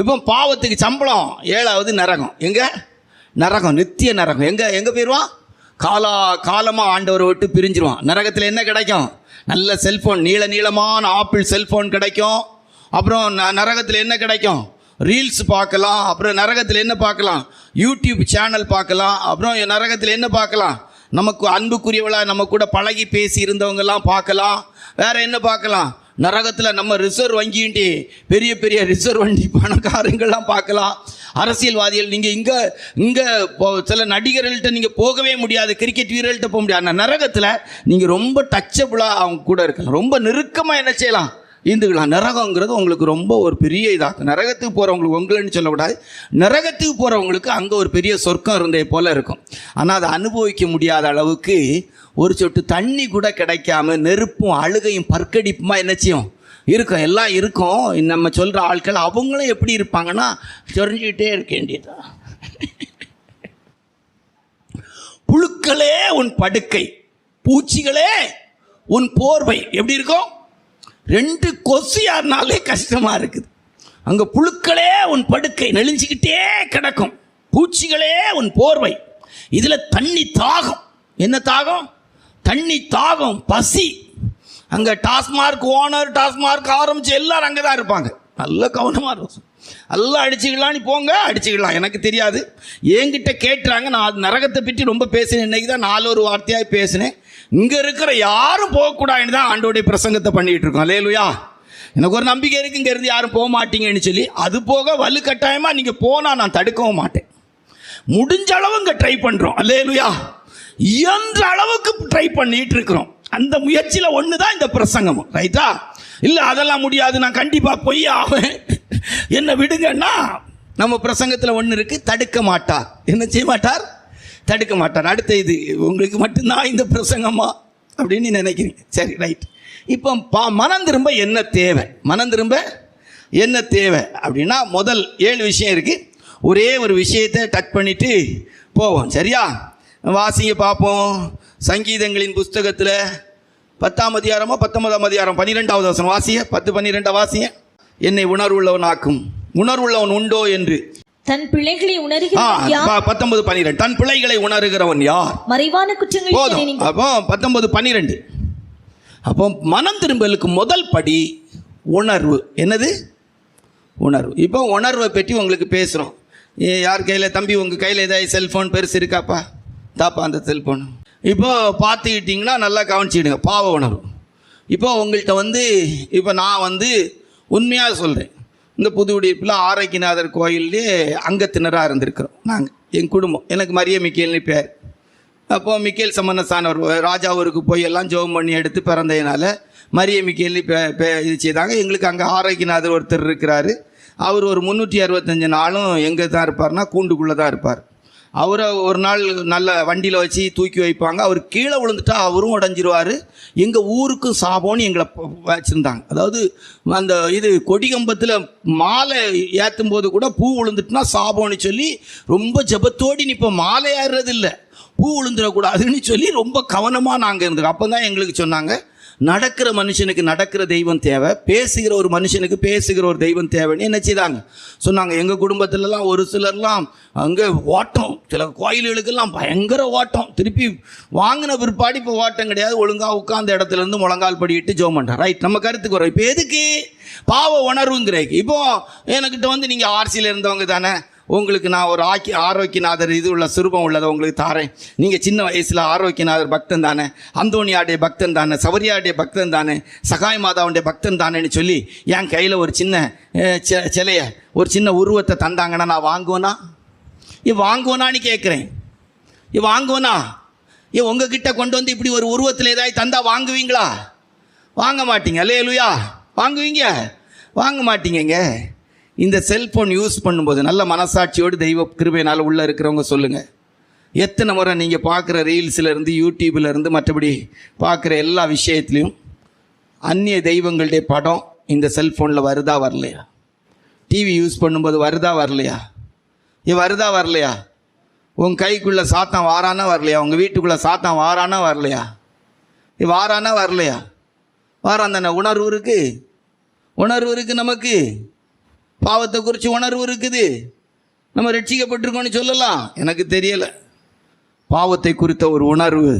இப்போ பாவத்துக்கு சம்பளம் 7வது நரகம். எங்கே? நரகம், நித்திய நரகம். எங்கே போயிடுவான்? காலமாக ஆண்டவரை விட்டு பிரிஞ்சிருவான். நரகத்தில் என்ன கிடைக்கும்? நல்ல செல்ஃபோன், நீளமான ஆப்பிள் செல்ஃபோன் கிடைக்கும். அப்புறம் நரகத்தில் என்ன கிடைக்கும்? ரீல்ஸ் பார்க்கலாம். அப்புறம் நரகத்தில் என்ன பார்க்கலாம்? யூடியூப் சேனல் பார்க்கலாம். அப்புறம் நரகத்தில் என்ன பார்க்கலாம்? நமக்கு அன்புக்குரியவளாக நம்ம கூட பழகி பேசி இருந்தவங்கெல்லாம் பார்க்கலாம். வேறு என்ன பார்க்கலாம்? நரகத்தில் நம்ம ரிசர்வ் வங்கின்ட்டு பெரிய ரிசர்வ் வங்கி பணக்காரங்கள்லாம் பார்க்கலாம். அரசியல்வாதிகள் நீங்கள் இங்கே சில நடிகர்கள்ட்ட நீங்கள் போகவே முடியாது, கிரிக்கெட் வீரர்கள்ட்ட போக முடியாது. ஆனால் நரகத்தில் நீங்கள் ரொம்ப டச்சபிளாக அவங்க கூட இருக்கலாம், ரொம்ப நெருக்கமாக என்ன செய்யலாம்? இருந்துக்கலாம். நரகங்கிறது உங்களுக்கு ரொம்ப ஒரு பெரிய இதாகும். நரகத்துக்கு போகிறவங்களுக்கு உங்களுன்னு சொல்லக்கூடாது, நரகத்துக்கு போகிறவங்களுக்கு அங்கே ஒரு பெரிய சொர்க்கம் இருந்தே போல் இருக்கும். ஆனால் அதை அனுபவிக்க முடியாத அளவுக்கு ஒரு சொட்டு தண்ணி கூட கிடைக்காம நெருப்பும் அழுகையும் பற்கடிப்புமா என்ன செய்யும்? இருக்கும். எல்லாம் இருக்கும். நம்ம சொல்கிற ஆட்கள் அவங்களும் எப்படி இருப்பாங்கன்னா சொரிஞ்சிக்கிட்டே இருக்க வேண்டியதான். புழுக்களே உன் படுக்கை, பூச்சிகளே உன் போர்வை. எப்படி இருக்கும்? 2 கொசு யாருனாலே கஷ்டமாக இருக்குது. அங்கே புழுக்களே உன் படுக்கை நெளிஞ்சிக்கிட்டே கிடக்கும், பூச்சிகளே உன் போர்வை. இதில் தண்ணி தாகம். என்ன தாகம்? தண்ணி தாகம், பசி. அங்கே டாஸ்மார்க் ஓனர், டாஸ்மார்க் ஆரம்பித்து எல்லாரும் அங்கே தான் இருப்பாங்க. நல்ல கவனமாக இருக்கும். எல்லாம் அடிச்சுக்கலாம், நீ போங்க அடிச்சுக்கலாம். எனக்கு தெரியாது, என்கிட்ட கேட்டுறாங்க. நான் நரகத்தை பற்றி ரொம்ப பேசினேன். இன்றைக்கி தான் 4 வார்த்தையாக பேசினேன். இங்கே இருக்கிற யாரும் போகக்கூடாதுன்னு தான் ஆண்டோடைய பிரசங்கத்தை பண்ணிகிட்டு இருக்கோம். அல்லேலூயா. எனக்கு ஒரு நம்பிக்கை இருக்குது, இங்கே இருந்து யாரும் போக மாட்டீங்கன்னு சொல்லி. அது போக வலுக்கட்டாயமாக நீங்கள் போனால் நான் தடுக்கவும் மாட்டேன். முடிஞ்ச அளவு இங்கே ட்ரை பண்ணுறோம். அல்லேலூயா. இயன்ற அளவுக்கு ட்ரை பண்ணிட்டு இருக்கிறோம். அந்த முயற்சியில் ஒன்று தான் இந்த பிரசங்கமும். ரைட்டா? இல்லை அதெல்லாம் முடியாது, நான் கண்டிப்பாக போய் ஆவேன், என்ன விடுங்கன்னா நம்ம பிரசங்கத்தில் ஒன்று இருக்குது, தடுக்க மாட்டார். என்ன செய்ய மாட்டார்? தடுக்க மாட்டார். அடுத்த இது உங்களுக்கு மட்டும்தான் இந்த பிரசங்கமா அப்படின்னு நினைக்கிறீங்க. சரி, ரைட். இப்போ மனம் திரும்ப என்ன தேவை? மனம் திரும்ப என்ன தேவை அப்படின்னா முதல் 7 விஷயம் இருக்குது. ஒரே ஒரு விஷயத்தை டச் பண்ணிவிட்டு போவோம். சரியா? வாசிங்க பார்ப்போம். சங்கீதங்களின் புஸ்தகத்தில் 10ஆம் அதிகாரமோ 19ஆம் அதிகாரம் 12வது வசனம் வாசிய. 10-12 வாசிய. என்னை உணர்வுள்ளவன் ஆக்கும், உணர்வுள்ளவன் உண்டோ என்று. தன் பிள்ளைகளை உணர்கிறவன் யார்? 19-12 தன் பிள்ளைகளை உணர்கிறவன் யார்? மறைவான குற்றங்கள். அப்போ 19-12. அப்போ மனம் திரும்பலுக்கு முதல் படி உணர்வு. என்னது? உணர்வு. இப்போ உணர்வை பற்றி உங்களுக்கு பேசுகிறோம். யார் கையில்? தம்பி உங்கள் கையில் ஏதாவது செல்ஃபோன் பெருசு இருக்காப்பா? தாப்பா அந்த செல்ஃபோன். இப்போ பார்த்துக்கிட்டிங்கன்னா நல்லா கவனிச்சிடுங்க. பாவ உணர்வு. இப்போ உங்கள்கிட்ட இப்போ நான் உண்மையாக சொல்கிறேன், இந்த புதுக்குடியிருப்பில் ஆரோக்கியநாதர் கோயிலே அங்கத்தினராக இருந்திருக்கிறோம் நாங்கள், என் குடும்பம். எனக்கு மரிய மிக்கேல்னு பேர். அப்போ மிக்கேல் சம்மனசானவர் ராஜாவூருக்கு போய் எல்லாம் ஜெபம் பண்ணி எடுத்து பிறந்ததுனால மரிய மிக்கேல் இது செய்தாங்க. எங்களுக்கு அங்கே ஆரோக்கியநாதர் ஒருத்தர் இருக்கிறாரு. அவர் ஒரு 365 நாளும் எங்கே தான் இருப்பார்னா கூண்டுக்குள்ளே தான் இருப்பார். அவரை ஒரு நாள் நல்ல வண்டியில் வச்சு தூக்கி வைப்பாங்க. அவர் கீழே விழுந்துட்டா அவரும் உடஞ்சிருவார். எங்கள் ஊருக்கும் சாபம்னு எங்களை வச்சுருந்தாங்க. அதாவது அந்த இது கொடிகம்பத்தில் மாலை ஏற்றும் போது கூட பூ விழுந்துட்டுனா சாபம்னு சொல்லி ரொம்ப ஜபத்தோடு இப்போ மாலை ஏறுறது இல்லை, பூ விழுந்துடக்கூடாதுன்னு சொல்லி ரொம்ப கவனமாக நாங்கள் இருந்தோம். அப்போ தான் எங்களுக்கு சொன்னாங்க, நடக்கிற மனுஷனுக்கு நடக்கிற தெய்வம் தேவை, பேசுகிற ஒரு மனுஷனுக்கு பேசுகிற ஒரு தெய்வம் தேவைன்னு என்ன செய்தாங்க சொன்னாங்க. எங்கள் குடும்பத்திலலாம் ஒரு சிலர்லாம் அங்கே ஓட்டம், சில கோயில்களுக்கெல்லாம் பயங்கர ஓட்டம். திருப்பி வாங்கின பிற்பாடு இப்போ ஓட்டம் கிடையாது, ஒழுங்காக உட்கார்ந்த இடத்துலேருந்து முழங்கால் படிட்டு ஜெபம் பண்ணுறேன். ரைட், நம்ம கருத்துக்கு வரோம். இப்போ எதுக்கு பாவ உணர்வுங்கிறக்கு? இப்போ எனக்கிட்ட வந்து நீங்கள் ஆர்சியில் இருந்தவங்க தானே, உங்களுக்கு நான் ஒரு ஆரோக்கியநாதர் இது உள்ள சுரூபம் உள்ளதை உங்களுக்கு தாரேன். நீங்கள் சின்ன வயசில் ஆரோக்கியநாதர் பக்தன் தானே, அந்தோணியாடைய பக்தன் தானே, சவரியாடைய பக்தன் தானே, சகாய் மாதாவுடைய பக்தன் தானேன்னு சொல்லி என் கையில் ஒரு சின்ன சிலையை, ஒரு சின்ன உருவத்தை தந்தாங்கன்னா நான் வாங்குவேனா? வாங்குவேனான்னு கேட்குறேன். வாங்குவேனா? உங்ககிட்ட கொண்டு வந்து இப்படி ஒரு உருவத்தில் ஏதாவது தந்தால் வாங்குவீங்களா? வாங்க மாட்டீங்க. அல்லேலூயா. வாங்குவீங்க? வாங்க மாட்டீங்க. இந்த செல்ஃபோன் யூஸ் பண்ணும்போது நல்ல மனசாட்சியோடு தெய்வ கிருபையினால் உள்ளே இருக்கிறவங்க சொல்லுங்கள், எத்தனை முறை நீங்கள் பார்க்குற ரீல்ஸிலேருந்து யூடியூப்லேருந்து மற்றபடி பார்க்குற எல்லா விஷயத்துலையும் அந்நிய தெய்வங்களுடைய படம் இந்த செல்ஃபோனில் வருதா வரலையா? டிவி யூஸ் பண்ணும்போது வருதா வரலையா? வருதா வரலையா? உங்கள் கைக்குள்ளே சாத்தான் வாரானா வரலையா? உங்கள் வீட்டுக்குள்ளே சாத்தான் வாரானா வரலையா? வாரானா வரலையா? வாரான் தானே. உணர்வு இருக்குது, உணர்வு இருக்குது. நமக்கு பாவத்தை குறித்து உணர்வு இருக்குது. நம்ம ரட்சிக்கப்பட்டிருக்கோன்னு சொல்லலாம். எனக்கு தெரியலை. பாவத்தை குறித்த ஒரு உணர்வு,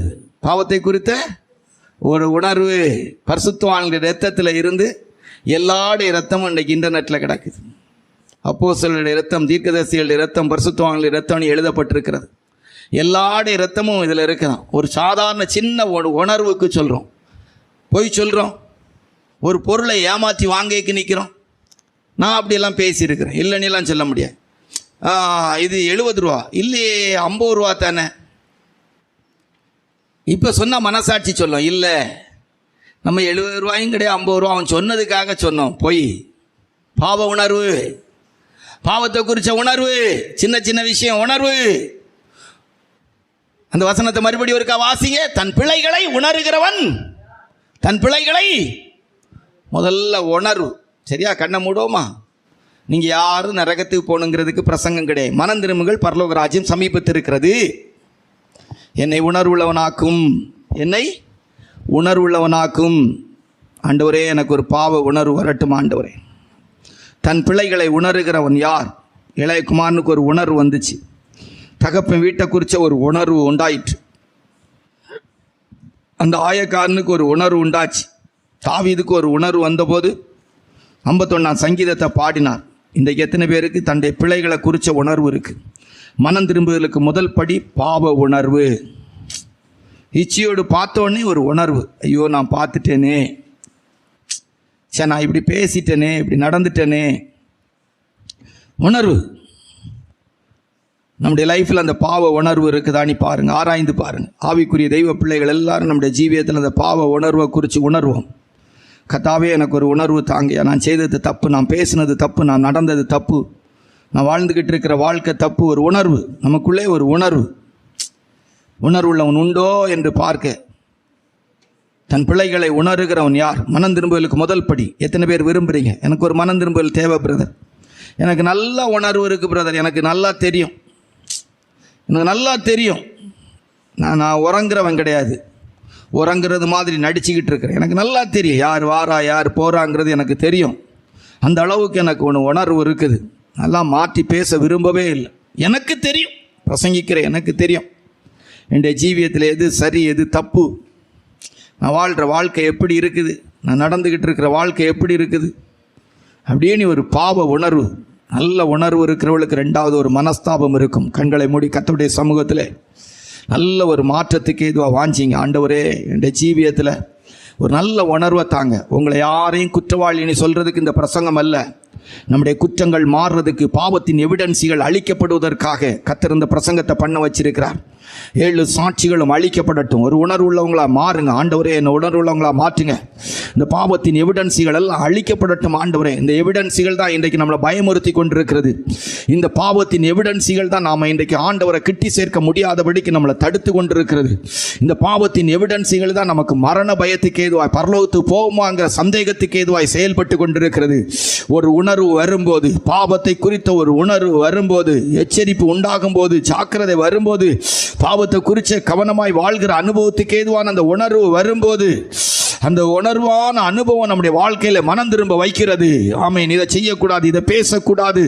பாவத்தை குறித்த ஒரு உணர்வு பரிசுத்தவான்களுடைய இரத்தத்தில் இருந்து எல்லாருடைய இரத்தமும் இன்றைக்கு இன்டர்நெட்டில் கிடக்குது. அப்போஸ்தலருடைய இரத்தம், தீர்க்கதரிசிகளுடைய இரத்தம், பரிசுத்தவான்களுடைய இரத்தம்னு எழுதப்பட்டிருக்கிறது. எல்லாருடைய இரத்தமும் இதில் இருக்கிறோம். ஒரு சாதாரண சின்ன உணர்வுக்கு சொல்கிறோம், போய் சொல்கிறோம், ஒரு பொருளை ஏமாற்றி வாங்கிக்கு நிற்கிறோம். நான் அப்படியெல்லாம் பேசியிருக்கிறேன், இல்லைன்னெலாம் சொல்ல முடியாது. இது 70 ரூபா இல்லையே, 50 ரூபா தானே. இப்போ சொன்னால் மனசாட்சி சொல்லும், இல்லை நம்ம 70 ரூபாயும் கிடையாது, 50 ரூபா அவன் சொன்னதுக்காக சொன்னோம். போய் பாவ உணர்வு, பாவத்தை குறித்த உணர்வு, சின்ன சின்ன விஷயம் உணர்வு. அந்த வசனத்தை மறுபடியும் ஒருக்கா வாசிங்க. தன் பிழைகளை உணர்கிறவன், தன் பிழைகளை முதல்ல உணர்வு. சரியா? கண்ணை மூடுவோமா? நீங்கள் யாரும் நரகத்துக்கு போகணுங்கிறதுக்கு பிரசங்கம் கிடையாது. மனம் திரும்புங்கள், பரலோக ராஜ்யம் சமீபத்திருக்கிறது. என்னை உணர்வுள்ளவனாக்கும், என்னை உணர்வுள்ளவனாக்கும். ஆண்டவரே, எனக்கு ஒரு பாவ உணர்வு வரட்டும் ஆண்டவரே. தன் பிள்ளைகளை உணர்கிறவன் யார்? இளையகுமாரனுக்கு ஒரு உணர்வு வந்துச்சு. தகப்பன் வீட்டை குறித்த ஒரு உணர்வு உண்டாயிற்று. அந்த ஆயக்காரனுக்கு ஒரு உணர்வு உண்டாச்சு. தாவீதுக்கு ஒரு உணர்வு வந்தபோது 51ஆம் சங்கீதத்தை பாடினார். இன்றைக்கு எத்தனை பேருக்கு தன்னுடைய பிள்ளைகளை குறித்த உணர்வு இருக்குது? மனம் திரும்புதலுக்கு முதல் படி பாவ உணர்வு. இச்சையோடு பார்த்தோன்னே ஒரு உணர்வு, ஐயோ நான் பார்த்துட்டேனே, சரி நான் இப்படி பேசிட்டேனே, இப்படி நடந்துட்டேனே. உணர்வு நம்முடைய லைஃப்பில் அந்த பாவ உணர்வு இருக்குதான்னு பாருங்கள், ஆராய்ந்து பாருங்கள். ஆவிக்குரிய தெய்வ பிள்ளைகள் எல்லாரும் நம்முடைய ஜீவியத்தில் அந்த பாவ உணர்வை குறித்து உணர்வோம். கர்த்தாவே, எனக்கு ஒரு உணர்வு தாங்கியா, நான் செய்தது தப்பு, நான் பேசினது தப்பு, நான் நடந்தது தப்பு, நான் வாழ்ந்துக்கிட்டு இருக்கிற வாழ்க்கை தப்பு. ஒரு உணர்வு நமக்குள்ளே, ஒரு உணர்வு. உணர்வுள்ளவன் உண்டோ என்று பார்க்க தன் பிள்ளைகளை உணர்கிறவன் யார்? மனம் திரும்புதலுக்கு முதல் படி. எத்தனை பேர் விரும்புகிறீங்க? எனக்கு ஒரு மனம் திரும்புதல் தேவை பிரதர், எனக்கு நல்ல உணர்வு இருக்குது பிரதர், எனக்கு நல்லா தெரியும், எனக்கு நல்லா தெரியும், நான் உறங்குறவன் கிடையாது, உறங்குறது மாதிரி நடிச்சுக்கிட்டு இருக்கிறேன், எனக்கு நல்லா தெரியும் யார் வாரா யார் போகிறாங்கிறது எனக்கு தெரியும், அந்த அளவுக்கு எனக்கு ஒன்று உணர்வு இருக்குது, நல்லா மாற்றி பேச விரும்பவே இல்லை, எனக்கு தெரியும், பிரசங்கிக்கிறேன், எனக்கு தெரியும் என்னுடைய ஜீவியத்தில் எது சரி எது தப்பு, நான் வாழ்கிற வாழ்க்கை எப்படி இருக்குது, நான் நடந்துக்கிட்டு இருக்கிற வாழ்க்கை எப்படி இருக்குது அப்படின்னு ஒரு பாவ உணர்வு. நல்ல உணர்வு இருக்கிறவளுக்கு ரெண்டாவது ஒரு மனஸ்தாபம் இருக்கும். கண்களை மூடி கர்த்தருடைய சமூகத்தில் நல்ல ஒரு மாற்றத்துக்கு எதுவாக வாஞ்சிங்க. ஆண்டவரே, என்னுடைய ஜீவியத்தில் ஒரு நல்ல உணர்வை தாங்க. உங்களை யாரையும் குற்றவாளின்னு சொல்கிறதுக்கு இந்த பிரசங்கம் அல்ல. நம்முடைய குற்றங்கள் மாறுறதுக்கு, பாவத்தின் எவிடன்ஸுகள் அழிக்கப்படுவதற்காக கர்த்தர் இந்த பிரசங்கத்தை பண்ண வச்சிருக்கிறார். 7 சாட்சிகளும் அழிக்கப்படட்டும். ஒரு உணர்வு உள்ளவங்களா மாறுங்க ஆண்டவரே, என்ன உணர்வு உள்ளவங்களா மாற்றுங்க. இந்த பாவத்தின் எவிடன்ஸுகள் எல்லாம் அழிக்கப்படட்டும் ஆண்டவரே. இந்த எவிடன்ஸுகள் தான் இன்றைக்கு நம்மளை பயமுறுத்தி கொண்டிருக்கிறது. இந்த பாவத்தின் எவிடன்ஸுகள் தான் நாம் இன்றைக்கு ஆண்டவரை கிட்டி சேர்க்க முடியாதபடிக்கு நம்மளை தடுத்து கொண்டிருக்கிறது. இந்த பாவத்தின் எவிடன்ஸுகள் தான் நமக்கு மரண பயத்துக்கு ஏதுவாய், பரலோகத்துக்கு போகுமாங்கிற சந்தேகத்துக்கு ஏதுவாய் செயல்பட்டு கொண்டிருக்கிறது. ஒரு உணர்வு வரும்போது, பாவத்தை குறித்த ஒரு உணர்வு வரும்போது, எச்சரிப்பு உண்டாகும் போது, ஜாக்கிரதை வரும்போது, பாவத்தை குறித்து கவனமாய் வாழ்கிற அனுபவத்துக்கு ஏதுவான அந்த உணர்வு வரும்போது, அந்த உணர்வான அனுபவம் நம்முடைய வாழ்க்கையில மனம் திரும்ப வைக்கிறது. ஆமென். இதை செய்யக்கூடாது, இதை பேசக்கூடாது,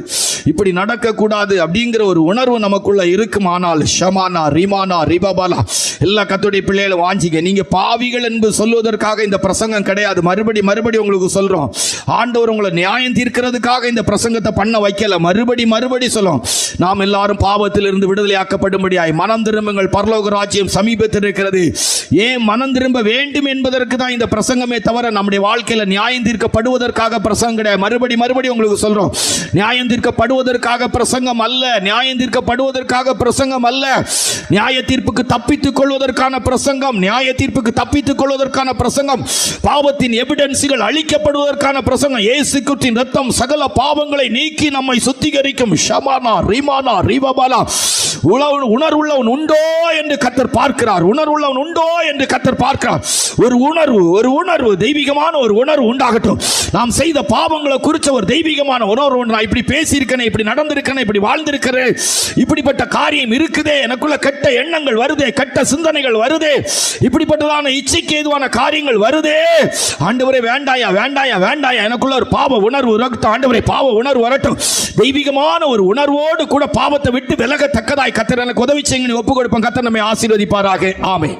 இப்படி நடக்கக்கூடாது அப்படிங்கிற ஒரு உணர்வு நமக்குள்ள இருக்குமானால், ஷமானா ரிமானா ரிபாபாலா, எல்லா கர்த்தருடைய பிள்ளைகளும் வாஞ்சிங்க. நீங்க பாவிகள் என்று சொல்வதற்காக இந்த பிரசங்கம் கிடையாது. மறுபடி உங்களுக்கு சொல்றோம், ஆண்டவர் உங்களை நியாயம் தீர்க்கிறதுக்காக இந்த பிரசங்கத்தை பண்ண வைக்கல. மறுபடி சொல்லும், நாம் எல்லாரும் பாவத்திலிருந்து விடுதலையாக்கப்படும்படியாய் மனம் திரும்புங்கள், பரலோக ராஜ்யம் சமீபத்தில் இருக்கிறது. ஏன் மனம் திரும்ப வேண்டும் என்பதற்கு தான் இந்த பிரசங்கமே தவிர நம்முடைய வாழ்க்கையில நியாயம் தீர்க்கப்படுவதற்காக பிரசங்கம் கிடையாது. மறுபடி உங்களுக்கு சொல்றோம், நியாயம் தீர்க்கப்படுவதற்காக பிரசங்கம் அல்ல, நியாயம் தீர்க்கப்படுவதற்காக பிரசங்கம் அல்ல, நியாய தீர்ப்புக்கு தப்பித்துக் கொள்வதற்கான பிரசங்கம், நியாய தீர்ப்புக்கு தப்பித்துக் கொள்வதற்கான பிரசங்கம், பாவத்தின் எவிடன்ஸ்கள் அழிக்கப்படுவதற்கான பிரசங்கம். இயேசு கிறிஸ்துவின் இரத்தம் சகல பாவங்களை நீக்கி நம்மை சுத்திகரிக்கும். ஷமானா ரிமானா ரிவபாலா. உணர்வுள்ளவன் உண்டோ என்று கர்த்தர் பார்க்கிறார். உணர்வுள்ளவன் உண்டோ என்று கர்த்தர் பார்க்கிறார். ஒரு உணர்வு தெய்வீகமான ஒரு உணர்வு உண்டாகட்டும். நாம் செய்த பாவங்களை குறித்த ஒரு தெய்வீகமான உணர்வு. நான் இப்படி பேசியிருக்கேன், இப்படி நடந்திருக்கேன், இப்படி வாழ்ந்திருக்கிறேன், இப்படிப்பட்ட காரியம் இருக்குதே, எனக்குள்ள கெட்ட எண்ணங்கள் வருதே, கெட்ட சிந்தனைகள் வருதே, இப்படிப்பட்டதான இச்சைக்கு ஏதுவான காரியங்கள் வருதே. ஆண்டவரே வேண்டாயா, எனக்குள்ள ஒரு பாவ உணர்வு வரட்டும். ஆண்டவரே பாவ உணர்வு வரட்டும். தெய்வீகமான ஒரு உணர்வோடு கூட பாவத்தை விட்டு விலகத்தக்கதாய் கர்த்தர் எனக்கு உதவி செய்யுங்க. ஒப்பு கொடுப்போம். கர்த்தர் நம்மை ஆசீர்வதிப்பாராக. ஆமென்.